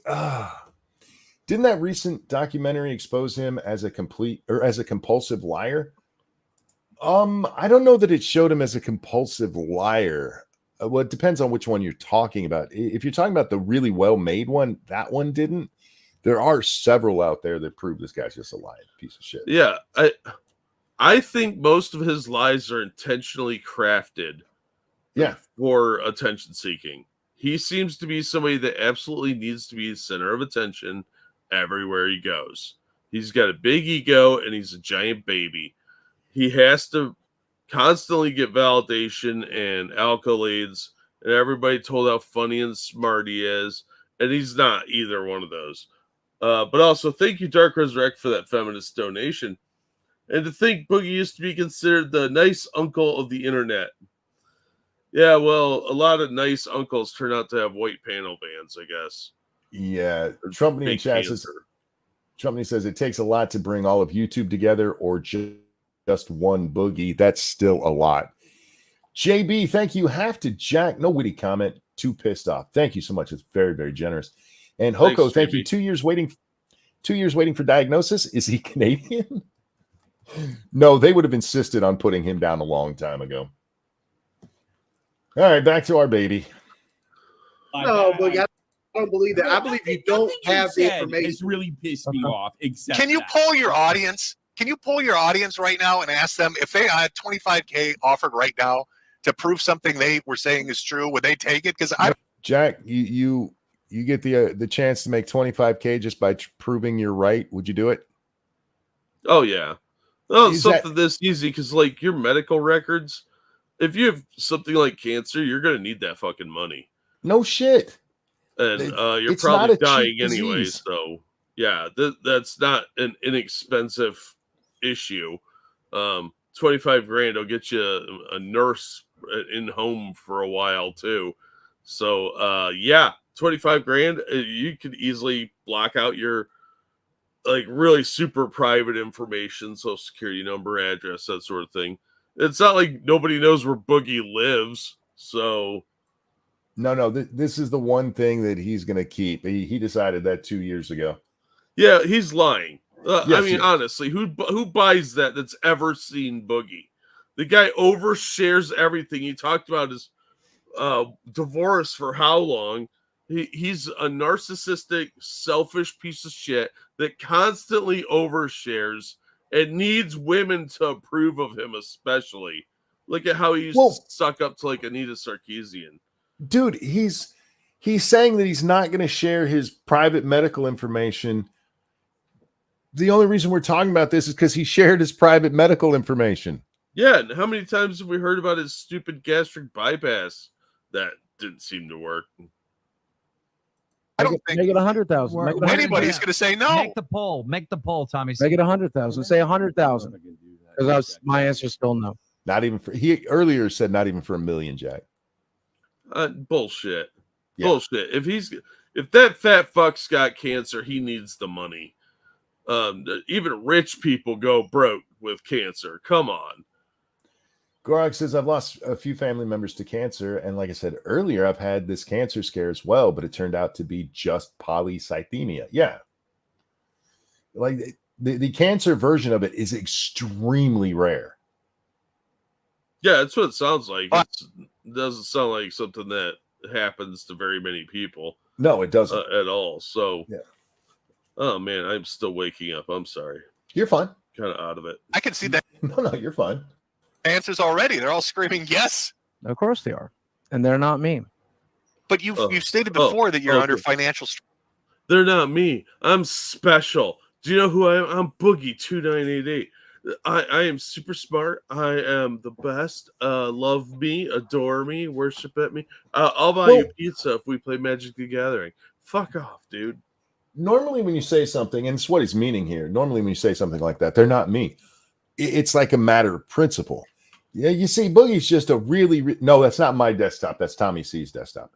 that recent documentary expose him as a compulsive liar? I don't know that it showed him as a compulsive liar. Well, it depends on which one you're talking about. If you're talking about the really well-made one, that one didn't. There are several out there that prove this guy's just a lying piece of shit. Yeah, I think most of his lies are intentionally crafted. Yeah, for attention seeking. He seems to be somebody that absolutely needs to be the center of attention everywhere he goes. He's got a big ego and he's a giant baby. He has to constantly get validation and accolades, and everybody told how funny and smart he is, and he's not either one of those. But also, thank you, Dark Resurrect, for that feminist donation. And to think Boogie used to be considered the nice uncle of the internet. Yeah, well, a lot of nice uncles turn out to have white panel bands, I guess. Yeah. Trumpney in chat says, Trumpney says it takes a lot to bring all of YouTube together, or just one Boogie. That's still a lot. JB, thank you. Have to Jack. No witty comment. Too pissed off. Thank you so much. It's very, very generous. And Hoko, thank you. 2 years waiting. 2 years waiting for diagnosis. Is he Canadian? No, they would have insisted on putting him down a long time ago. All right, back to our baby. No, but I don't believe that. I believe you don't have the information. It's really pissed me off. Except Can you poll your audience? Can you poll your audience right now and ask them if they had 25K offered right now to prove something they were saying is true? Would they take it? Because Jack, you get the chance to make 25K just by proving you're right. Would you do it? Oh yeah. Oh, something this easy, because like your medical records. If you have something like cancer, you're going to need that fucking money. No shit. And you're probably dying anyway. So, yeah, that's not an inexpensive issue. 25 grand will get you a nurse in home for a while, too. So, yeah, 25 grand, you could easily block out your like really super private information, social security number, address, that sort of thing. It's not like nobody knows where Boogie lives. So no, this is the one thing that he's going to keep. He decided that 2 years ago. yeah, he's lying. Yes, I mean, honestly, who buys that that's ever seen Boogie? The guy overshares everything. He talked about his divorce for how long. He's a narcissistic, selfish piece of shit that constantly overshares and needs women to approve of him, especially. Look at how he used to suck up to like Anita Sarkeesian. Dude, he's saying that he's not going to share his private medical information. The only reason we're talking about this is because he shared his private medical information. Yeah, and how many times have we heard about his stupid gastric bypass that didn't seem to work? I don't think make it 100,000. anybody's going to say no. Make the poll, Tommy. Make it 100,000. Say 100,000. Because my answer is still no. Not even for he earlier said not even for $1 million, Jack. Bullshit. Yeah. Bullshit. If that fat fuck's got cancer, he needs the money. Even rich people go broke with cancer. Come on. Gorog says, I've lost a few family members to cancer. And like I said earlier, I've had this cancer scare as well, but it turned out to be just polycythemia. Yeah. Like the cancer version of it is extremely rare. Yeah, that's what it sounds like. It doesn't sound like something that happens to very many people. No, it doesn't at all. So, yeah. Oh man, I'm still waking up. I'm sorry. You're fine. Kind of out of it. I can see that. No, you're fine. Answers already. They're all screaming yes. Of course they are, and they're not me. But you've stated before that you're under financial stress. They're not me. I'm special. Do you know who I am? I'm Boogie 2988. I am super smart. I am the best. Love me, adore me, worship at me. I'll buy you pizza if we play Magic the Gathering. Fuck off, dude. Normally when you say something, and it's what he's meaning here, normally when you say something like that, they're not me. It's like a matter of principle. Yeah, you see, Boogie's just a no, that's not my desktop. That's Tommy C's desktop.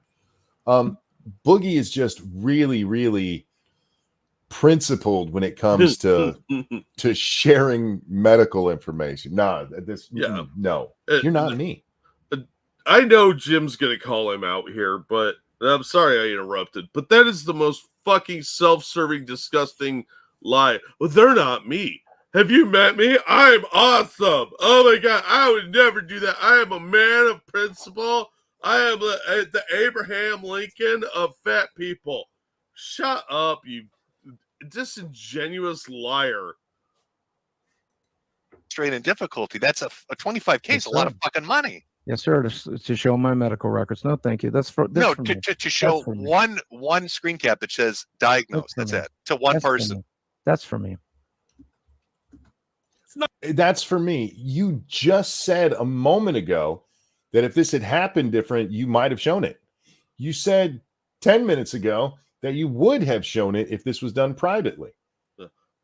Boogie is just really, really principled when it comes to sharing medical information. No, you're not me. I know Jim's gonna call him out here, but I'm sorry I interrupted. But that is the most fucking self-serving, disgusting lie. Well, they're not me. Have you met me? I'm awesome. Oh my God, I would never do that. I am a man of principle. I am the Abraham Lincoln of fat people. Shut up, you disingenuous liar. Straight in difficulty. That's a 25K is a lot of fucking money. Yes, sir. To show my medical records. No, thank you. That's for to show one screen cap that says diagnosed. That's it. To one person. That's for me. That's for me. You just said a moment ago that if this had happened different, you might have shown it. You said 10 minutes ago that you would have shown it if this was done privately.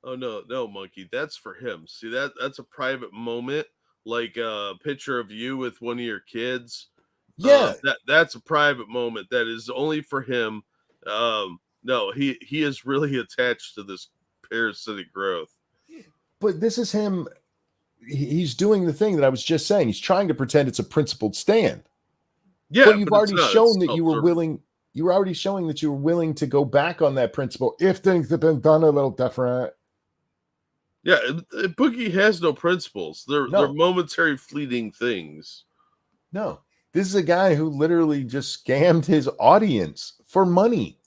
Oh no, monkey. That's for him. See, that's a private moment, like a picture of you with one of your kids. Yeah, that's a private moment that is only for him. No, he is really attached to this parasitic growth. But this is him. He's doing the thing that I was just saying. He's trying to pretend it's a principled stand. Yeah, but you've already shown that you were willing. You were already showing that you were willing to go back on that principle if things have been done a little different. Yeah, Boogie has no principles. They're momentary, fleeting things. No, this is a guy who literally just scammed his audience for money,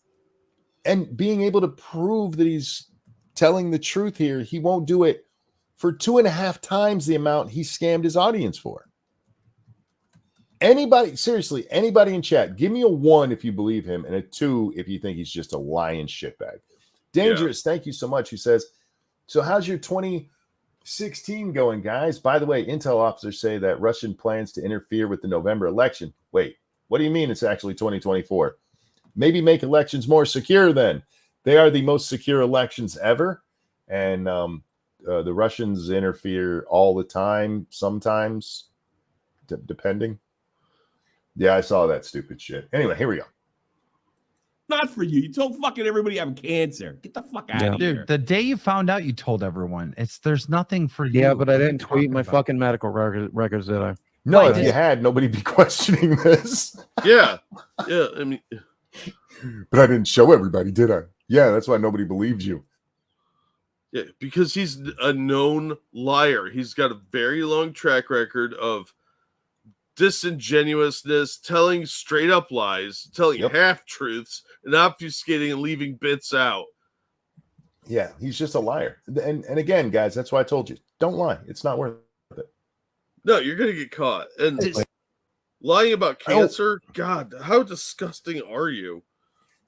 and being able to prove that he's telling the truth here, he won't do it for 2.5 times the amount he scammed his audience for. Anybody, seriously, anybody in chat, give me a 1 if you believe him and a 2 if you think he's just a lying shitbag. Dangerous, thank you so much. He says, so how's your 2016 going, guys? By the way, intel officers say that Russian plans to interfere with the November election. Wait, what do you mean it's actually 2024? Maybe make elections more secure then. They are the most secure elections ever. And the Russians interfere all the time, sometimes, depending. Yeah, I saw that stupid shit. Anyway, here we go. Not for you. You told fucking everybody I have cancer. Get the fuck out of here. Dude, the day you found out, you told everyone. There's nothing for you. Yeah, but I What are you didn't tweet talking my about? fucking medical records, did I? No, Why if did- you had, nobody'd be questioning this. Yeah. Yeah. I mean, But I didn't show everybody, did I? Yeah, that's why nobody believed you. yeah, because he's a known liar. He's got a very long track record of disingenuousness, telling straight up lies, telling half truths, and obfuscating and leaving bits out. Yeah, he's just a liar. And again, guys, that's why I told you, don't lie. It's not worth it. No, you're gonna get caught. And lying about cancer, God, how disgusting are you?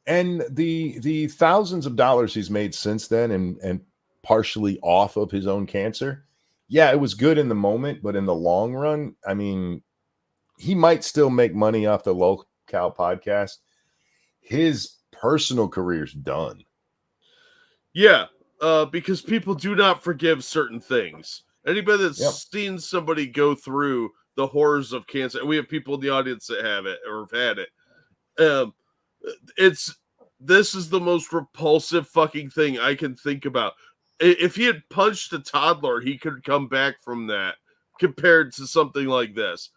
And the thousands of dollars he's made since then and partially off of his own cancer, yeah, it was good in the moment, but in the long run, I mean, he might still make money off the local podcast. His personal career's done. Yeah, because people do not forgive certain things. Anybody that's seen somebody go through the horrors of cancer, and we have people in the audience that have it or have had it. This is the most repulsive fucking thing I can think about. If he had punched a toddler, he could come back from that compared to something like this.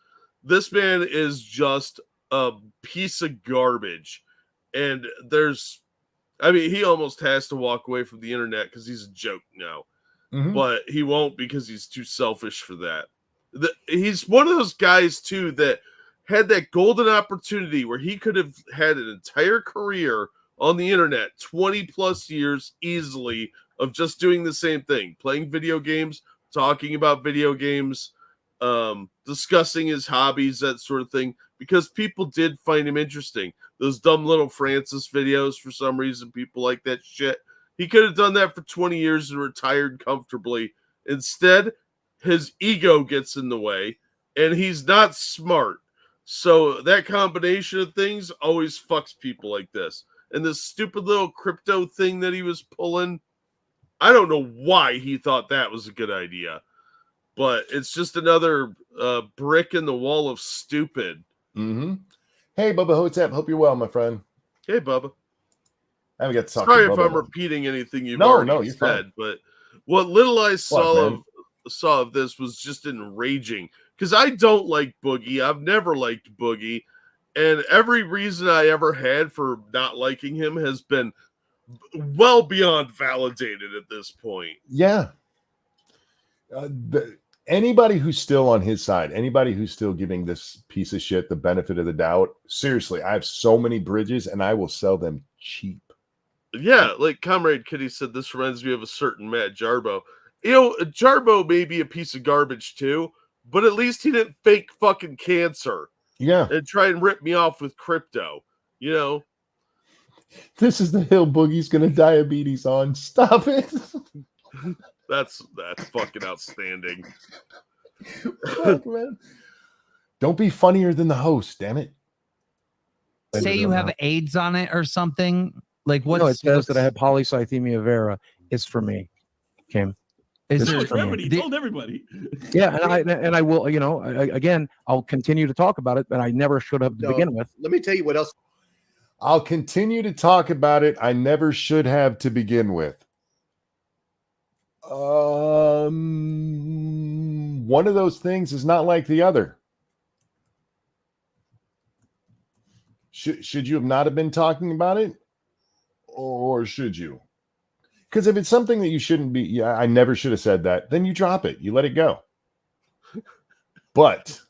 This man is just a piece of garbage. And he almost has to walk away from the internet because he's a joke now. Mm-hmm. But he won't because he's too selfish for that. He's one of those guys, too, that had that golden opportunity where he could have had an entire career on the internet, 20 plus years easily, of just doing the same thing, playing video games, talking about video games, discussing his hobbies, that sort of thing, because people did find him interesting. Those dumb little Francis videos, for some reason, people like that shit. He could have done that for 20 years and retired comfortably. Instead, his ego gets in the way, and he's not smart. So that combination of things always fucks people like this. And this stupid little crypto thing that he was pulling, I don't know why he thought that was a good idea. But it's just another brick in the wall of stupid. Mm-hmm. Hey, Bubba Hotep. Hope you're well, my friend. Hey, Bubba. I haven't got to talk Sorry to if Bubba I'm though. repeating anything you've you're already said, fine. but what little I saw man? of this was just enraging. Because I don't like Boogie. I've never liked Boogie. And every reason I ever had for not liking him has been well beyond validated at this point. Yeah. Anybody who's still on his side, anybody who's still giving this piece of shit the benefit of the doubt, seriously, I have so many bridges and I will sell them cheap. Yeah, like Comrade Kitty said, this reminds me of a certain Matt Jarbo. You know, Jarbo may be a piece of garbage too, but at least he didn't fake fucking cancer. Yeah. And try and rip me off with crypto. You know? This is the hill Boogie's going to diabetes on. Stop it. That's fucking outstanding. Fuck, man. Don't be funnier than the host, damn it. Say you have AIDS on it or something. Like what? No, it says that I have polycythemia vera. It's for me, Kim. Is He there, told everybody. Yeah, and I will. You know, again, I'll continue to talk about it, but I never should have to begin with. Let me tell you what else. I'll continue to talk about it. I never should have to begin with. One of those things is not like the other. Should you have not have been talking about it? Or should you? Because if it's something that you shouldn't be, yeah, I never should have said that, then you drop it. You let it go. But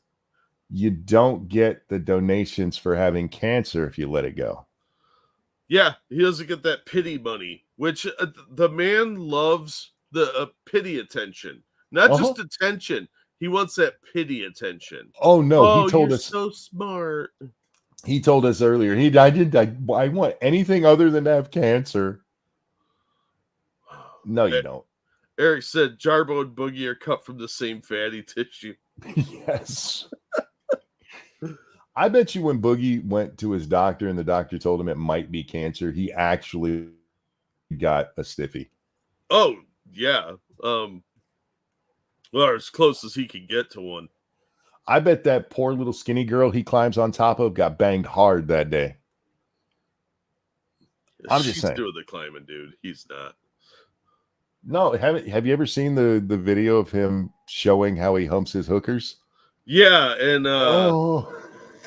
you don't get the donations for having cancer if you let it go. Yeah, he doesn't get that pity money, which the man loves the pity attention. Not just attention. He wants that pity attention. Oh, no. He told you're us. so smart. He told us earlier. I want anything other than to have cancer. No, you don't. Eric said Jarbo and Boogie are cut from the same fatty tissue. Yes. I bet you when Boogie went to his doctor and the doctor told him it might be cancer, he actually got a stiffy. Oh, yeah. Well, as close as he could get to one. I bet that poor little skinny girl he climbs on top of got banged hard that day. I'm just She's saying. doing the climbing, dude. He's not. No, have you ever seen the video of him showing how he humps his hookers? Yeah, and Oh,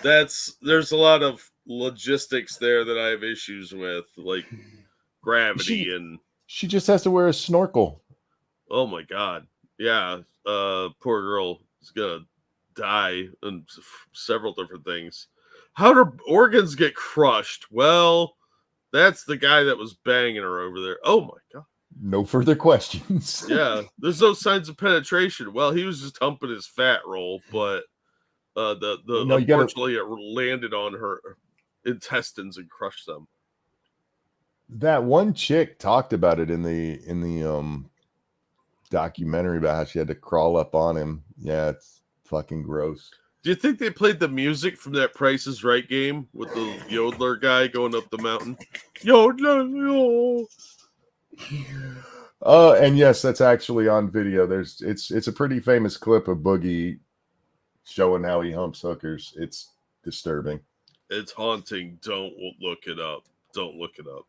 there's a lot of logistics there that I have issues with, like gravity and she just has to wear a snorkel. oh my god, yeah. Poor girl is gonna die and several different things. How do organs get crushed? Well, that's the guy that was banging her over there. Oh my god. No further questions. Yeah, there's no signs of penetration. Well, he was just humping his fat roll, but unfortunately it landed on her intestines and crushed them. That one chick talked about it in the documentary about how she had to crawl up on him. Yeah, it's fucking gross. Do you think they played the music from that Price is Right game with the yodeler guy going up the mountain? Yodeler. And yes, that's actually on video. It's a pretty famous clip of Boogie showing how he humps hookers. It's disturbing. It's haunting. Don't look it up. Don't look it up.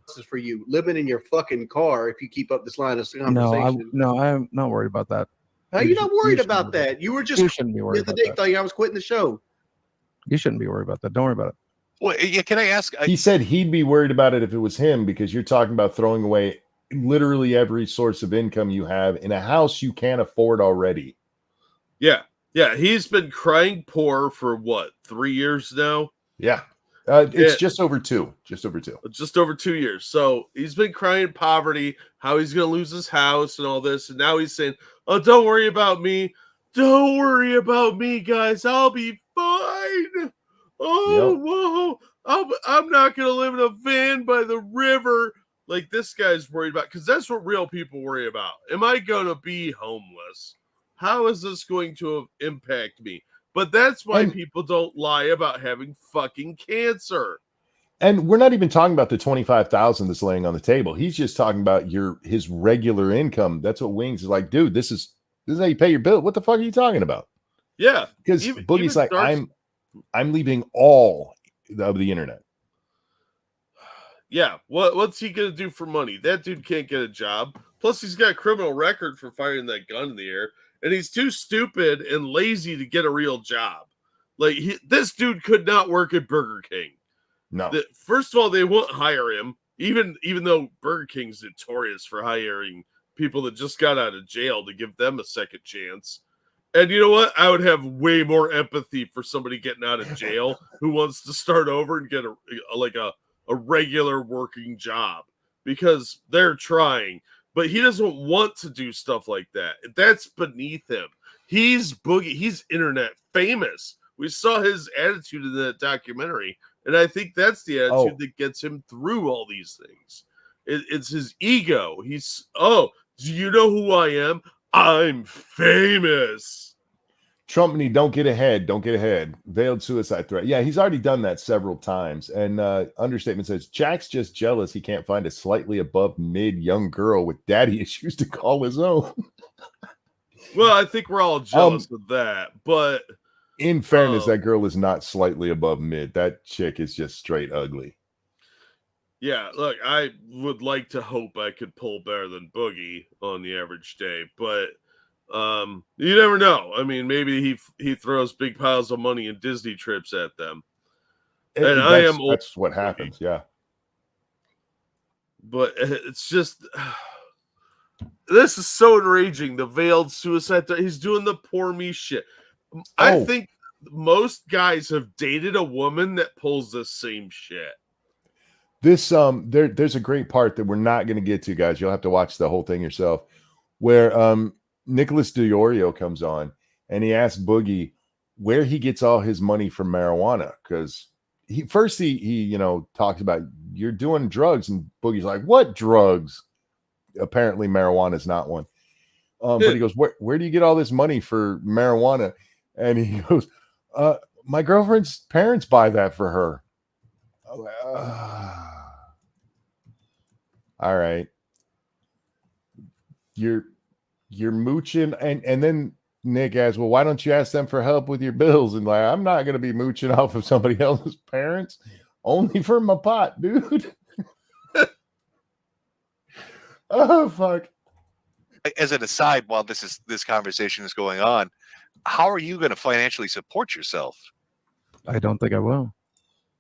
This is for you. Living in your fucking car if you keep up this line of conversation. No, I'm not worried about that. How are you not worried about that? You were just You shouldn't be the worried other about day that. telling you I was quitting the show. You shouldn't be worried about that. Don't worry about it. Well, yeah, can I ask? He said he'd be worried about it if it was him, because you're talking about throwing away literally every source of income you have in a house you can't afford already. Yeah. Yeah. He's been crying poor for what, 3 years now? Yeah. It's just over 2. Just over 2. Just over 2 years. So he's been crying poverty, how he's going to lose his house and all this. And now he's saying, oh, don't worry about me. Don't worry about me, guys. I'll be fine. Oh, whoa. I'm not going to live in a van by the river. Like this guy's worried about, because that's what real people worry about. Am I going to be homeless? How is this going to impact me? But that's why people don't lie about having fucking cancer. And we're not even talking about the 25,000 that's laying on the table. He's just talking about his regular income. That's what Wings is like, dude. This is how you pay your bill. What the fuck are you talking about? Yeah, because Boogie's like, I'm leaving all of the internet. Yeah, what's he gonna do for money? That dude can't get a job. Plus, he's got a criminal record for firing that gun in the air, and he's too stupid and lazy to get a real job. Like this dude could not work at Burger King. No. First of all, they won't hire him, even though Burger King's notorious for hiring people that just got out of jail to give them a second chance. And you know what? I would have way more empathy for somebody getting out of jail who wants to start over and get a regular working job, because they're trying. But he doesn't want to do stuff like that. That's beneath him. He's Boogie. He's internet famous. We saw his attitude in that documentary, and I think that's the attitude that gets him through all these things. It's his ego. He's, do you know who I am? I'm famous. Trumpney, don't get ahead. Don't get ahead. Veiled suicide threat. Yeah, he's already done that several times. And understatement says, Jack's just jealous he can't find a slightly above mid young girl with daddy issues to call his own. Well, I think we're all jealous of that. But in fairness, that girl is not slightly above mid. That chick is just straight ugly. Yeah, look, I would like to hope I could pull better than Boogie on the average day, but you never know. I mean, maybe he throws big piles of money and Disney trips at them. And that's what happens, yeah. But it's just, this is so enraging. The veiled suicide threat. He's doing the poor me shit. I think most guys have dated a woman that pulls the same shit. This there's a great part that we're not going to get to, guys. You'll have to watch the whole thing yourself, where Nicholas DiOrio comes on and he asks Boogie where he gets all his money from marijuana, because he talks about, you're doing drugs, and Boogie's like, what drugs? Apparently marijuana is not one. But he goes, where do you get all this money for marijuana? And he goes, my girlfriend's parents buy that for her. All right, you're mooching, and then Nick asks, well, why don't you ask them for help with your bills? And like, I'm not going to be mooching off of somebody else's parents, only for my pot, dude. Oh fuck. As an aside, while this conversation is going on, how are you going to financially support yourself? I don't think I will.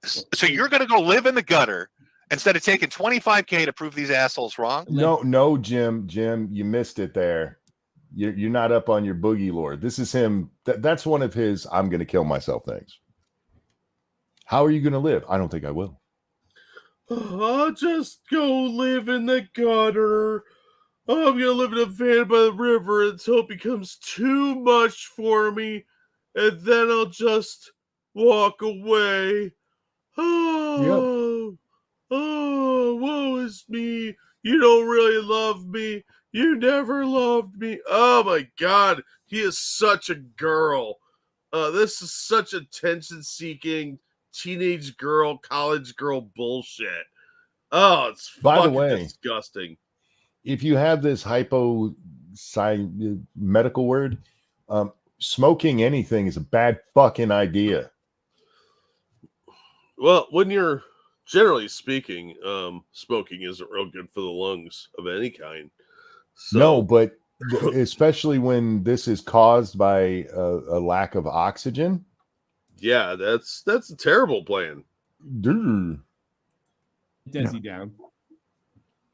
So you're going to go live in the gutter instead of taking $25K to prove these assholes wrong? No, Jim, you missed it there. You're not up on your Boogie lore. This is him. That's one of his I'm going to kill myself things. How are you going to live? I don't think I will. I'll just go live in the gutter. Oh, I'm going to live in a van by the river until it becomes too much for me. And then I'll just walk away. Oh, woe is me. You don't really love me. You never loved me. Oh my God. He is such a girl. This is such attention-seeking teenage girl, college girl bullshit. Oh, it's By the way, disgusting. If you have this medical word, smoking anything is a bad fucking idea. Well, when you're generally speaking, smoking isn't real good for the lungs of any kind. So. No, but especially when this is caused by a lack of oxygen. Yeah, that's a terrible plan. Dude. Desi down.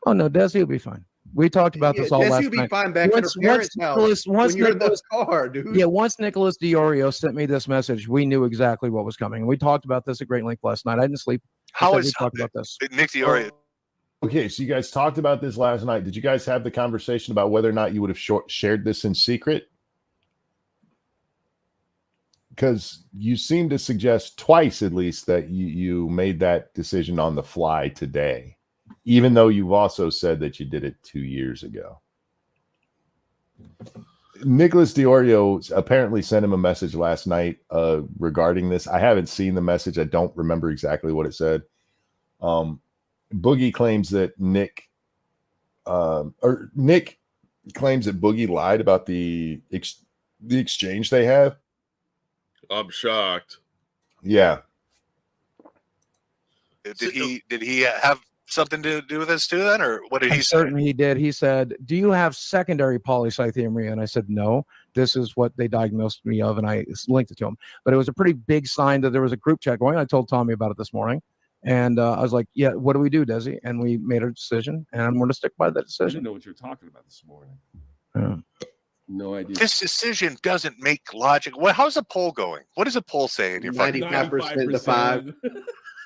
Oh no, Desi will be fine. We talked about this all last Desi will be night. fine back at her parents' house when you're in the car, dude. Yeah, once Nicholas DiOrio sent me this message, we knew exactly what was coming. We talked about this at great length last night. I didn't sleep. How is we talked about this? Nick DiOrio? Okay, so you guys talked about this last night. Did you guys have the conversation about whether or not you would have shared this in secret? Because you seem to suggest twice at least that you made that decision on the fly today, even though you've also said that you did it 2 years ago. Nicholas DiOrio apparently sent him a message last night regarding this. I haven't seen the message. I don't remember exactly what it said. Boogie claims that Nick claims that Boogie lied about the exchange they have. I'm shocked. Yeah. Did he have something to do with this too then, or what did he say? Certainly he did. He said, "Do you have secondary polycythemia?" And I said, "No. This is what they diagnosed me of," and I linked it to him. But it was a pretty big sign that there was a group chat going. I told Tommy about it this morning, and I was like, "Yeah, what do we do, Desi?" And we made a decision, and I'm going to stick by that I decision. didn't know what you were talking about this morning. Yeah. No idea. This decision doesn't make logic. How's the poll going? What does the poll say in your 95% to 5.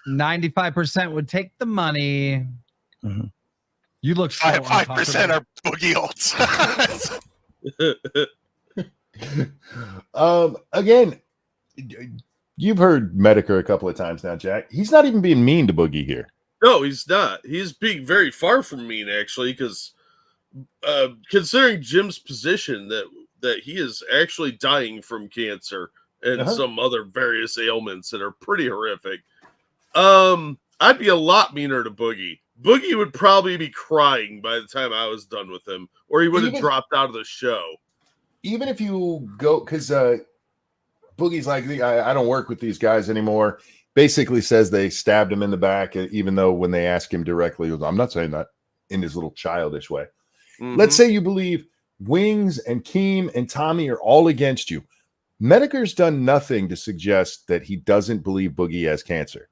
95% would take the money. Mm-hmm. You look so 5% are Boogie olds. Again, you've heard Medicare a couple of times now, Jack. He's not even being mean to Boogie here. No, he's not. He's being very far from mean, actually, because considering Jim's position that he is actually dying from cancer and some other various ailments that are pretty horrific, I'd be a lot meaner to Boogie. Boogie would probably be crying by the time I was done with him, or he would have dropped out of the show. Even if you go, because Boogie's like, I don't work with these guys anymore. Basically says they stabbed him in the back, even though when they ask him directly, he goes, I'm not saying that, in his little childish way. Mm-hmm. Let's say you believe Wings and Keem and Tommy are all against you. Medicare's done nothing to suggest that he doesn't believe Boogie has cancer.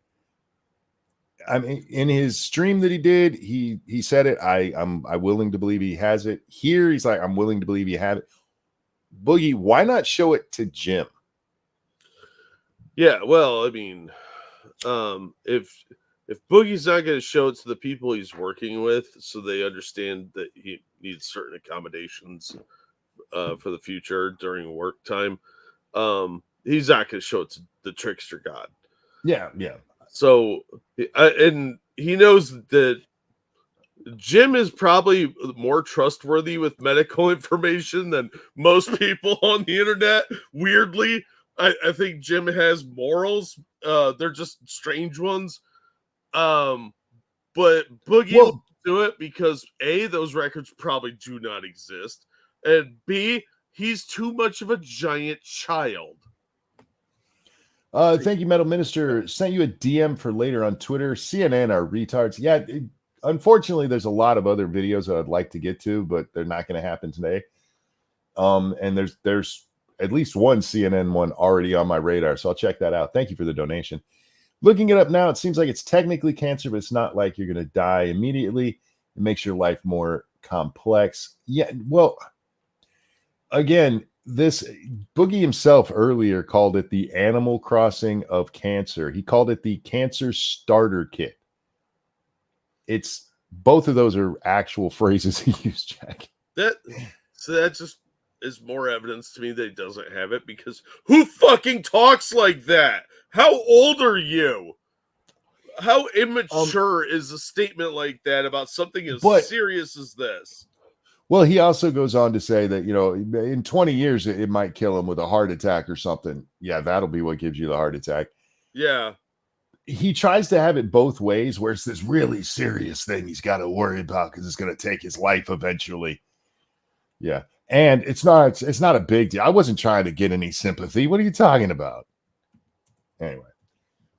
I mean, in his stream that he did, he said it. I'm willing to believe he has it. Here, he's like, I'm willing to believe you have it. Boogie, why not show it to Jim? Yeah, well, I mean, if Boogie's not going to show it to the people he's working with, so they understand that he needs certain accommodations for the future during work time, he's not going to show it to the trickster god. Yeah. So, and he knows that Jim is probably more trustworthy with medical information than most people on the internet. Weirdly, I think Jim has morals. They're just strange ones. But Boogie will do it because A, those records probably do not exist, and B, he's too much of a giant child. Thank you, Metal Minister. Sent you a DM for later on Twitter. CNN are retards. Yeah, unfortunately, there's a lot of other videos that I'd like to get to, but they're not going to happen today. And there's at least one CNN one already on my radar, so I'll check that out. Thank you for the donation. Looking it up now, it seems like it's technically cancer, but it's not like you're going to die immediately. It makes your life more complex. Yeah, well, again, this Boogie himself earlier called it the Animal Crossing of cancer. He called it the cancer starter kit. It's both of those are actual phrases he used, Jack. That just is more evidence to me that he doesn't have it, because who fucking talks like that? How old are you? How immature is a statement like that about something as serious as this? Well, he also goes on to say that, you know, in 20 years, it might kill him with a heart attack or something. Yeah, that'll be what gives you the heart attack. Yeah. He tries to have it both ways, where it's this really serious thing he's got to worry about because it's going to take his life eventually. Yeah. And it's not a big deal. I wasn't trying to get any sympathy. What are you talking about? Anyway.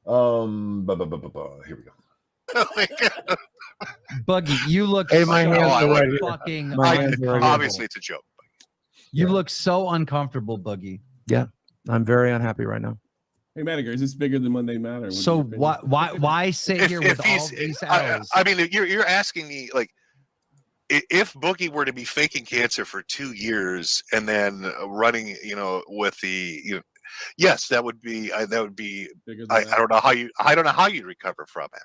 Here we go. Oh my God. Buggy, you look my hands are right here. fucking Obviously, it's a joke. You look so uncomfortable, Buggy. Yeah, I'm very unhappy right now. Hey, Manager, is this bigger than Monday Matter? So why sit here with all these L's? I mean, you're asking me, like, if Boogie were to be faking cancer for 2 years and then running, you know, with the, you know, yes, that would be. I don't know how you recover from it.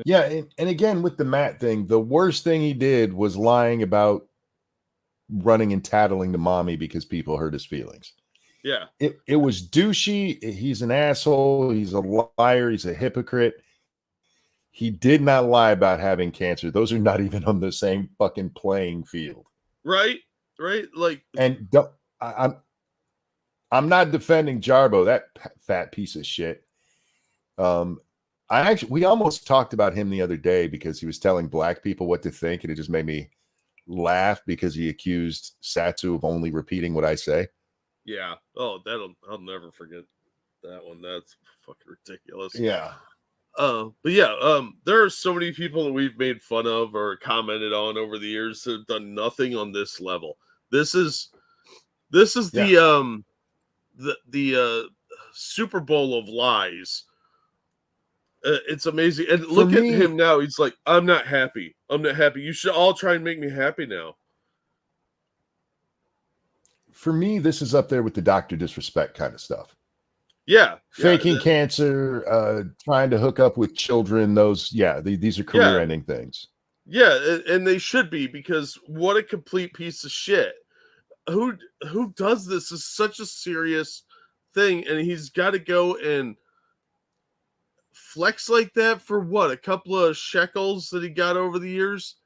Yeah, and again with the Matt thing, the worst thing he did was lying about running and tattling to mommy because people hurt his feelings. Yeah, it was douchey. He's an asshole. He's a liar. He's a hypocrite. He did not lie about having cancer. Those are not even on the same fucking playing field. Right. Like, and I'm not defending Jarbo, that fat piece of shit. We almost talked about him the other day because he was telling black people what to think, and it just made me laugh because he accused Satsu of only repeating what I say. Yeah. Oh, I'll never forget that one. That's fucking ridiculous. Yeah. But yeah, there are so many people that we've made fun of or commented on over the years that have done nothing on this level. This is the Super Bowl of lies. It's amazing. And look at him now. He's like, I'm not happy. You should all try and make me happy now. For me, this is up there with the Dr. Disrespect kind of stuff. Yeah. Faking cancer, trying to hook up with children. These are career-ending things. Yeah, and they should be, because what a complete piece of shit. Who does this is such a serious thing, and he's got to go and flex like that for what, a couple of shekels that he got over the years.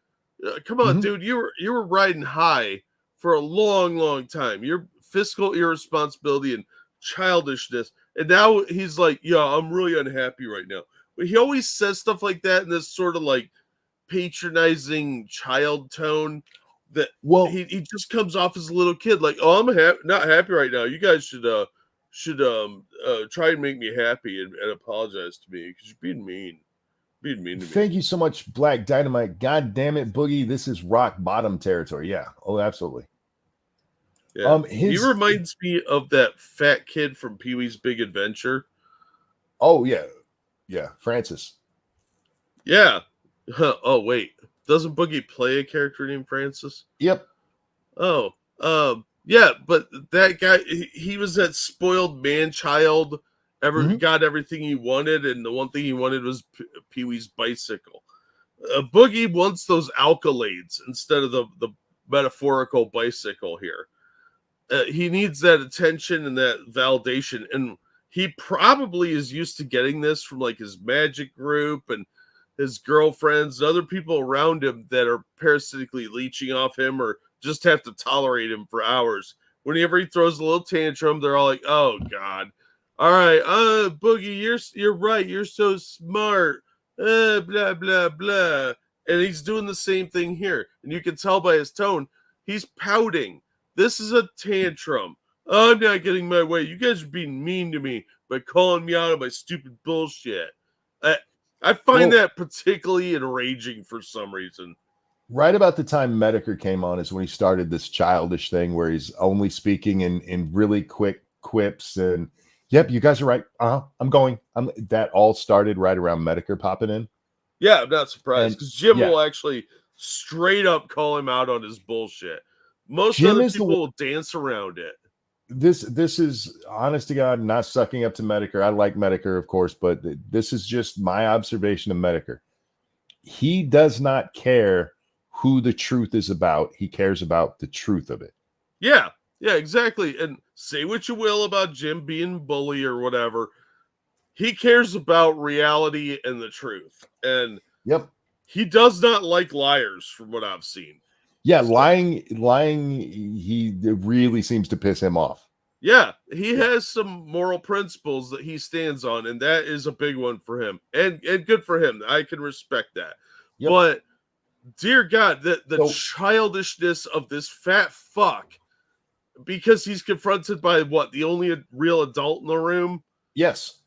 Come on, dude, you were riding high for a long time. Your fiscal irresponsibility and childishness, and now he's like, yeah, I'm really unhappy right now. But he always says stuff like that in this sort of like patronizing child tone that he just comes off as a little kid, like, oh, I'm not happy right now. You guys should try and make me happy and apologize to me because you're being mean to me. Thank you so much, Black Dynamite. God damn it, Boogie, this is rock bottom territory. Yeah, oh, absolutely. Yeah. He reminds me of that fat kid from Pee-wee's Big Adventure. Oh yeah, Francis. Yeah. Oh wait, doesn't Boogie play a character named Francis? Yep. Oh, yeah, but that guy, he was that spoiled man child. Got everything he wanted, and the one thing he wanted was Pee-wee's bicycle. Boogie wants those accolades instead of the metaphorical bicycle here. He needs that attention and that validation, and he probably is used to getting this from like his magic group and his girlfriends and other people around him that are parasitically leeching off him or just have to tolerate him for hours. Whenever he throws a little tantrum, they're all like, "Oh God, all right, Boogie, you're right, you're so smart, blah blah blah," and he's doing the same thing here, and you can tell by his tone, he's pouting. This is a tantrum. I'm not getting my way. You guys are being mean to me by calling me out on my stupid bullshit. I find that particularly enraging for some reason. Right about the time Medicare came on is when he started this childish thing where he's only speaking in really quick quips and, yep, you guys are right. I'm going. That all started right around Medicare popping in. Yeah, I'm not surprised because Jim will actually straight up call him out on his bullshit. Most other people will dance around it. This is honest to God, not sucking up to Medicare. I like Medicare, of course, but this is just my observation of Medicare. He does not care who the truth is about. He cares about the truth of it. Yeah, exactly. And say what you will about Jim being a bully or whatever. He cares about reality and the truth. And he does not like liars from what I've seen. Yeah, lying, he really seems to piss him off. Yeah, he has some moral principles that he stands on, and that is a big one for him. And good for him. I can respect that. Yep. But dear God, the childishness of this fat fuck, because he's confronted by the only real adult in the room. Yes.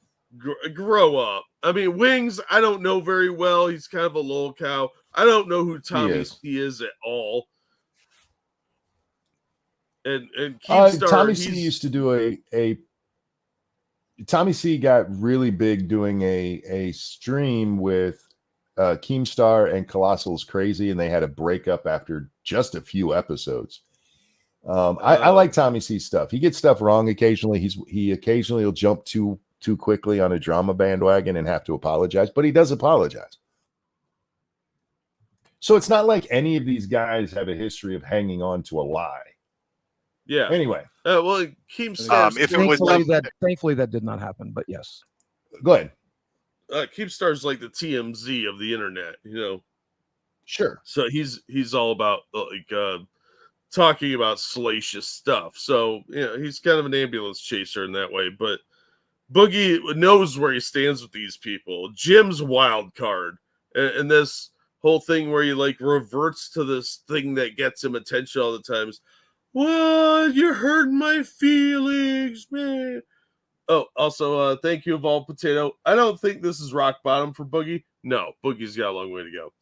Grow up. I mean, Wings, I don't know very well. He's kind of a lol cow. I don't know who Tommy C is at all. And Keemstar, Tommy C used to do a Tommy C got really big doing a stream with Keemstar and Colossal's Crazy, and they had a breakup after just a few episodes. I like Tommy C's stuff. He gets stuff wrong occasionally. He occasionally will jump too quickly on a drama bandwagon and have to apologize, but he does apologize. So it's not like any of these guys have a history of hanging on to a lie. Yeah. Anyway. Well, Keemstar. Thankfully that did not happen, but yes. Go ahead. Keemstar's like the TMZ of the internet, you know. Sure. So he's all about talking about salacious stuff. So he's kind of an ambulance chaser in that way. But Boogie knows where he stands with these people. Jim's wild card, and this whole thing where he reverts to this thing that gets him attention all the time is, "What? You're hurting my feelings, man." Oh, also, thank you, Evolved Potato. I don't think this is rock bottom for Boogie. No, Boogie's got a long way to go.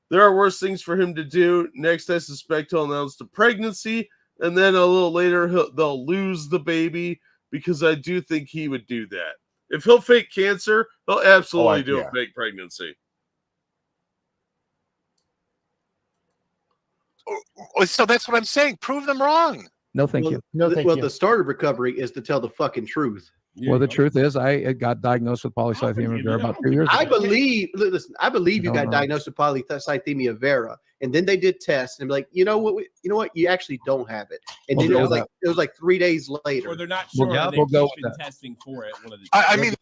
There are worse things for him to do. Next, I suspect he'll announce the pregnancy, and then a little later, they'll lose the baby, because I do think he would do that. If he'll fake cancer, he'll absolutely do a fake pregnancy. So that's what I'm saying. Prove them wrong. No, thank you. No, thank you. The start of recovery is to tell the fucking truth. Well, the truth is, I got diagnosed with polycythemia vera about 2 years ago. I believe you got diagnosed with polycythemia vera, and then they did tests and be like, you know what, you actually don't have it. And then it was like 3 days later. Or they're not sure. They've been testing for it. I mean,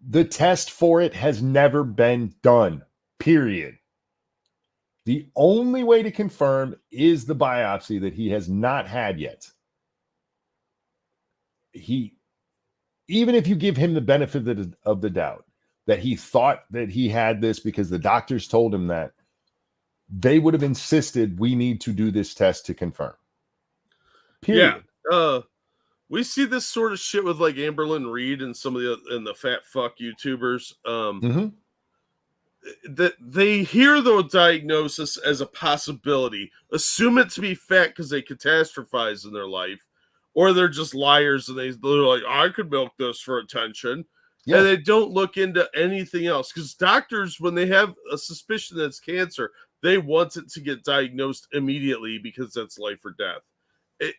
the test for it has never been done. Period. The only way to confirm is the biopsy that he has not had yet. Even if you give him the benefit of the doubt that he thought that he had this because the doctors told him that, they would have insisted we need to do this test to confirm. Period. Yeah. We see this sort of shit with Amberlynn Reed and some of the fat fuck YouTubers. That they hear the diagnosis as a possibility, assume it to be fat because they catastrophize in their life, or they're just liars and they're like, I could milk this for attention. Yeah. And they don't look into anything else. Because doctors, when they have a suspicion that it's cancer, they want it to get diagnosed immediately because that's life or death.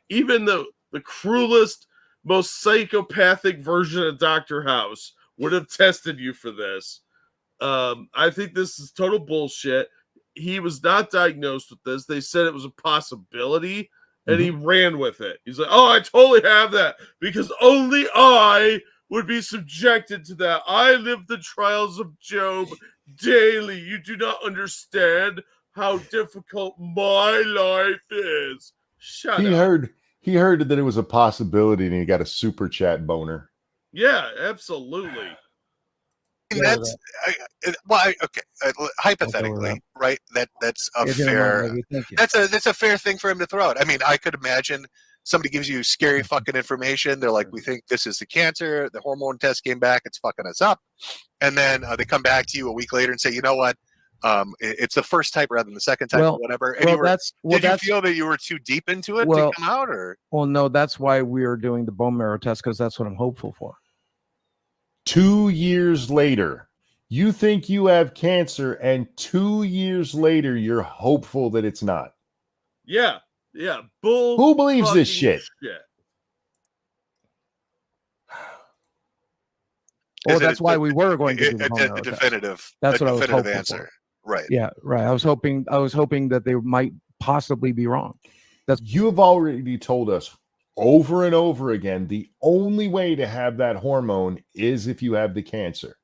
Even the cruelest, most psychopathic version of Dr. House would have tested you for this. I think this is total bullshit. He was not diagnosed with this. They said it was a possibility. And he ran with it. He's like, oh, I totally have that because only I would be subjected to that. I live the trials of Job daily. You do not understand how difficult my life is. Shut up. He heard that it was a possibility and he got a super chat boner. Yeah, absolutely. That's okay. Hypothetically, right? That's a fair. That's a fair thing for him to throw out. I mean, I could imagine somebody gives you scary fucking information. They're like, "We think this is the cancer. The hormone test came back. It's fucking us up." and then they come back to you a week later and say, you know what, it's the first type rather than the second type, or whatever. And did you feel that you were too deep into it to come out, or? Well, no, that's why we are doing the bone marrow test, because that's what I'm hopeful for. 2 years later, you think you have cancer, and 2 years later, you're hopeful that it's not. Yeah. Bull. Who believes this shit? Well, that's why we were going to do the bone marrow a test. definitive. That's what I was hoping answer. For. Right. Yeah. Right. I was hoping that they might possibly be wrong. You have already told us over and over again, the only way to have that hormone is if you have the cancer.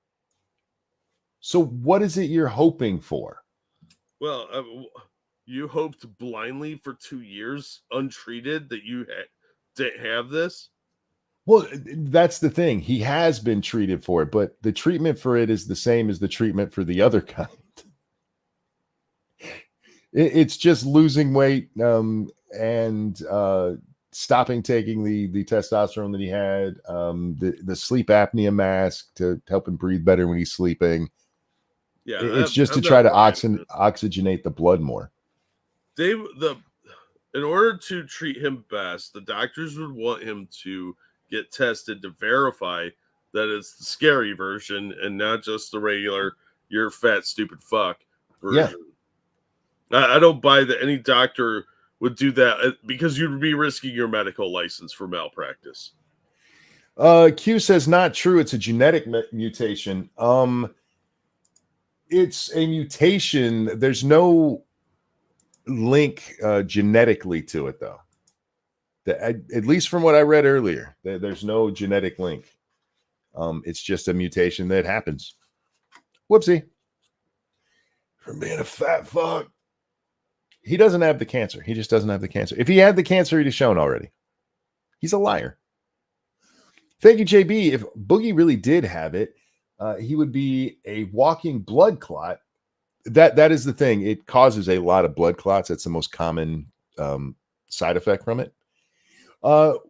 So what is it you're hoping for? Well, you hoped blindly for 2 years untreated that you didn't have this? Well, that's the thing. He has been treated for it, but the treatment for it is the same as the treatment for the other kind. It's just losing weight and stopping taking the testosterone that he had, the sleep apnea mask to help him breathe better when he's sleeping. Yeah, it's just to try to oxygenate the blood more. In order to treat him best, the doctors would want him to get tested to verify that it's the scary version and not just the regular "you're fat, stupid fuck" version. Yeah. I don't buy that any doctor would do that because you'd be risking your medical license for malpractice. Q says not true. It's a genetic mutation. It's a mutation. There's no link genetically to it, though. At least from what I read earlier, there's no genetic link. It's just a mutation that happens. Whoopsie. From being a fat fuck. He doesn't have the cancer. He just doesn't have the cancer. If he had the cancer, he'd have shown already. He's a liar. Thank you, JB. If Boogie really did have it, he would be a walking blood clot. That is the thing. It causes a lot of blood clots. That's the most common side effect from it.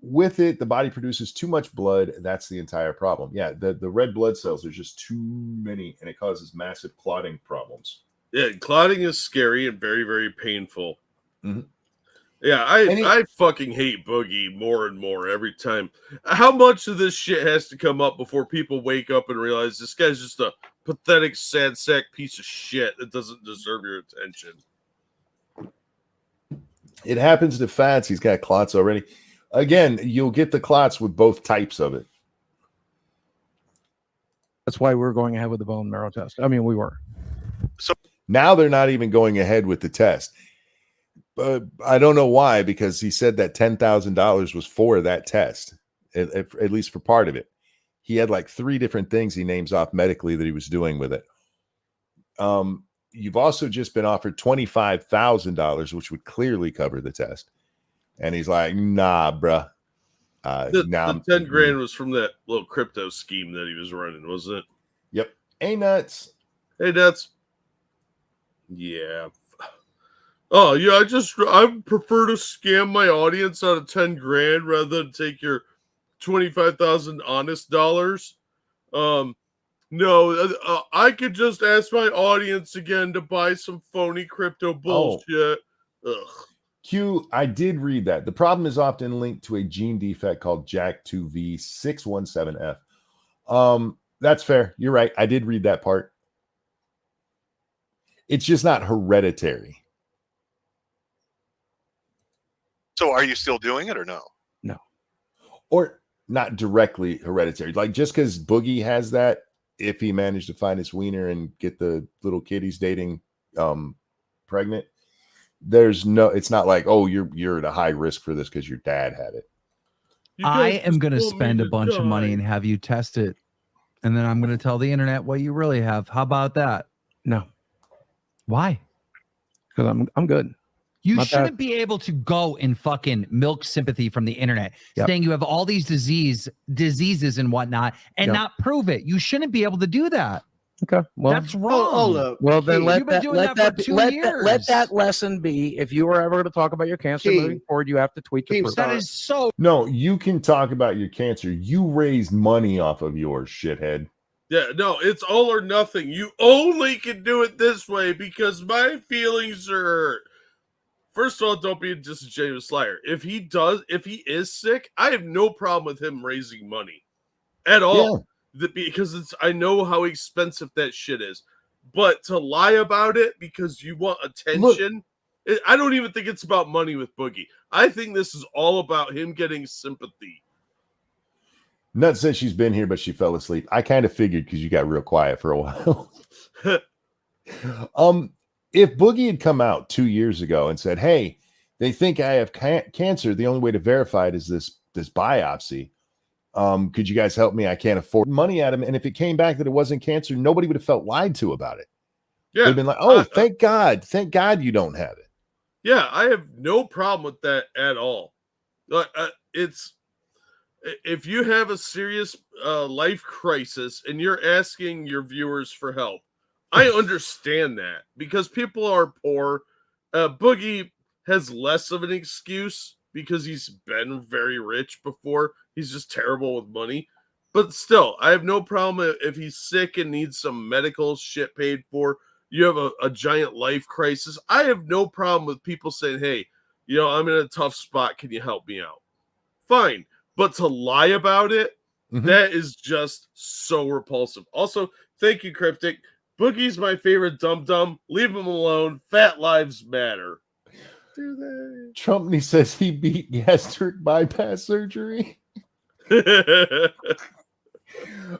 With it, the body produces too much blood. That's the entire problem. Yeah, the red blood cells are just too many, and it causes massive clotting problems. Yeah, clotting is scary and very, very painful. Mm-hmm. Yeah, I fucking hate Boogie more and more every time. How much of this shit has to come up before people wake up and realize this guy's just a pathetic, sad sack piece of shit that doesn't deserve your attention? It happens to fats. He's got clots already. Again, you'll get the clots with both types of it. That's why we're going ahead with the bone marrow test. I mean, we were. So now they're not even going ahead with the test. I don't know why, because he said that $10,000 was for that test, at least for part of it. He had like 3 different things he names off medically that he was doing with it. You've also just been offered $25,000, which would clearly cover the test. And he's like, nah, bruh. The 10 grand was from that little crypto scheme that he was running, wasn't it? Yep. Hey, nuts. Hey, nuts. Yeah. Oh, yeah, I prefer to scam my audience out of 10 grand rather than take your 25,000 honest dollars. No, I could just ask my audience again to buy some phony crypto bullshit. Ugh. Q, I did read that. The problem is often linked to a gene defect called JAK2V617F. That's fair. You're right. I did read that part. It's just not hereditary. So are you still doing it or no? No. Or not directly hereditary. Like just because Boogie has that, if he managed to find his wiener and get the little kid he's dating pregnant, it's not like, oh, you're at a high risk for this because your dad had it. I am going to spend a bunch of money and have you test it. And then I'm going to tell the internet what you really have. How about that? No. Why? Because I'm good. You shouldn't be able to go and fucking milk sympathy from the internet, saying you have all these diseases and whatnot, and not prove it. You shouldn't be able to do that. Okay, well, that's wrong. Well, then let that lesson be. If you were ever going to talk about your cancer moving forward, you have to tweet the proof. That is so. No, you can talk about your cancer. You raised money off of yours, shithead. Yeah, no, it's all or nothing. You only can do it this way because my feelings are hurt. First of all, don't be a disingenuous liar. If he is sick, I have no problem with him raising money at all. Because I know how expensive that shit is. But to lie about it because you want attention, I don't even think it's about money with Boogie. I think this is all about him getting sympathy. Not since she's been here, but she fell asleep. I kind of figured because you got real quiet for a while. If Boogie had come out 2 years ago and said, "Hey, they think I have cancer. The only way to verify it is this biopsy. Could you guys help me? I can't afford money at him." And if it came back that it wasn't cancer, nobody would have felt lied to about it. Yeah, they've been like, "Oh, thank God you don't have it." Yeah, I have no problem with that at all. It's if you have a serious life crisis and you're asking your viewers for help, I understand that because people are poor. Boogie has less of an excuse because he's been very rich before. He's just terrible with money. But still, I have no problem if he's sick and needs some medical shit paid for. You have a giant life crisis. I have no problem with people saying, "Hey, I'm in a tough spot. Can you help me out?" Fine. But to lie about it, that is just so repulsive. Also, thank you, Cryptic. Boogie's my favorite dum-dum. Leave him alone. Fat lives matter. Do they? Trumpney says he beat gastric bypass surgery.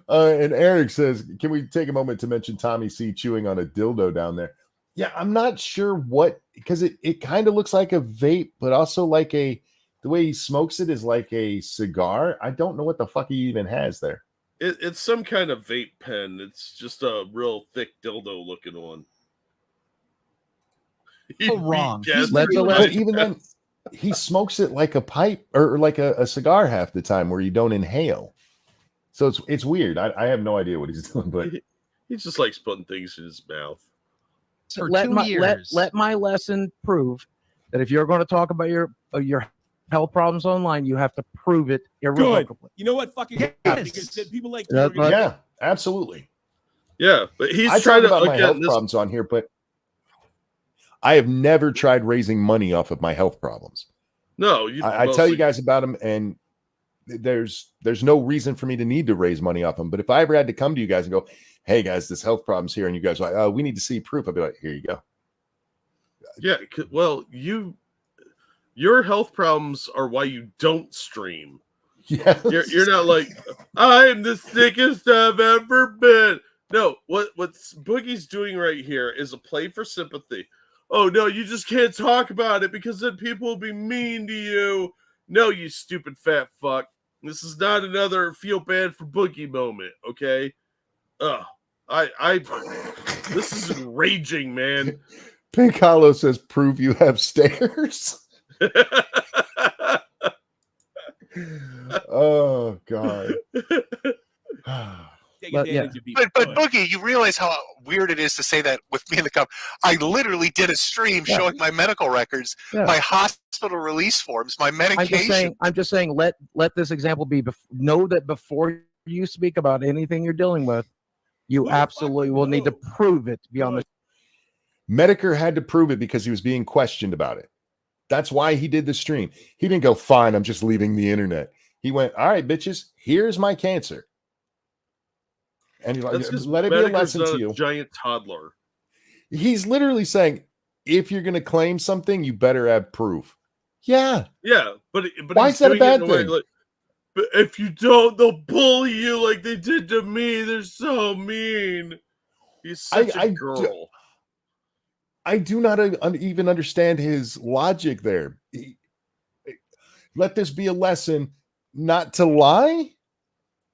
And Eric says, "Can we take a moment to mention Tommy C chewing on a dildo down there?" Yeah, I'm not sure what, because it kind of looks like a vape, but also like the way he smokes it is like a cigar. I don't know what the fuck he even has there. It's some kind of vape pen. It's just a real thick dildo looking one. Wrong. Even then, he smokes it like a pipe or like a cigar half the time where you don't inhale. So it's weird. I have no idea what he's doing, but he just likes putting things in his mouth. So let my lesson prove that if you're going to talk about your health problems online, you have to prove it irrevocably. Good. You know what? Fucking because people like yeah, absolutely. Yeah, but he's I trying talk to about my health problems on here, but I have never tried raising money off of my health problems. No, I tell you guys about them, and there's no reason for me to need to raise money off them. But if I ever had to come to you guys and go, "Hey guys, this health problem's here," and you guys are like, "Oh, we need to see proof," I'd be like, "Here you go." Yeah, well, your health problems are why you don't stream. Yeah, you're not like, "I'm the sickest I've ever been." No, what Boogie's doing right here is a play for sympathy. Oh no, you just can't talk about it because then people will be mean to you. No, you stupid fat fuck. This is not another feel bad for Boogie moment, okay? This is enraging, man. Pink Hollow says, "Prove you have stairs." Oh God. But Boogie, you realize how weird it is to say that with me in the cup. I literally did a stream showing my medical records, my hospital release forms, my medication. I'm just saying. Let this example be. Know that before you speak about anything you're dealing with, you absolutely will need to prove it beyond the. Medicare had to prove it because he was being questioned about it. That's why he did the stream. He didn't go, "Fine, I'm just leaving the internet." He went, "All right, bitches, here's my cancer." And he's like, "Let it be a lesson to you." Giant toddler. He's literally saying, if you're going to claim something, you better have proof. Yeah. Yeah, but why is that a bad thing? But if you don't, they'll bully you like they did to me. They're so mean. He's such a girl. I do not even understand his logic there. Let this be a lesson not to lie?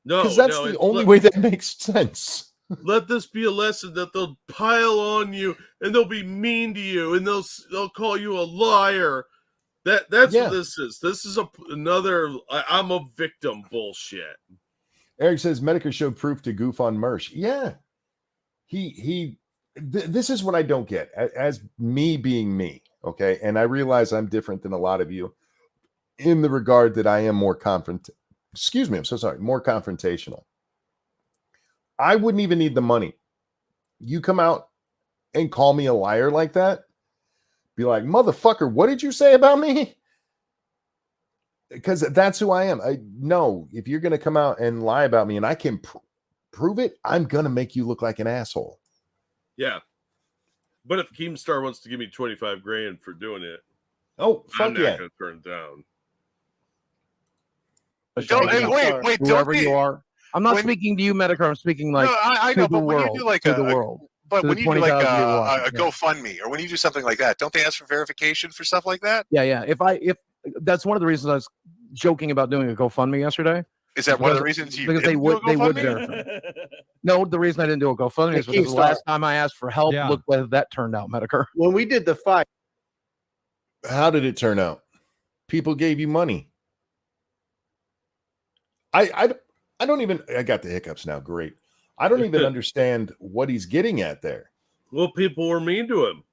No, because that's the only way that makes sense. Let this be a lesson that they'll pile on you and they'll be mean to you and they'll call you a liar. That's what this is. This is another I'm a victim bullshit. Eric says Medicare showed proof to goof on Mersh. Yeah. This is what I don't get as me being me. Okay. And I realize I'm different than a lot of you in the regard that I am more more confrontational. I wouldn't even need the money. You come out and call me a liar like that, be like, motherfucker, what did you say about me? Because that's who I am. I know if you're going to come out and lie about me and I can prove it, I'm going to make you look like an asshole. Yeah. But if Keemstar wants to give me 25 grand for doing it, oh, fuck I'm not going to turn it down. Wait, whoever you are. I'm not speaking to you, Medicare. I'm speaking like I know, but when you do like the world. But when you do like a GoFundMe or when you do something like that, don't they ask for verification for stuff like that? Yeah. If that's one of the reasons I was joking about doing a GoFundMe yesterday. Is that one of the reasons you because they would verify? No, the reason I didn't do a GoFundMe is because the last time I asked for help, look where that turned out, Medicare. When we did the fight, how did it turn out? People gave you money. I don't even. I got the hiccups now. Great. I don't even understand what he's getting at there. Well, people were mean to him.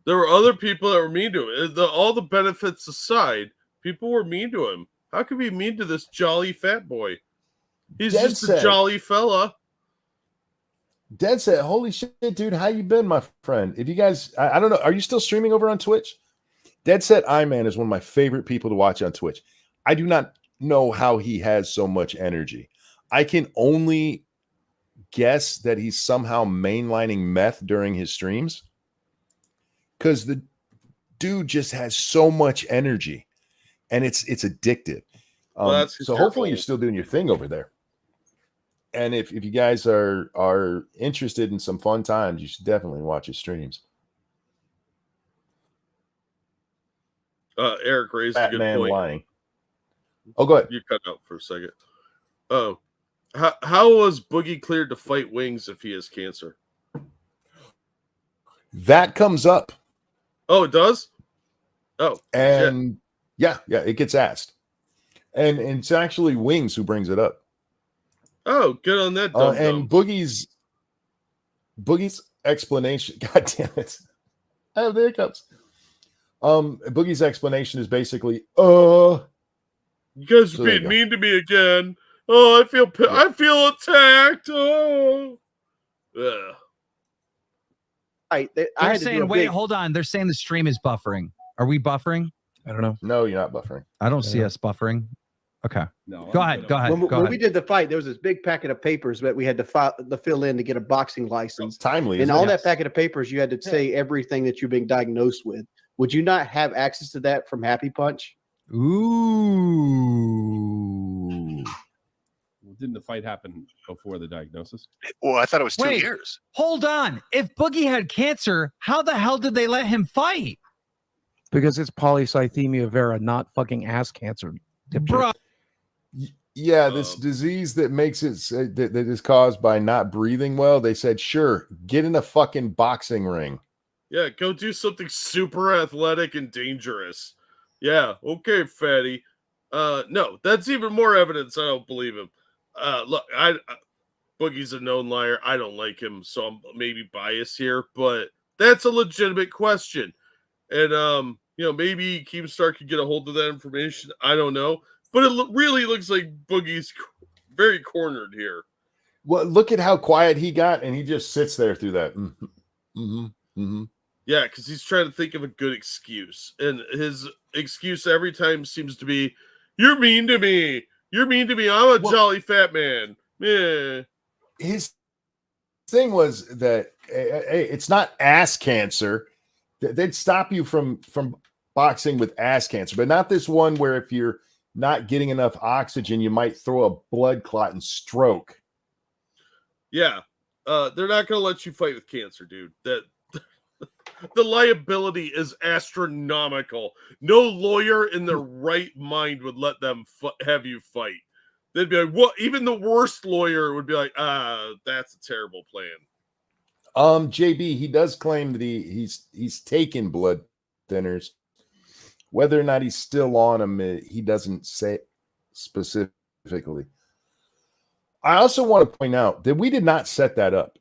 There were other people that were mean to him. All the benefits aside, people were mean to him. How could we be mean to this jolly fat boy? He's just a jolly fella. Dead set. Holy shit, dude. How you been, my friend? If you guys, I don't know. Are you still streaming over on Twitch? Dead set Iman is one of my favorite people to watch on Twitch. I do not know how he has so much energy. I can only guess that he's somehow mainlining meth during his streams because the dude just has so much energy and it's addictive. So hopefully you're still doing your thing over there. And if you guys are interested in some fun times, you should definitely watch his streams. Eric raised a good point. Lying. Oh, go ahead. You cut out for a second. Oh, how was Boogie cleared to fight Wings if he has cancer? That comes up. Oh, it does? Oh. And yeah, it gets asked. And it's actually Wings who brings it up. Oh, good on that. And Boogie's explanation. God damn it. I have the hiccups. Boogie's explanation is basically, you guys are being mean to me again. Oh, I feel attacked. Oh. They're saying, wait, hold on. They're saying the stream is buffering. Are we buffering? I don't know. No, you're not buffering. I don't see us buffering. Okay. No. Go ahead. When we did the fight, there was this big packet of papers that we had to fill in to get a boxing license. Timely. And all that packet of papers, you had to say everything that you've been diagnosed with. Would you not have access to that from Happy Punch? Ooh. Didn't the fight happen before the diagnosis? Well, I thought it was 2 years. Hold on. If Boogie had cancer, how the hell did they let him fight? Because it's polycythemia vera, not fucking ass cancer. Bro. Yeah, this disease that makes it that is caused by not breathing well. They said, sure, get in a fucking boxing ring. Yeah, go do something super athletic and dangerous. Yeah, okay, fatty. No, that's even more evidence I don't believe him. Look, Boogie's a known liar. I don't like him, so I'm maybe biased here, but that's a legitimate question. And maybe Keemstar could get a hold of that information. I don't know, but it really looks like Boogie's very cornered here. Well, look at how quiet he got, and he just sits there through that. Yeah, because he's trying to think of a good excuse, and his excuse every time seems to be, "You're mean to me. You're mean to me. I'm a jolly fat man." Yeah. His thing was that it's not ass cancer. They'd stop you from boxing with ass cancer, but not this one where if you're not getting enough oxygen, you might throw a blood clot and stroke. Yeah. They're not going to let you fight with cancer, dude. That the liability is astronomical. No lawyer in their right mind would let them have you fight. They'd be like, "What?" Even the worst lawyer would be like, that's a terrible plan." JB, he does claim that he's taken blood thinners. Whether or not he's still on them, he doesn't say specifically. I also want to point out that we did not set that up.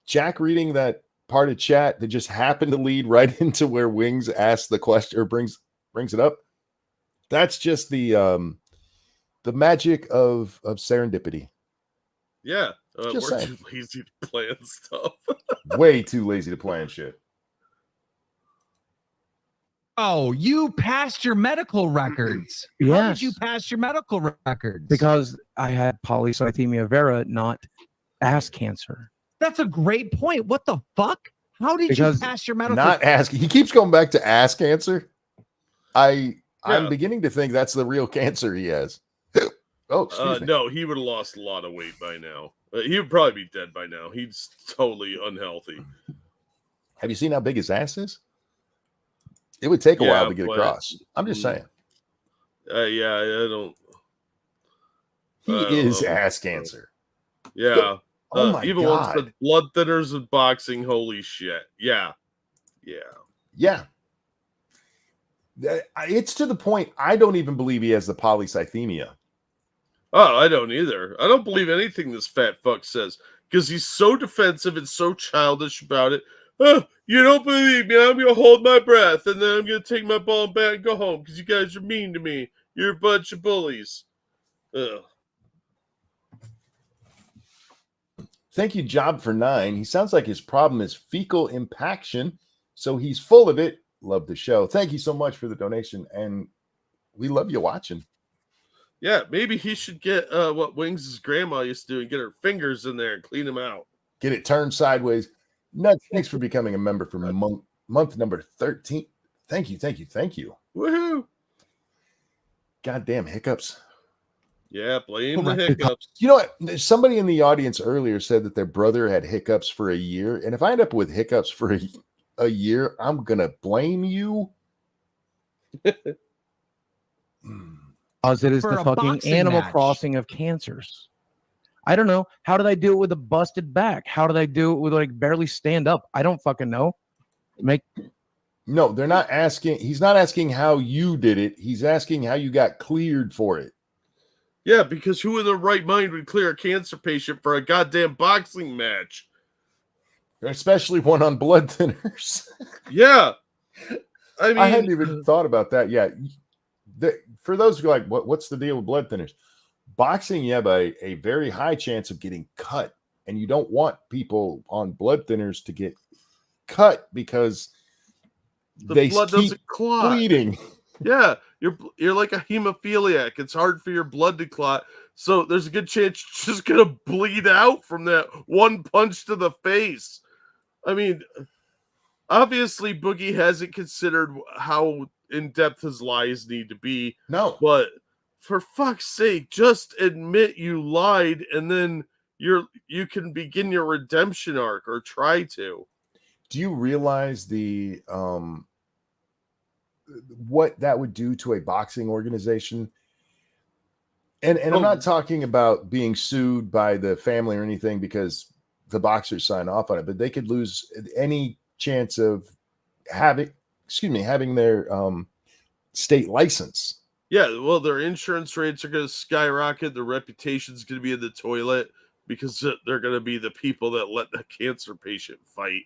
Jack reading that part of chat that just happened to lead right into where Wings asked the question or brings it up. That's just the magic of serendipity. Yeah. Just we're saying. too lazy to plan stuff. Way too lazy to plan shit. Oh, you passed your medical records. How Yes. did you pass your medical records? Because I had polycythemia vera, not ass cancer. That's a great point. What the fuck? How did you pass your medical? Not ask. He keeps going back to ass cancer. I'm beginning to think that's the real cancer he has. Oh, excuse me. No, he would have lost a lot of weight by now. He would probably be dead by now. He's totally unhealthy. Have you seen how big his ass is? It would take a while to get across. I'm just saying. Yeah, I don't. He is ass cancer. Yeah. Oh my even God. once the blood thinners and boxing, holy shit. Yeah. It's to the point I don't even believe he has the polycythemia. Oh, I don't either. I don't believe anything this fat fuck says because he's so defensive and so childish about it. Oh, you don't believe me? I'm gonna hold my breath and then I'm gonna take my ball and bat and go home because you guys are mean to me. You're a bunch of bullies. Ugh. Thank you, Job for 9. He sounds like his problem is fecal impaction, so he's full of it. Love the show. Thank you so much for the donation, and we love you watching. Yeah, maybe he should get what Wings' grandma used to do and get her fingers in there and clean them out. Get it turned sideways. Nuts, thanks for becoming a member for month number 13. Thank you. Woohoo! Goddamn hiccups. Yeah, blame the hiccups. You know what? Somebody in the audience earlier said that their brother had hiccups for a year. And if I end up with hiccups for a year, I'm going to blame you. Because it is the fucking Animal Crossing of cancers. I don't know. How did I do it with a busted back? How did I do it with like barely stand up? I don't fucking know. No, they're not asking. He's not asking how you did it. He's asking how you got cleared for it. Yeah, because who in their right mind would clear a cancer patient for a goddamn boxing match? Especially one on blood thinners. Yeah. I mean, I hadn't even thought about that yet. For those who are like, what's the deal with blood thinners? Boxing, you have a very high chance of getting cut. And you don't want people on blood thinners to get cut because the blood doesn't clot. Bleeding. Yeah, you're like a hemophiliac. It's hard for your blood to clot. So there's a good chance you're just going to bleed out from that one punch to the face. I mean, obviously Boogie hasn't considered how in-depth his lies need to be. No. But for fuck's sake, just admit you lied and then you can begin your redemption arc or try to. Do you realize the what that would do to a boxing organization? And I'm not talking about being sued by the family or anything because the boxers sign off on it, but they could lose any chance of having their state license. Yeah, well, their insurance rates are going to skyrocket. Their reputation's going to be in the toilet because they're going to be the people that let the cancer patient fight.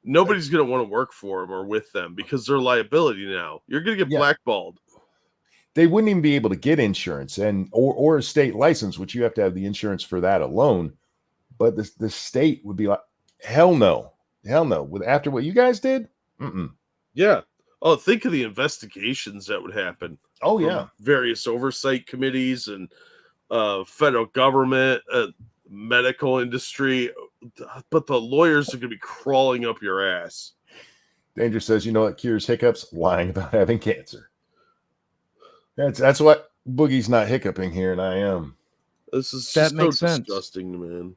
Nobody's going to want to work for them or with them because they're liability now. You're going to get blackballed. They wouldn't even be able to get insurance or a state license, which you have to have the insurance for that alone. But the state would be like, hell no. After what you guys did? Yeah. Oh, think of the investigations that would happen. Oh, yeah. Various oversight committees and federal government, medical industry. But the lawyers are going to be crawling up your ass. Danger says, you know what cures hiccups? Lying about having cancer. That's what Boogie's not hiccuping here, and I am. This is that so makes sense. Disgusting, man.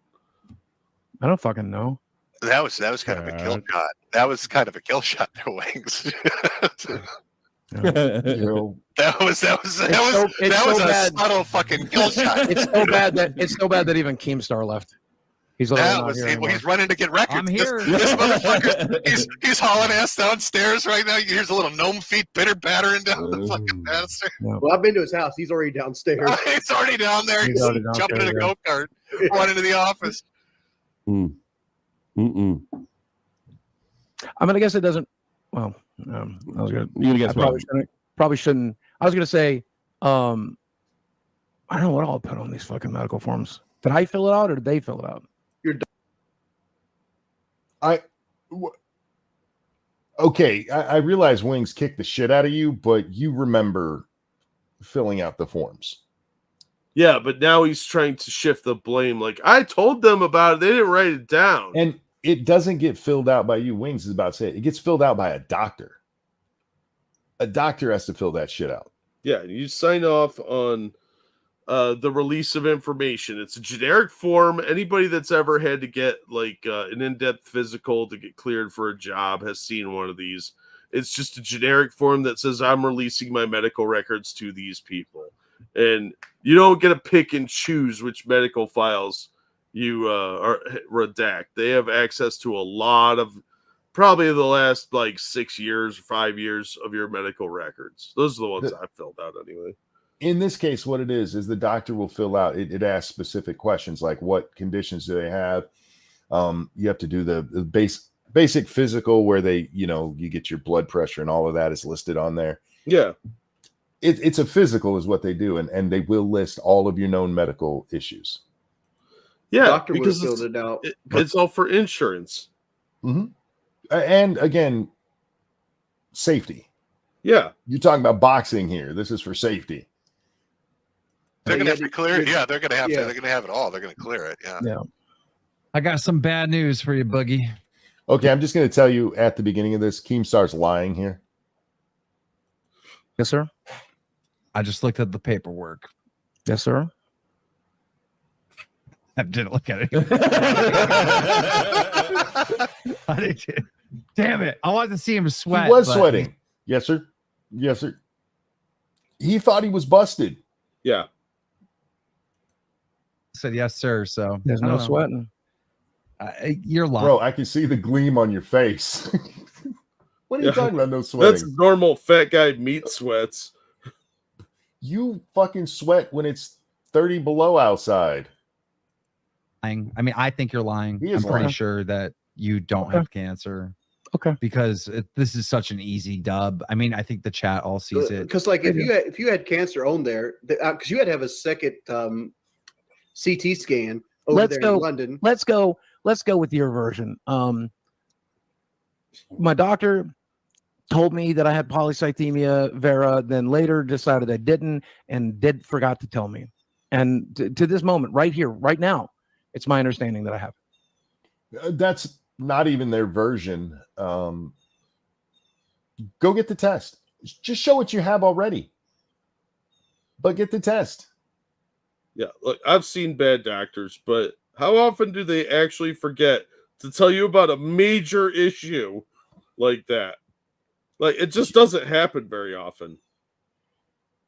I don't fucking know. That was kind of a kill shot. That was kind of a kill shot there, Wings. That was a subtle fucking kill shot. It's so bad that even Keemstar left. He's running to get records. I'm here. This motherfucker, he's hauling ass downstairs right now. Here's a little gnome feet bitter battering down the fucking banister. Well, I've been to his house. He's already downstairs. He's already down there. He's jumping in a go-kart, running to the office. I'm gonna guess it doesn't. Well, I was gonna. You're gonna guess probably shouldn't. I was gonna say. I don't know what I'll put on these fucking medical forms. Did I fill it out or did they fill it out? Okay, I realize Wings kicked the shit out of you, but you remember filling out the forms. Yeah, but now he's trying to shift the blame. Like, I told them about it. They didn't write it down. And it doesn't get filled out by you. Wings is about to say it. It gets filled out by a doctor. A doctor has to fill that shit out. Yeah, you sign off on the release of information. It's a generic form. Anybody that's ever had to get like an in-depth physical to get cleared for a job has seen one of these. It's just a generic form that says I'm releasing my medical records to these people. And you don't get to pick and choose which medical files you redact. They have access to a lot of, probably the last like 6 years, 5 years of your medical records. Those are the ones I filled out anyway. In this case, what it is the doctor will fill out, it asks specific questions like what conditions do they have? You have to do the basic physical where they, you get your blood pressure and all of that is listed on there. Yeah. It's a physical is what they do. And they will list all of your known medical issues. Yeah. Doctor would have because filled it out. It's all for insurance. Mm-hmm. And again, safety. Yeah. You're talking about boxing here. This is for safety. They're going to have to clear it. Yeah, they're going to have to. They're going to have it all. They're going to clear it. Yeah. I got some bad news for you, Boogie. Okay, I'm just going to tell you at the beginning of this, Keemstar's lying here. Yes, sir. I just looked at the paperwork. Yes, sir. I didn't look at it. I did. Damn it. I wanted to see him sweat. He was sweating. Yes, sir. Yes, sir. He thought he was busted. Yeah. Said yes, sir. So there's no sweating. You're lying. Bro, I can see the gleam on your face. What are you talking about? No sweating. That's normal fat guy meat sweats. You fucking sweat when it's 30 below outside. I mean, I think you're lying. He is I'm pretty lying. sure that you don't have cancer. Okay. Because this is such an easy dub. I mean, I think the chat all sees it. Because like if you had cancer on there, because you had to have a second CT scan over there in London. Let's go with your version. My doctor told me that I had polycythemia vera, then later decided I didn't and forgot to tell me. And to this moment, right here, right now, it's my understanding that I have. That's not even their version. Go get the test. Just show what you have already. But get the test. Yeah, look, I've seen bad doctors, but how often do they actually forget to tell you about a major issue like that? Like, it just doesn't happen very often.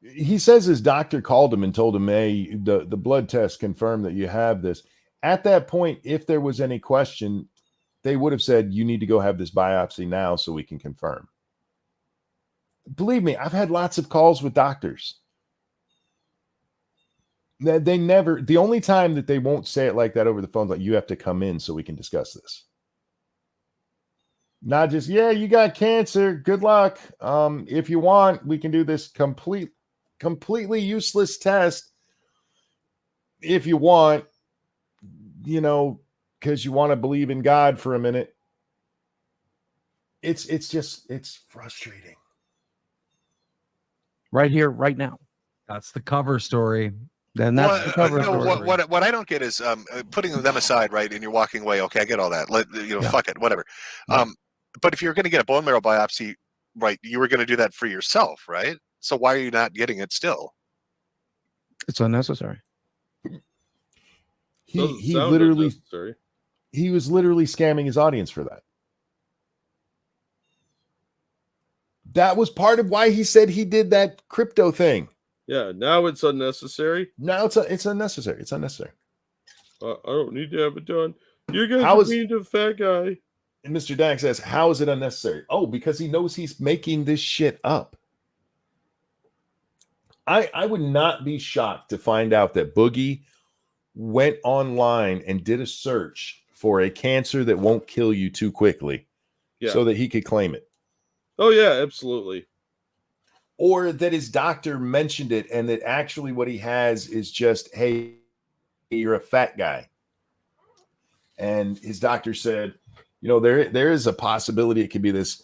He says his doctor called him and told him, hey, the blood test confirmed that you have this. At that point, if there was any question, they would have said, you need to go have this biopsy now so we can confirm. Believe me, I've had lots of calls with doctors. They never, the only time that they won't say it like that over the phone, like, you have to come in so we can discuss this. Not just, yeah, you got cancer. Good luck. If you want, we can do this completely useless test. If you want, because you want to believe in God for a minute. It's frustrating. Right here, right now. That's the cover story. Then that's the cover story. What I don't get is putting them aside, right? And you're walking away. Okay, I get all that. Fuck it, whatever. But if you're going to get a bone marrow biopsy, right, you were going to do that for yourself, right? So why are you not getting it still? It's unnecessary. He literally, he was literally scamming his audience for that. That was part of why he said he did that crypto thing. Yeah, now it's unnecessary. Now it's unnecessary. It's unnecessary. I don't need to have it done. You guys are mean to the fat guy. And Mr. Dax says, how is it unnecessary? Oh, because he knows he's making this shit up. I would not be shocked to find out that Boogie went online and did a search for a cancer that won't kill you too quickly so that he could claim it. Oh, yeah, absolutely. Or that his doctor mentioned it and that actually what he has is just, hey, you're a fat guy. And his doctor said, you know, there is a possibility it could be this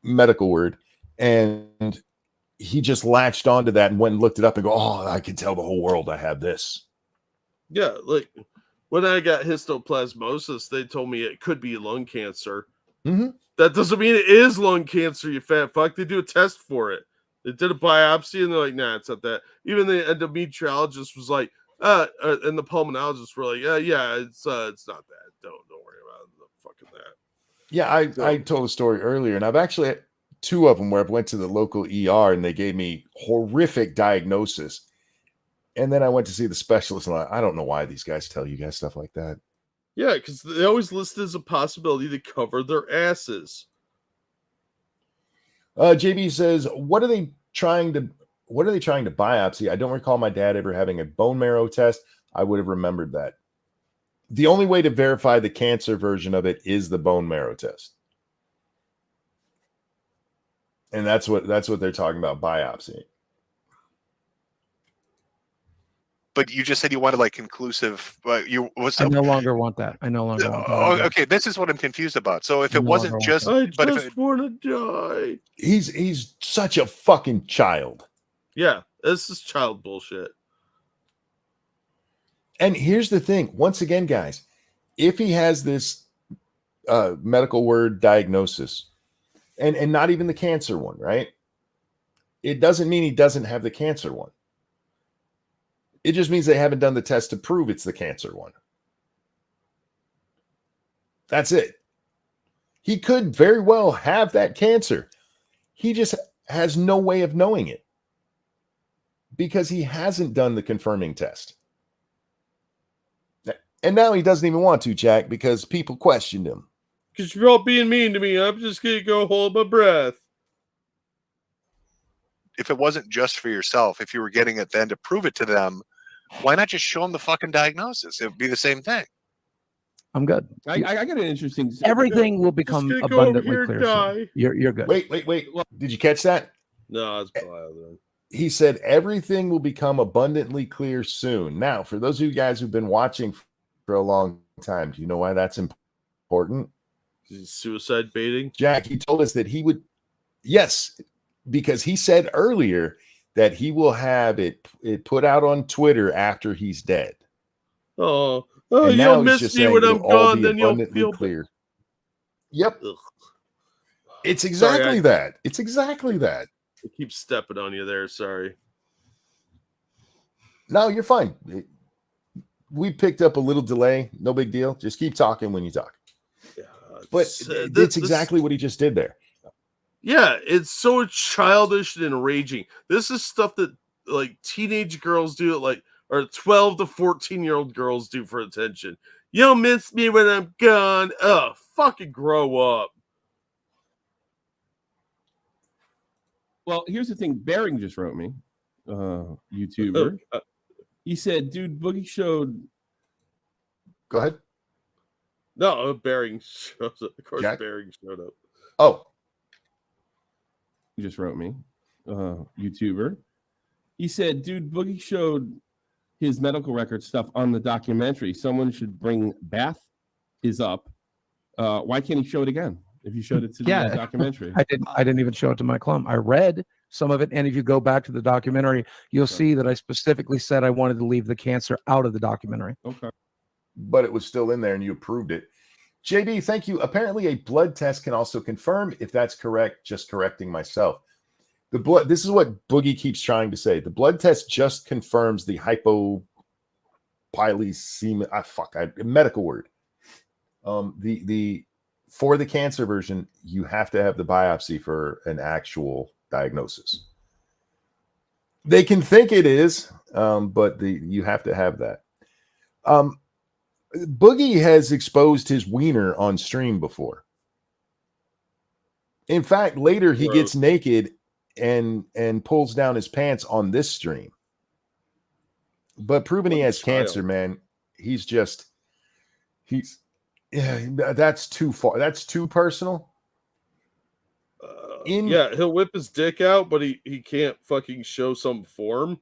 medical word. And he just latched onto that and went and looked it up and go, oh, I can tell the whole world I have this. Yeah, like when I got histoplasmosis, they told me it could be lung cancer. Mm-hmm. That doesn't mean it is lung cancer, you fat fuck. They do a test for it. They did a biopsy and they're like, nah, it's not that. Even the endometriologist was like, and the pulmonologists were like, yeah, it's not that. Don't worry about fucking that. Yeah, I told a story earlier, and I've actually had 2 of them where I went to the local ER and they gave me horrific diagnosis. And then I went to see the specialist, and I don't know why these guys tell you guys stuff like that. Yeah, because they always list it as a possibility to cover their asses. JB says, what are they trying to biopsy? I don't recall my dad ever having a bone marrow test. I would have remembered that. The only way to verify the cancer version of it is the bone marrow test. And that's what they're talking about, biopsy. But you just said you wanted like conclusive. I no longer want that. I no longer want that. Okay, this is what I'm confused about. So if it wasn't just, I just want to die. He's such a fucking child. Yeah, this is child bullshit. And here's the thing. Once again, guys, if he has this medical word diagnosis, and not even the cancer one, right? It doesn't mean he doesn't have the cancer one. It just means they haven't done the test to prove it's the cancer one. That's it. He could very well have that cancer. He just has no way of knowing it because he hasn't done the confirming test. And now he doesn't even want to, Jack, because people questioned him. Because you're all being mean to me. I'm just going to go hold my breath. If it wasn't just for yourself, if you were getting it then to prove it to them, why not just show them the fucking diagnosis? It would be the same thing. I'm good. I got an interesting. Everything will become abundantly clear. So you're good. Wait. Did you catch that? No, it's wild. He said everything will become abundantly clear soon. Now, for those of you guys who've been watching for a long time, do you know why that's important? Suicide baiting? Jack, he told us that he would. Yes, because he said earlier that he will have it put out on Twitter after he's dead. Oh, you'll miss me when I'm gone, then you'll feel clear. Yep. Ugh. It's exactly that. It's exactly that. I keep stepping on you there. Sorry. No, you're fine. We picked up a little delay. No big deal. Just keep talking when you talk. Yeah, but it's exactly what he just did there. Yeah, it's so childish and enraging. This is stuff that like teenage girls do, or 12 to 14-year-old girls do for attention. You'll miss me when I'm gone. Oh, fucking grow up. Well, here's the thing. Bering just wrote me, YouTuber. He said, dude, Boogie showed. Go ahead. No, Bering shows up. Of course, Jack? Bering showed up. Oh. He just wrote me, YouTuber. He said, dude, Boogie showed his medical record stuff on the documentary. Someone should bring Bath is up. Why can't he show it again? If you showed it to the documentary. I didn't even show it to my clum. I read some of it. And if you go back to the documentary, you'll see that I specifically said I wanted to leave the cancer out of the documentary. Okay. But it was still in there and you approved it. JD, thank you. Apparently a blood test can also confirm if that's correct. Just correcting myself. The blood, this is what Boogie keeps trying to say. The blood test just confirms the Polycythemia, medical word. For the cancer version, you have to have the biopsy for an actual diagnosis. They can think it is, but you have to have that. Boogie has exposed his wiener on stream before. In fact, later he gets naked and pulls down his pants on this stream. But proving he has cancer, man, that's too far. That's too personal. Yeah, he'll whip his dick out, but he can't fucking show some form.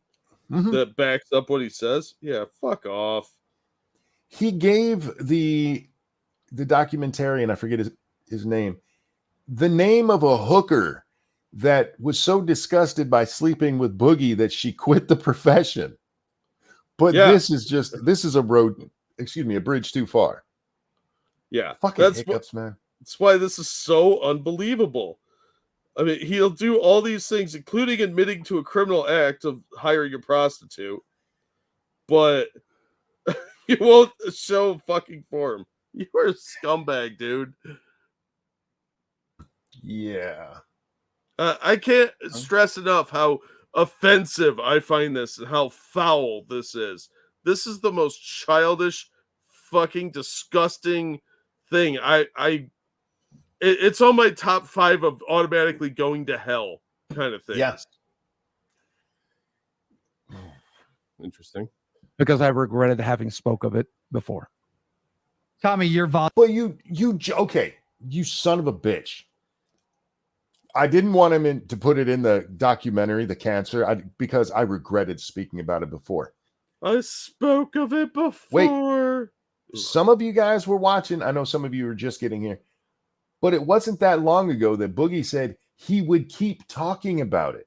that backs up what he says. Yeah, fuck off. He gave the documentarian, I forget his name, the name of a hooker that was so disgusted by sleeping with Boogie that she quit the profession. But this is a bridge too far. Yeah, fucking hiccups, man. That's why this is so unbelievable. I mean, he'll do all these things, including admitting to a criminal act of hiring a prostitute, but you won't show fucking form. You are a scumbag, dude. Yeah. I can't stress enough how offensive I find this and how foul this is. This is the most childish, fucking disgusting thing. It's on my top 5 of automatically going to hell kind of thing. Yes. Interesting. Because I regretted having spoke of it before. Tommy, you're Well, okay, you son of a bitch. I didn't want him to put it in the documentary, the cancer, because I regretted speaking about it before. I spoke of it before. Wait, some of you guys were watching. I know some of you were just getting here, but it wasn't that long ago that Boogie said he would keep talking about it.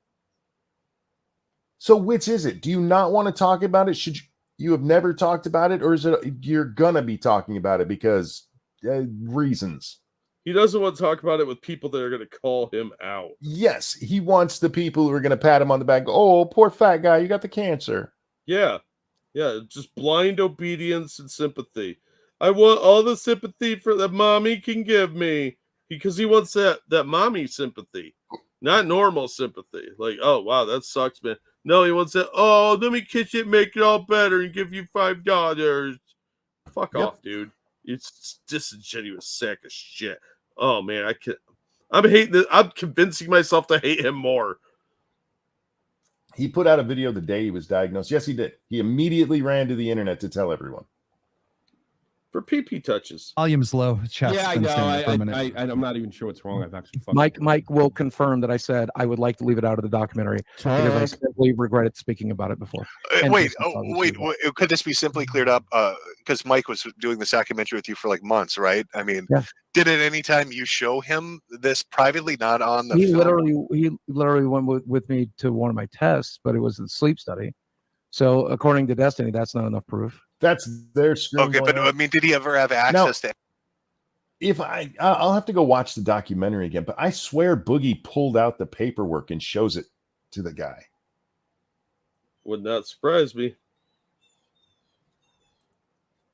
So which is it? Do you not want to talk about it? Should you have never talked about it, or is it you're gonna be talking about it because reasons? He doesn't want to talk about it with people that are going to call him out. Yes, he wants the people who are going to pat him on the back. Oh, poor fat guy, you got the cancer. Yeah. Yeah, just blind obedience and sympathy. I want all the sympathy that mommy can give me, because he wants that mommy sympathy, not normal sympathy. Like, oh, wow, that sucks, man. No, he wants that, oh, let me kiss it, make it all better, and give you $5. Fuck off, dude. It's disingenuous sack of shit. Oh man, I'm hating this. I'm convincing myself to hate him more. He put out a video the day he was diagnosed. Yes, he did. He immediately ran to the internet to tell everyone. For pee touches. Volume's low. Chef's I been know. saying it for a minute. I'm not even sure what's wrong. I've actually Mike will confirm that I said I would like to leave it out of the documentary because I simply regretted speaking about it before. Wait, could this be simply cleared up? Because Mike was doing this documentary with you for like months, right? I mean, did at any time you show him this privately, not on the film? He literally went with me to one of my tests, but it was a sleep study. So according to Destiny, that's not enough proof. That's their screen. Okay, but I mean, did he ever have access to? If I'll have to go watch the documentary again, but I swear Boogie pulled out the paperwork and shows it to the guy. Would not surprise me.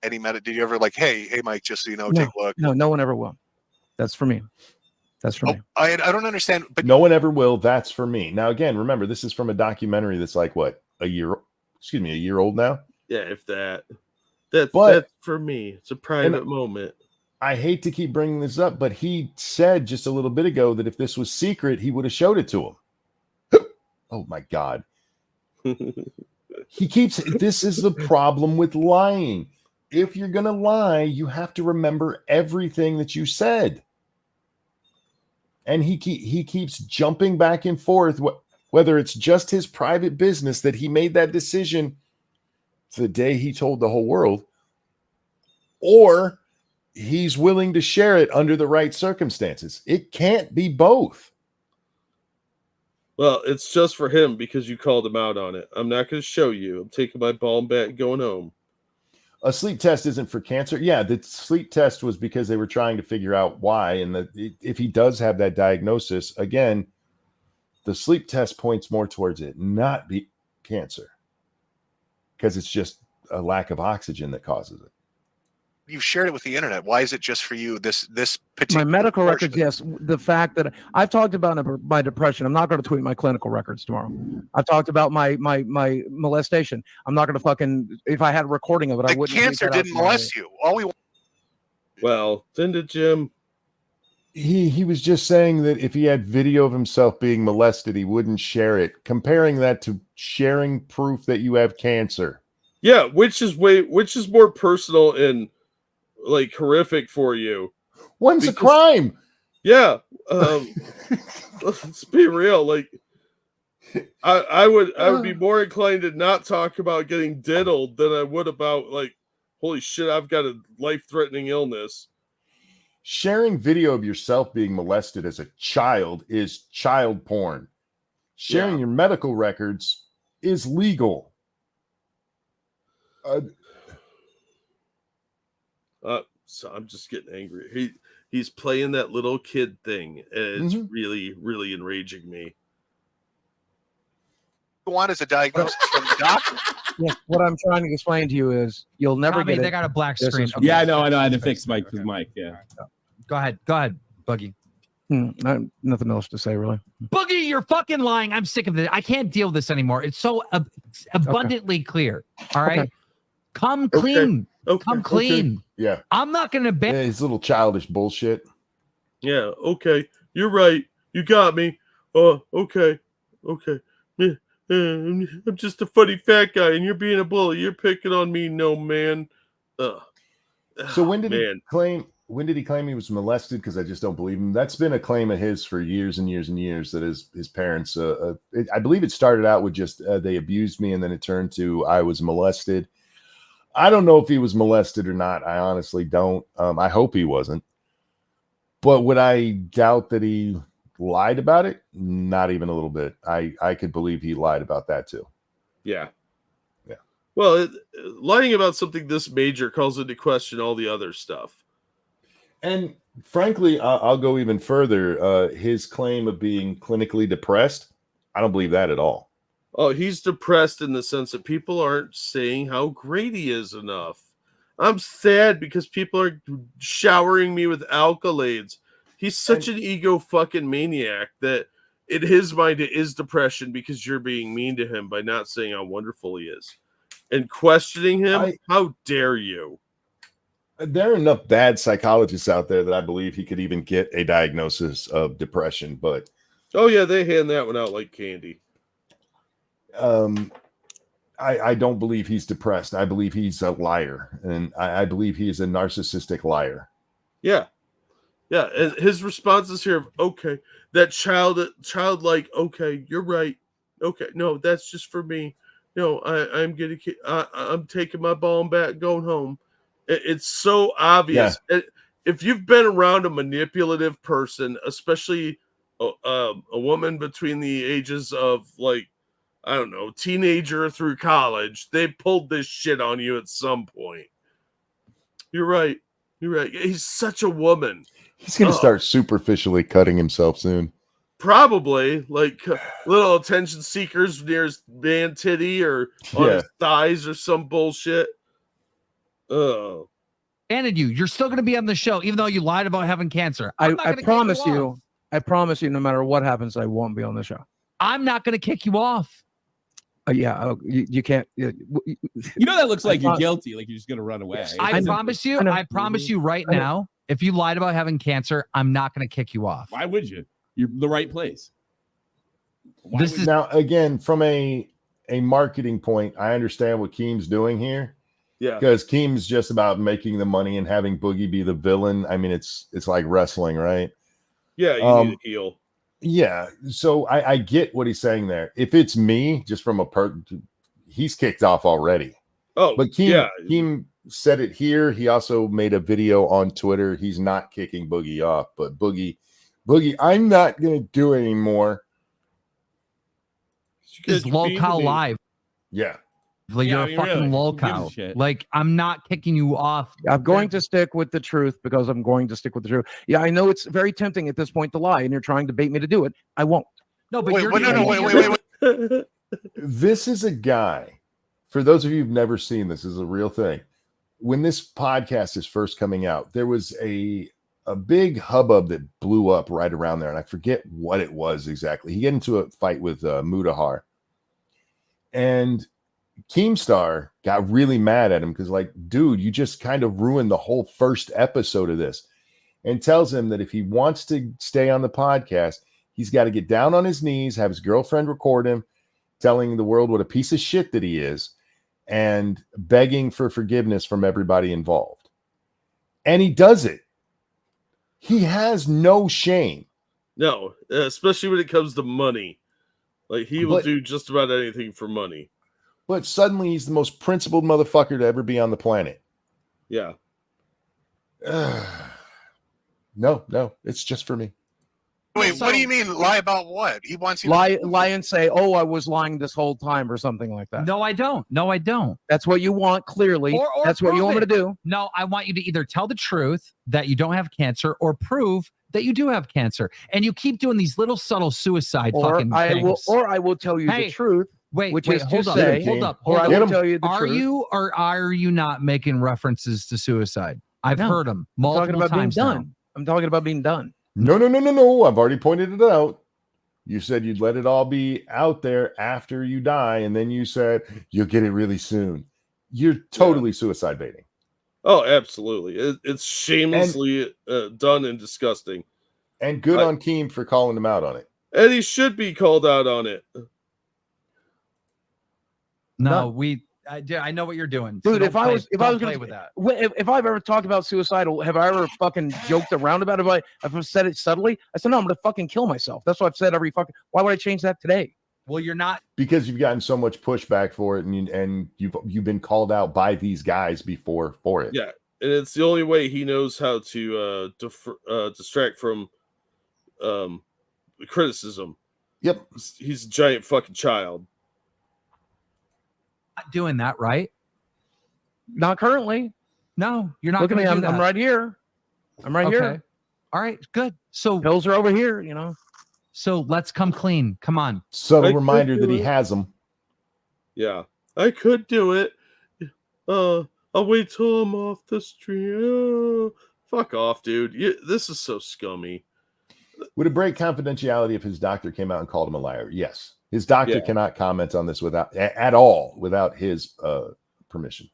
And he met it. Did you ever like, hey, Mike, just so you know, take a look? No one ever will. That's for me. That's for me. I don't understand. But no one ever will. That's for me. Now, again, remember, this is from a documentary that's like what, a year old now. Yeah, if that. That's for me. It's a private moment. I hate to keep bringing this up, but he said just a little bit ago that if this was secret, he would have showed it to him. Oh my God. This is the problem with lying. If you're going to lie, you have to remember everything that you said. And he keeps jumping back and forth, whether it's just his private business that he made that decision the day he told the whole world, or he's willing to share it under the right circumstances. It can't be both. Well, it's just for him because you called him out on it. I'm not going to show you. I'm taking my ball and bat and going home. A sleep test isn't for cancer. Yeah, the sleep test was because they were trying to figure out why. And if he does have that diagnosis, again, the sleep test points more towards it not be cancer, because it's just a lack of oxygen that causes it. You've shared it with the internet. Why is it just for you? This particular my medical records, yes. The fact that I've talked about my depression. I'm not going to tweet my clinical records tomorrow. I've talked about my molestation. I'm not going to fucking, if I had a recording of it, I wouldn't. The cancer didn't molest you. Well, then did Jim. He was just saying that if he had video of himself being molested, he wouldn't share it, comparing that to sharing proof that you have cancer. Yeah, which is more personal and like horrific for you. One's a crime. Yeah. Let's be real. Like, I would be more inclined to not talk about getting diddled than I would about like, holy shit, I've got a life-threatening illness. Sharing video of yourself being molested as a child is child porn. Sharing your medical records is legal. So I'm just getting angry. He's playing that little kid thing, and it's really, really enraging me. Want is a diagnosis from the doctor. Yeah, what I'm trying to explain to you is you'll never get it. They got a black screen. Yeah, I know. I had to fix Mike with Mike. Yeah. Go ahead, Boogie. Nothing else to say, really. Boogie, you're fucking lying. I'm sick of it. I can't deal with this anymore. It's so abundantly clear. All right, come clean. Come clean. Yeah, I'm not gonna ban. Yeah, his little childish bullshit. Yeah. Okay. You're right. You got me. Oh. Okay. Yeah. I'm just a funny fat guy, and you're being a bully. You're picking on me, no man. So when did he claim? When did he claim he was molested? Because I just don't believe him. That's been a claim of his for years and years and years. That his parents. I believe it started out with just they abused me, and then it turned to I was molested. I don't know if he was molested or not. I honestly don't. I hope he wasn't. But would I doubt that he lied about it? Not even a little bit. I could believe he lied about that too. Yeah. Well, lying about something this major calls into question all the other stuff. And frankly, I'll go even further. His claim of being clinically depressed, I don't believe that at all. Oh, he's depressed in the sense that people aren't saying how great he is enough. I'm sad because people are showering me with accolades. He's such an ego fucking maniac that in his mind it is depression because you're being mean to him by not saying how wonderful he is. And questioning him, how dare you? There are enough bad psychologists out there that I believe he could even get a diagnosis of depression. But oh yeah, they hand that one out like candy. I don't believe he's depressed. I believe he's a liar, and I believe he is a narcissistic liar. Yeah. And his responses here, okay, that childlike, okay, you're right. Okay, no, that's just for me. No, I'm taking my ball and bat and going home. It's so obvious. Yeah. If you've been around a manipulative person, especially a woman between the ages of like, I don't know, teenager through college, they pulled this shit on you at some point. You're right. He's such a woman. He's going to start superficially cutting himself soon. Probably like little attention seekers near his man titty or on his thighs or some bullshit. Oh, and you're still going to be on the show, even though you lied about having cancer. I promise you. I promise you, no matter what happens, I won't be on the show. I'm not going to kick you off. You can't. You know that looks like you're guilty, like you're just going to run away. I promise you right now, if you lied about having cancer, I'm not going to kick you off. Why would you? You're the right place. Now, again, from a marketing point, I understand what Keem's doing here. Yeah. Because Keem's just about making the money and having Boogie be the villain. I mean, it's like wrestling, right? Yeah, you need a heel. Yeah. So I get what he's saying there. If it's me, just from he's kicked off already. Oh, but Keem said it here. He also made a video on Twitter. He's not kicking Boogie off, but Boogie, I'm not going to do it anymore. Is lolcow live? Yeah. Like you're a fucking lolcow. Like I'm not kicking you off. I'm going to stick with the truth because I'm going to stick with the truth. Yeah, I know it's very tempting at this point to lie, and you're trying to bait me to do it. I won't. No, but wait. This is a guy. For those of you who've never seen this, is a real thing. When this podcast is first coming out, there was a big hubbub that blew up right around there, and I forget what it was exactly. He got into a fight with Mutahar, and Keemstar got really mad at him because, like, dude, you just kind of ruined the whole first episode of this, and tells him that if he wants to stay on the podcast, he's got to get down on his knees, have his girlfriend record him, telling the world what a piece of shit that he is, and begging for forgiveness from everybody involved. And he does it. He has no shame. No, especially when it comes to money. Like he will do just about anything for money. But suddenly he's the most principled motherfucker to ever be on the planet. Yeah. No, it's just for me. Wait, what do you mean lie about what? He wants you lie and say, "Oh, I was lying this whole time," or something like that. No, I don't. That's what you want, clearly. Or that's what you want me to do. No, I want you to either tell the truth that you don't have cancer or prove that you do have cancer. And you keep doing these little subtle suicide fucking things. I will tell you the truth. Wait, hold up. I will tell you the truth. You or are you not making references to suicide? I've heard them multiple times now. I'm talking about being done. No. I've already pointed it out. You said you'd let it all be out there after you die, and then you said you'll get it really soon. You're totally suicide baiting. Oh, absolutely. It's shamelessly done and disgusting. And good on Keem for calling him out on it. And he should be called out on it. No, I know what you're doing, dude. So if I was gonna play with that, if I've ever talked about suicidal, have I ever fucking joked around about it? If I've said it subtly, I said no, I'm gonna fucking kill myself. That's what I've said every fucking. Why would I change that today? Well, you're not, because you've gotten so much pushback for it, and you've been called out by these guys before for it. Yeah, and it's the only way he knows how to distract from criticism. Yep, he's a giant fucking child. Not doing that, right? Not currently. No, you're not. Look at me. I'm right here. I'm right here. All right, good. So pills are over here. You know. So let's come clean. Come on. Subtle reminder that he has them. Yeah, I could do it. I'll wait till I'm off the street. Fuck off, dude. This is so scummy. Would it break confidentiality if his doctor came out and called him a liar? Yes. His doctor cannot comment on this without his permission.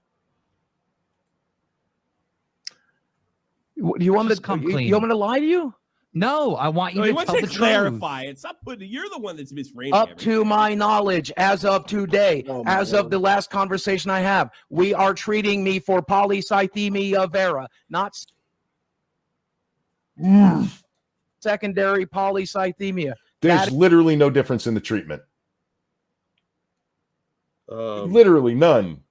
Do you want me to come clean? You want me to lie to you? No, I want you to tell the truth. Clarify it. Stop putting. You're the one that's misframing. Up to my knowledge, as of today, as of the last conversation I have, we are treating me for polycythemia vera, not secondary polycythemia. There's literally no difference in the treatment. Literally none.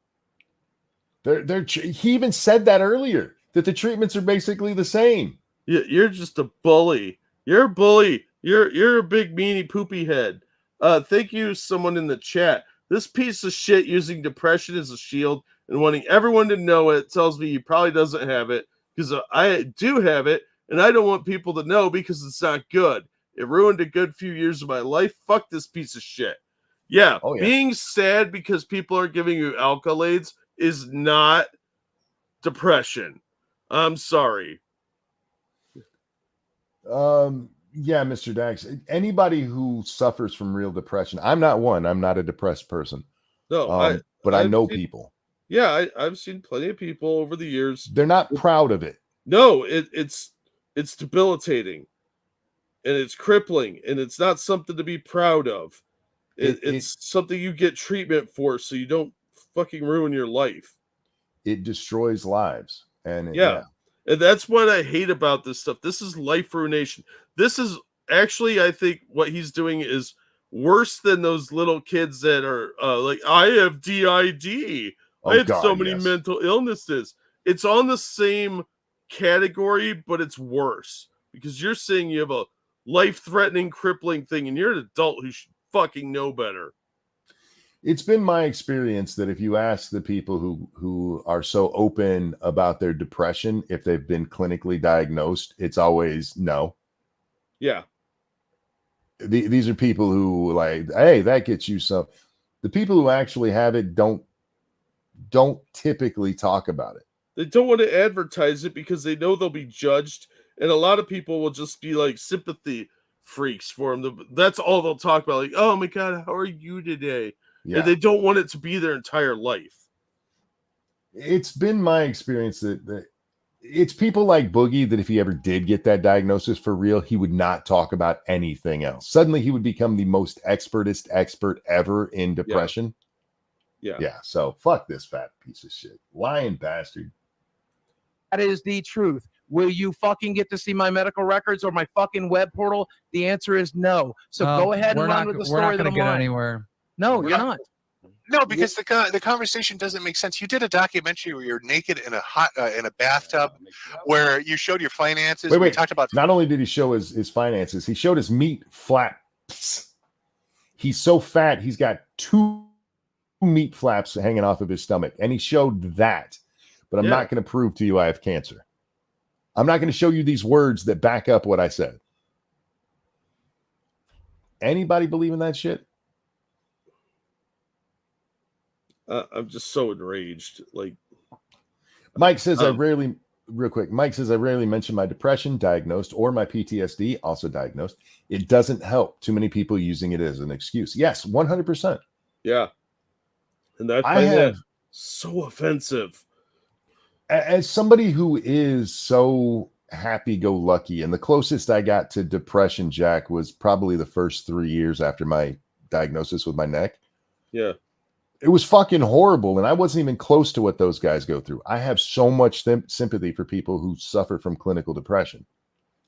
He even said that earlier, that the treatments are basically the same. You're just a bully. You're a bully. You're a big meanie poopy head. Thank you, someone in the chat. This piece of shit using depression as a shield and wanting everyone to know it tells me he probably doesn't have it, because I do have it, and I don't want people to know because it's not good. It ruined a good few years of my life. Fuck this piece of shit. Yeah, being sad because people are giving you accolades is not depression. I'm sorry. Yeah, Mr. Dax. Anybody who suffers from real depression, I'm not one. I'm not a depressed person. No, but I know people. Yeah, I've seen plenty of people over the years. They're not proud of it. No, it's debilitating. And it's crippling, and it's not something to be proud of. It's something you get treatment for so you don't fucking ruin your life. It destroys lives. And and that's what I hate about this stuff. This is life ruination. This is actually, I think what he's doing is worse than those little kids that are like, I have DID. I had so many mental illnesses. It's on the same category, but it's worse because you're saying you have a life-threatening, crippling thing, and you're an adult who should fucking know better. It's been my experience that if you ask the people who are so open about their depression, if they've been clinically diagnosed, it's always no. Yeah. These are people who like, hey, that gets you some. The people who actually have it don't typically talk about it. They don't want to advertise it because they know they'll be judged. And a lot of people will just be like sympathy freaks for them. That's all they'll talk about. Like, oh my God, how are you today? Yeah. And they don't want it to be their entire life. It's been my experience that it's people like Boogie that if he ever did get that diagnosis for real, he would not talk about anything else. Suddenly he would become the most expert ever in depression. Yeah. So fuck this fat piece of shit. Lying bastard. That is the truth. Will you fucking get to see my medical records or my fucking web portal? The answer is no. So go ahead and run with the story. We're not going to get anywhere. No, you're not. No, because the conversation doesn't make sense. You did a documentary where you're naked in a bathtub, where you showed your finances. Wait. We talked about. Not only did he show his finances, he showed his meat flaps. He's so fat, he's got 2 meat flaps hanging off of his stomach, and he showed that. But I'm not going to prove to you I have cancer. I'm not going to show you these words that back up what I said. Anybody believe in that shit? I'm just so enraged. Like Mike says, real quick, Mike says, I rarely mention my depression, diagnosed, or my PTSD, also diagnosed. It doesn't help. Too many people using it as an excuse. Yes, 100%. Yeah. And I find that so offensive. As somebody who is so happy-go-lucky, and the closest I got to depression, Jack, was probably the first 3 years after my diagnosis with my neck. Yeah. It was fucking horrible, and I wasn't even close to what those guys go through. I have so much sympathy for people who suffer from clinical depression.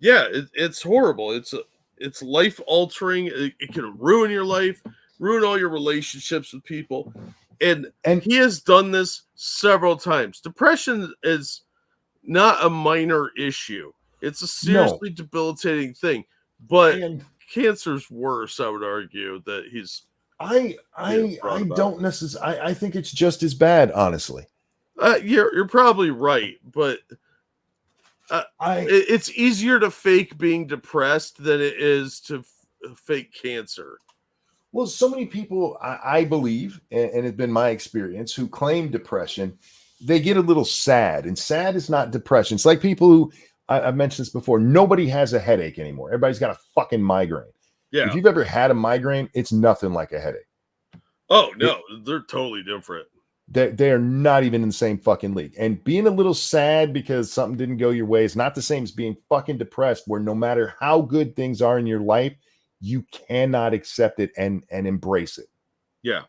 Yeah, it's horrible. It's life altering. It can ruin your life, ruin all your relationships with people, and he has done this several times. Depression is not a minor issue. It's a seriously debilitating thing, but cancer's worse. I would argue that he's. I don't necessarily. I think it's just as bad, honestly. You're probably right, but it's easier to fake being depressed than it is to fake cancer. Well, so many people, I believe, and it's been my experience, who claim depression, they get a little sad, and sad is not depression. It's like people who I've mentioned this before. Nobody has a headache anymore. Everybody's got a fucking migraine. Yeah. If you've ever had a migraine, it's nothing like a headache. Oh, no, they're totally different. They are not even in the same fucking league. And being a little sad because something didn't go your way is not the same as being fucking depressed, where no matter how good things are in your life, you cannot accept it and embrace it. Yeah.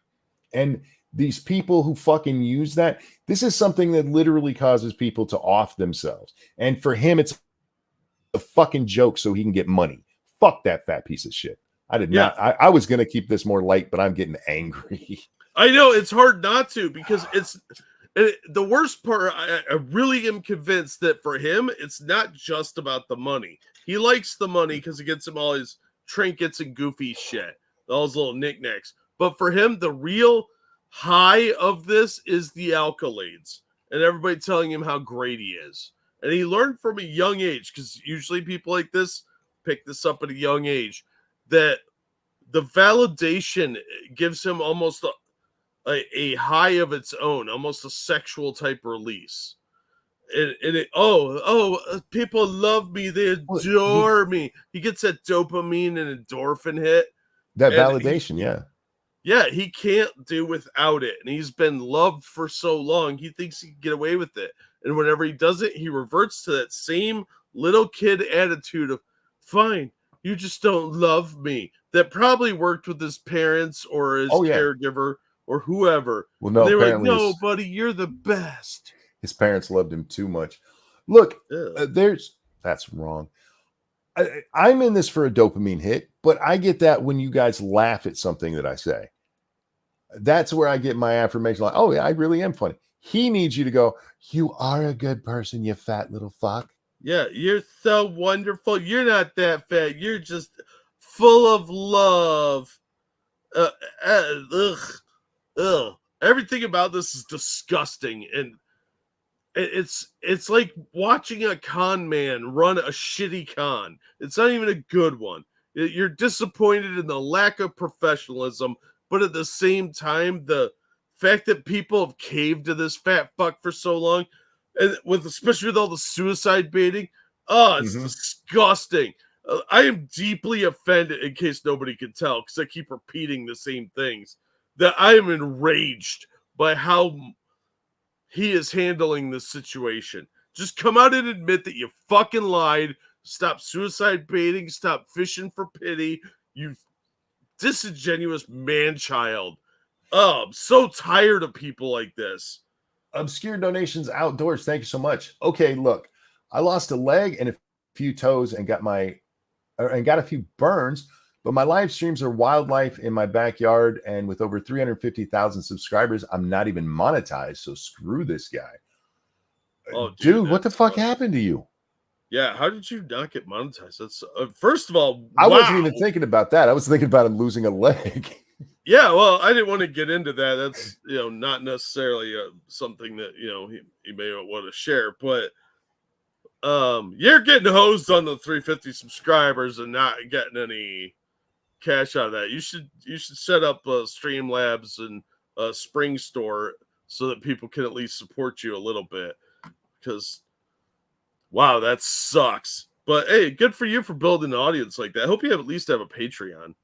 And these people who fucking use that, this is something that literally causes people to off themselves. And for him, it's a fucking joke so he can get money. Fuck that fat piece of shit. I did not. I was going to keep this more light, but I'm getting angry. I know it's hard not to, because the worst part. I really am convinced that for him, it's not just about the money. He likes the money because it gets him all his trinkets and goofy shit, all his little knickknacks. But for him, the real high of this is the accolades and everybody telling him how great he is. And he learned from a young age, because usually people like this pick this up at a young age, that the validation gives him almost a high of its own, almost a sexual type release. People love me, they adore me. He gets that dopamine and endorphin hit. That validation, yeah, he can't do without it. And he's been loved for so long, he thinks he can get away with it. And whenever he does it, he reverts to that same little kid attitude of, fine, you just don't love me. That probably worked with his parents or his caregiver or whoever. Well, no, they were like, no, buddy, you're the best. His parents loved him too much. Look, that's wrong. I'm in this for a dopamine hit, but I get that when you guys laugh at something that I say. That's where I get my affirmation. Like, oh yeah, I really am funny. He needs you to go, you are a good person, you fat little fuck. Yeah, you're so wonderful. You're not that fat. You're just full of love. Everything about this is disgusting, and it's like watching a con man run a shitty con. It's not even a good one. You're disappointed in the lack of professionalism, but at the same time, the fact that people have caved to this fat fuck for so long, and especially with all the suicide baiting, it's disgusting. I am deeply offended, in case nobody can tell, because I keep repeating the same things, that I am enraged by how he is handling this situation. Just come out and admit that you fucking lied. Stop suicide baiting. Stop fishing for pity. You disingenuous man-child. Oh, I'm so tired of people like this. Obscure donations outdoors. Thank you so much. Okay, look, I lost a leg and a few toes and got a few burns, but my live streams are wildlife in my backyard, and with over 350,000 subscribers, I'm not even monetized. So screw this guy. Oh, dude, what the fuck happened to you? Yeah, how did you not get monetized? That's first of all, I wasn't even thinking about that. I was thinking about him losing a leg. Yeah, well, I didn't want to get into that. That's not necessarily something that he may want to share, but you're getting hosed on the 350 subscribers and not getting any cash out of that. You should set up Streamlabs and a Spring Store so that people can at least support you a little bit, because wow, that sucks. But hey, good for you for building an audience like that. I hope you at least have a Patreon.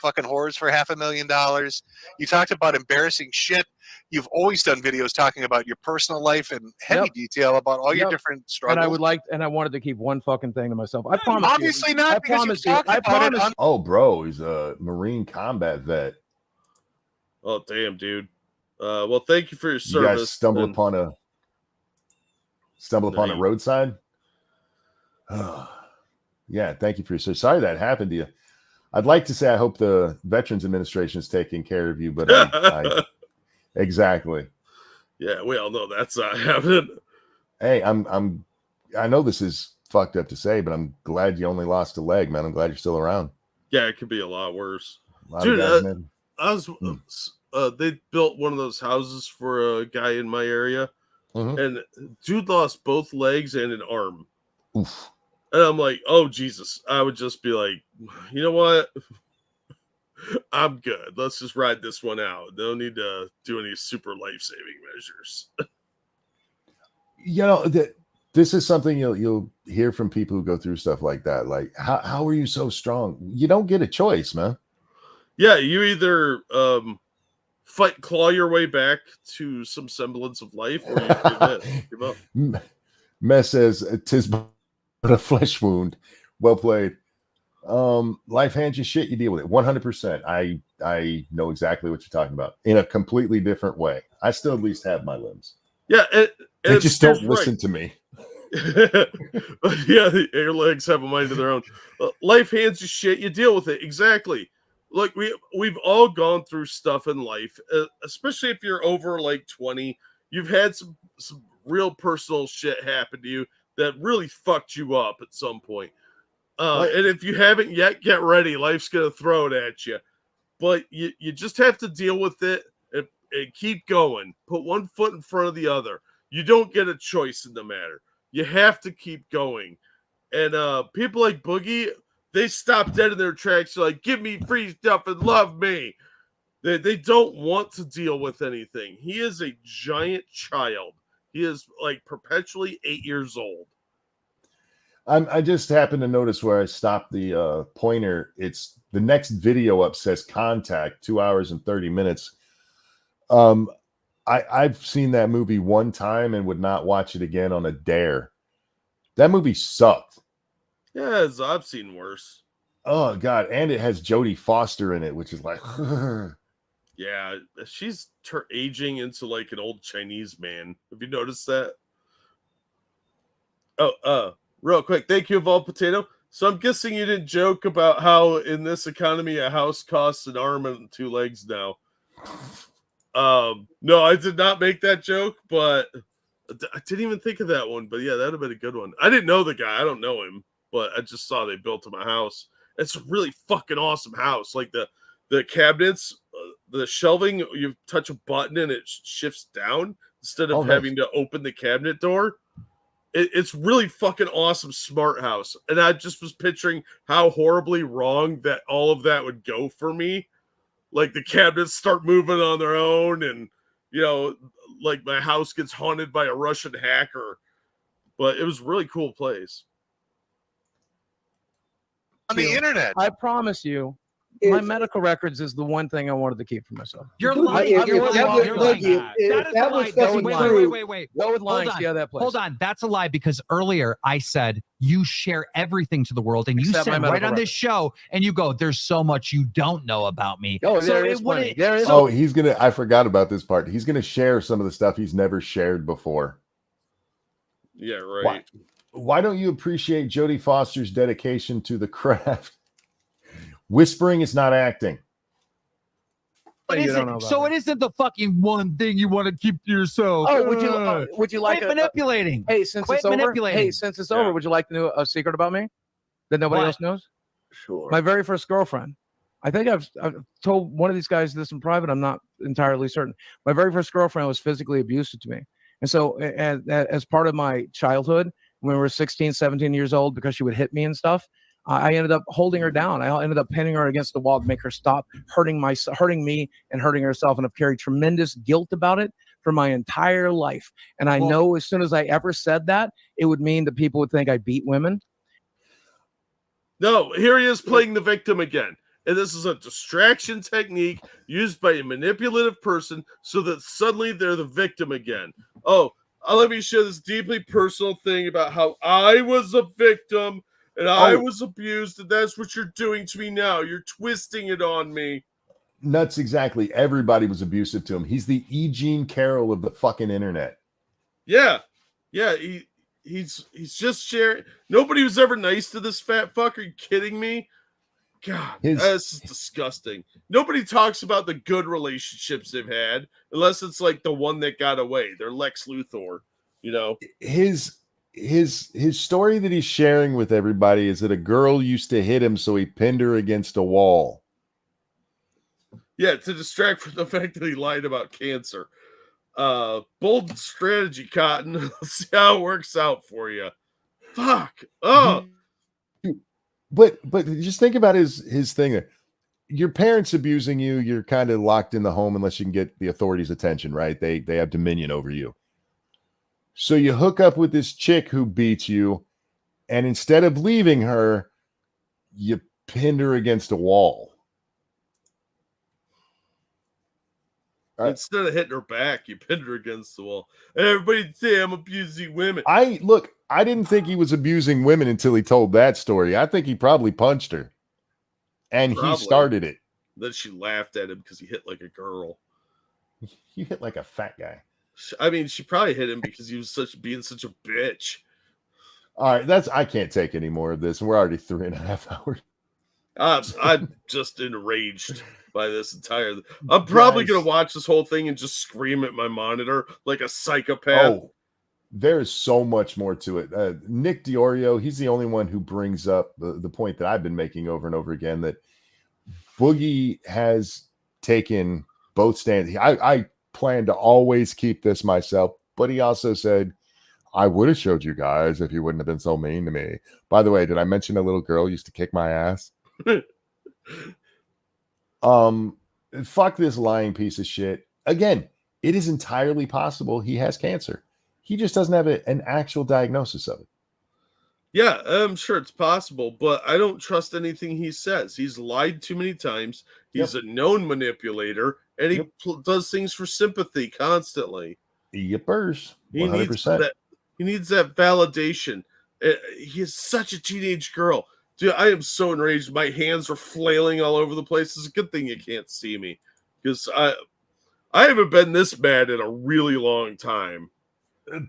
Fucking whores for $500,000. You talked about embarrassing shit. You've always done videos talking about your personal life in heavy detail about all your different struggles. And I wanted to keep one fucking thing to myself. I promise. Obviously you. not. I Because promise you you. talked I about promise. it. Oh, bro, he's a Marine combat vet. Oh, damn, dude. Well, thank you for your You service. guys stumble upon a roadside. Yeah, thank you for your service. Sorry that happened to you. I'd like to say I hope the Veterans Administration is taking care of you, but exactly. Yeah, we all know that's not happening. Hey, I know this is fucked up to say, but I'm glad you only lost a leg, man. I'm glad you're still around. Yeah, it could be a lot worse. Dude, they built one of those houses for a guy in my area, and dude lost both legs and an arm. Oof. And I'm like, oh, Jesus. I would just be like, you know what? I'm good. Let's just ride this one out. No need to do any super life-saving measures. This is something you'll hear from people who go through stuff like that. Like, how are you so strong? You don't get a choice, man. Yeah, you either claw your way back to some semblance of life, or you give up. Mess says, "'Tis but a flesh wound." Well played. Life hands you shit, you deal with it 100%. I know exactly what you're talking about in a completely different way. I still at least have my limbs. Yeah, they just don't listen to me. Yeah, your legs have a mind of their own. Life hands you shit, you deal with it. Exactly. Like we've all gone through stuff in life, especially if you're over like 20. You've had some real personal shit happen to you that really fucked you up at some point. And if you haven't yet, get ready. Life's going to throw it at you. But you just have to deal with it and keep going. Put one foot in front of the other. You don't get a choice in the matter. You have to keep going. And people like Boogie, they stop dead in their tracks. They're like, give me free stuff and love me. They don't want to deal with anything. He is a giant child. He is like perpetually 8 years old. I just happened to notice where I stopped the pointer. It's the next video up says contact 2 hours and 30 minutes. I've seen that movie one time and would not watch it again on a dare. That movie sucked. Yeah, I've seen worse. Oh God. And it has Jodie Foster in it, which is like, yeah, she's aging into like an old Chinese man. Have you noticed that? Oh, real quick, thank you, Evolved Potato. So I'm guessing you didn't joke about how in this economy a house costs an arm and 2 legs now. No, I did not make that joke, but I didn't even think of that one. But yeah, that'd have been a good one. I didn't know the guy. I don't know him, but I just saw they built him a house. It's a really fucking awesome house. Like the cabinets, the shelving, you touch a button and it shifts down instead of having to open the cabinet door. It's really fucking awesome, smart house. And I just was picturing how horribly wrong that all of that would go for me. Like the cabinets start moving on their own and, like my house gets haunted by a Russian hacker. But it was a really cool place. On the internet. I promise you, my medical records is the one thing I wanted to keep for myself. You're lying. You're lying. That was fucking true. Wait. Go with lying. See how that plays. Hold on. That's a lie because earlier I said you share everything to the world, and you said right on this show, and you go, "There's so much you don't know about me." Oh, so there is plenty. There is. Oh, he's gonna. I forgot about this part. He's gonna share some of the stuff he's never shared before. Yeah, right. Why don't you appreciate Jodie Foster's dedication to the craft? Whispering is not acting. It isn't, so it isn't the fucking one thing you want to keep to yourself. Oh, would you like manipulating? Hey, since it's over. Hey, since it's over, would you like to know a secret about me that nobody else knows? Sure. My very first girlfriend. I think I've told one of these guys this in private. I'm not entirely certain. My very first girlfriend was physically abusive to me. And so as part of my childhood, when we were 16, 17 years old, because she would hit me and stuff, I ended up holding her down. I ended up pinning her against the wall to make her stop hurting me and hurting herself. And I've carried tremendous guilt about it for my entire life. And I know as soon as I ever said that, it would mean that people would think I beat women. No, here he is playing the victim again. And this is a distraction technique used by a manipulative person so that suddenly they're the victim again. Oh, let me share this deeply personal thing about how I was a victim and I was abused, and that's what you're doing to me now. You're twisting it on me. Nuts, exactly. Everybody was abusive to him. He's the E. Jean Carroll of the fucking internet. Yeah. He's just sharing. Nobody was ever nice to this fat fuck. Are you kidding me? God, this is disgusting. Nobody talks about the good relationships they've had unless it's like the one that got away. They're Lex Luthor, you know. His story that he's sharing with everybody is that a girl used to hit him, so he pinned her against a wall. Yeah, to distract from the fact that he lied about cancer. Bold strategy, Cotton. Let's see how it works out for you. Fuck. Oh. But just think about his thing. Your parents abusing you, you're kind of locked in the home unless you can get the authorities' attention, right? They have dominion over you. So you hook up with this chick who beats you, and instead of leaving her, you pinned her against a wall. Instead of hitting her back, you pinned her against the wall. And everybody say I'm abusing women. I didn't think he was abusing women until he told that story. I think he probably punched her. And he started it. Then she laughed at him because he hit like a girl. You hit like a fat guy. I mean, she probably hit him because he was being such a bitch. All right, I can't take any more of this. We're already 3.5 hours. I'm just enraged by this entire. I'm probably gonna watch this whole thing and just scream at my monitor like a psychopath. Oh, there's so much more to it. Nick Diorio, he's the only one who brings up the point that I've been making over and over again, that Boogie has taken both stands. I plan to always keep this myself, but he also said, I would have showed you guys if you wouldn't have been so mean to me. By the way, did I mention a little girl used to kick my ass? Fuck this lying piece of shit. Again, it is entirely possible he has cancer. He just doesn't have an actual diagnosis of it. Yeah, I'm sure it's possible, but I don't trust anything he says. He's lied too many times. He's a known manipulator, and he does things for sympathy constantly. Yippers. 100%. He needs that validation. He is such a teenage girl. Dude, I am so enraged. My hands are flailing all over the place. It's a good thing you can't see me, because I haven't been this mad in a really long time.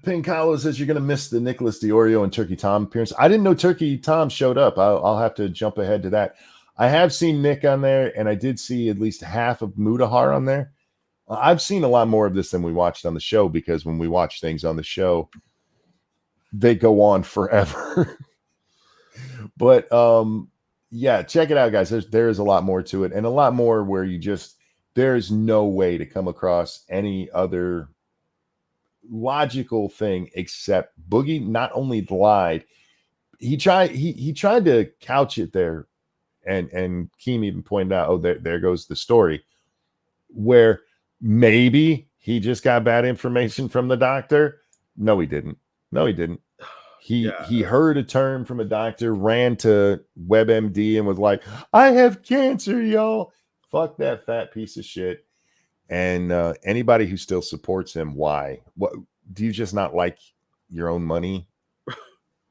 Pinkala says you're going to miss the Nicholas Diorio and Turkey Tom appearance. I didn't know Turkey Tom showed up. I'll have to jump ahead to that. I have seen Nick on there, and I did see at least half of Mudahar on there. I've seen a lot more of this than we watched on the show, because when we watch things on the show, they go on forever. But yeah, check it out, guys. There is a lot more to it, and a lot more where there's no way to come across any other logical thing except Boogie not only lied, he tried to couch it there, and Keem even pointed out, oh, there goes the story, where maybe he just got bad information from the doctor. No, he didn't. He heard a term from a doctor, ran to WebMD and was like, I have cancer, y'all. Fuck that fat piece of shit. And anybody who still supports him, why? What do you just not like your own money?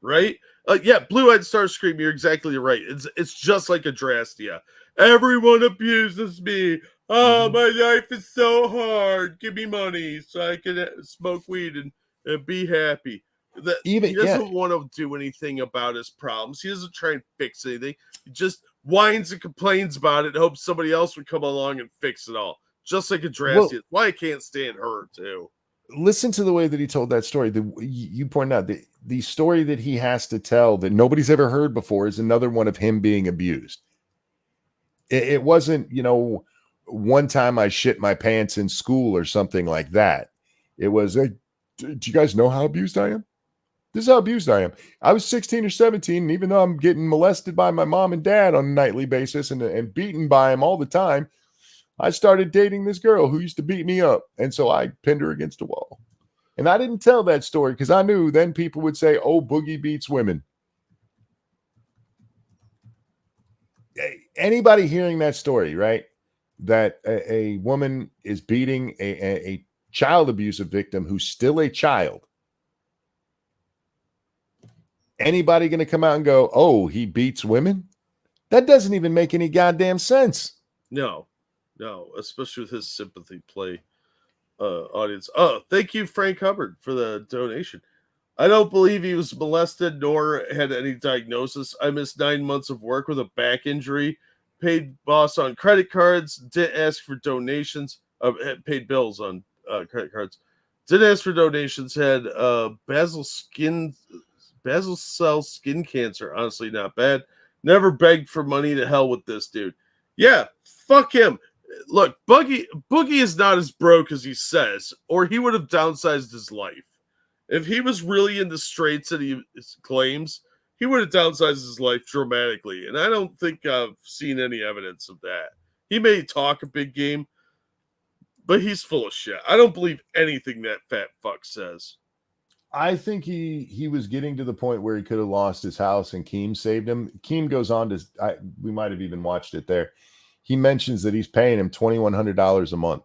Right? Yeah, Blue-Eyed Starscream, you're exactly right. It's just like Adrastia. Everyone abuses me. Oh, my life is so hard. Give me money so I can smoke weed and be happy. that Even he doesn't want to do anything about his problems. He doesn't try and fix anything. He just whines and complains about it and hopes somebody else would come along and fix it all. Just like Adrassi. Why I can't stand her too. Listen to the way that he told that story. You pointed out the story that he has to tell that nobody's ever heard before is another one of him being abused. It wasn't, one time I shit my pants in school or something like that. It was, do you guys know how abused I am? This is how abused I am. I was 16 or 17, and even though I'm getting molested by my mom and dad on a nightly basis and beaten by him all the time, I started dating this girl who used to beat me up. And so I pinned her against a wall. And I didn't tell that story because I knew then people would say, oh, Boogie beats women. Anybody hearing that story, right? That a woman is beating a child abusive victim who's still a child. Anybody going to come out and go, oh, he beats women? That doesn't even make any goddamn sense. No, especially with his sympathy play audience. Oh, thank you, Frank Hubbard, for the donation. I don't believe he was molested nor had any diagnosis. I missed 9 months of work with a back injury, paid boss on credit cards, didn't ask for donations, paid bills on credit cards, didn't ask for donations, had basal cell skin cancer. Honestly, not bad. Never begged for money. To hell with this dude. Yeah, fuck him. Look, Boogie is not as broke as he says, or he would have downsized his life. If he was really in the straits that he claims, he would have downsized his life dramatically. And I don't think I've seen any evidence of that. He may talk a big game, but he's full of shit. I don't believe anything that fat fuck says. I think he was getting to the point where he could have lost his house and Keem saved him. Keem goes on to, we might have even watched it there. He mentions that he's paying him $2,100 a month.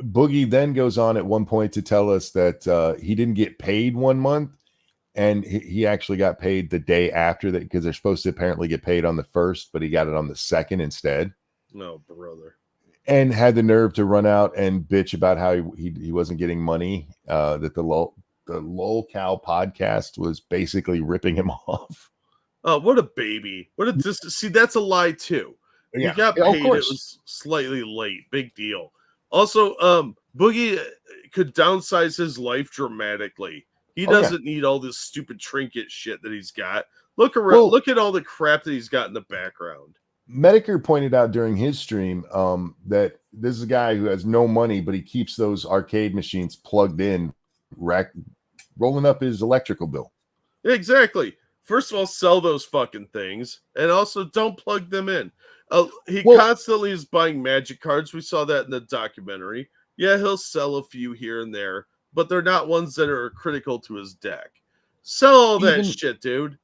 Boogie then goes on at one point to tell us that he didn't get paid 1 month, and he actually got paid the day after that because they're supposed to apparently get paid on the 1st, but he got it on the 2nd instead. No, brother. And had the nerve to run out and bitch about how he wasn't getting money, that the Lol Cow podcast was basically ripping him off. Oh, what a baby. See, that's a lie too. Yeah. He got paid, it was slightly late. Big deal. Also, Boogie could downsize his life dramatically. He doesn't need all this stupid trinket shit that he's got. Look around, look at all the crap that he's got in the background. Medicare pointed out during his stream that this is a guy who has no money, but he keeps those arcade machines plugged in, rolling up his electrical bill. Exactly. First of all, sell those fucking things, and also don't plug them in. He constantly is buying magic cards. We saw that in the documentary. Yeah, he'll sell a few here and there, but they're not ones that are critical to his deck. Sell all that shit, dude.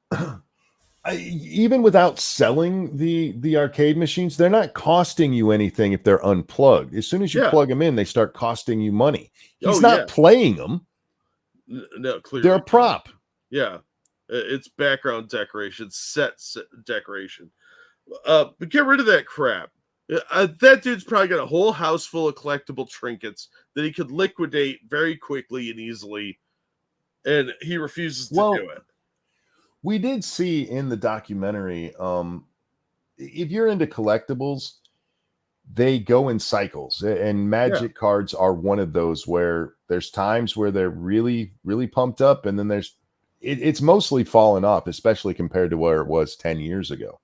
Even without selling the arcade machines, they're not costing you anything if they're unplugged. As soon as you plug them in, they start costing you money. He's not playing them. No, clearly. They're a prop. Yeah. It's background decoration, set decoration. But get rid of that crap. That dude's probably got a whole house full of collectible trinkets that he could liquidate very quickly and easily, and he refuses to do it. We did see in the documentary, if you're into collectibles, they go in cycles, and magic cards are one of those where there's times where they're really, really pumped up, and then it's mostly fallen off, especially compared to where it was 10 years ago.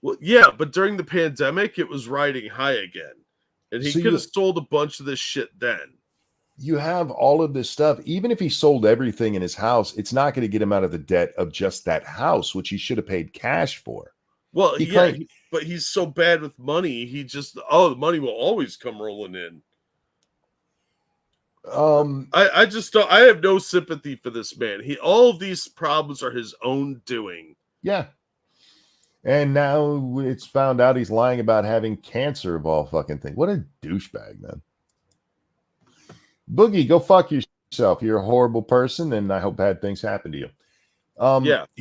Well, yeah, but during the pandemic, it was riding high again, and he could have sold a bunch of this shit then. You have all of this stuff. Even if he sold everything in his house, it's not going to get him out of the debt of just that house, which he should have paid cash for. Well, but he's so bad with money. He just, the money will always come rolling in. I just don't. I have no sympathy for this man. All of these problems are his own doing. Yeah. And now it's found out he's lying about having cancer of all fucking things. What a douchebag, man. Boogie, go fuck yourself. You're a horrible person, and I hope bad things happen to you.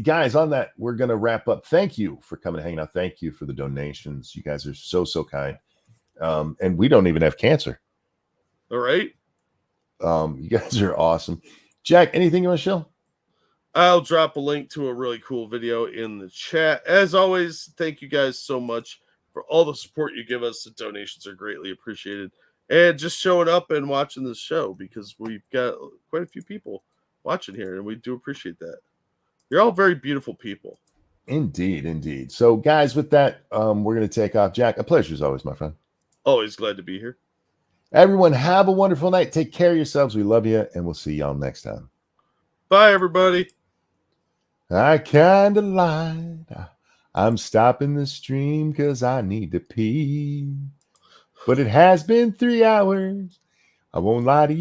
Guys, on that, we're going to wrap up. Thank you for coming and hanging out. Thank you for the donations. You guys are so kind. And we don't even have cancer. All right. You guys are awesome. Jack, anything you want to show? I'll drop a link to a really cool video in the chat. As always, thank you guys so much for all the support you give us. The donations are greatly appreciated. And just showing up and watching this show, because we've got quite a few people watching here, and we do appreciate that. You're all very beautiful people. Indeed, indeed. So, guys, with that, we're going to take off. Jack, a pleasure as always, my friend. Always glad to be here. Everyone, have a wonderful night. Take care of yourselves. We love you, and we'll see y'all next time. Bye, everybody. I kind of lied. I'm stopping the stream because I need to pee. But it has been 3 hours. I won't lie to you.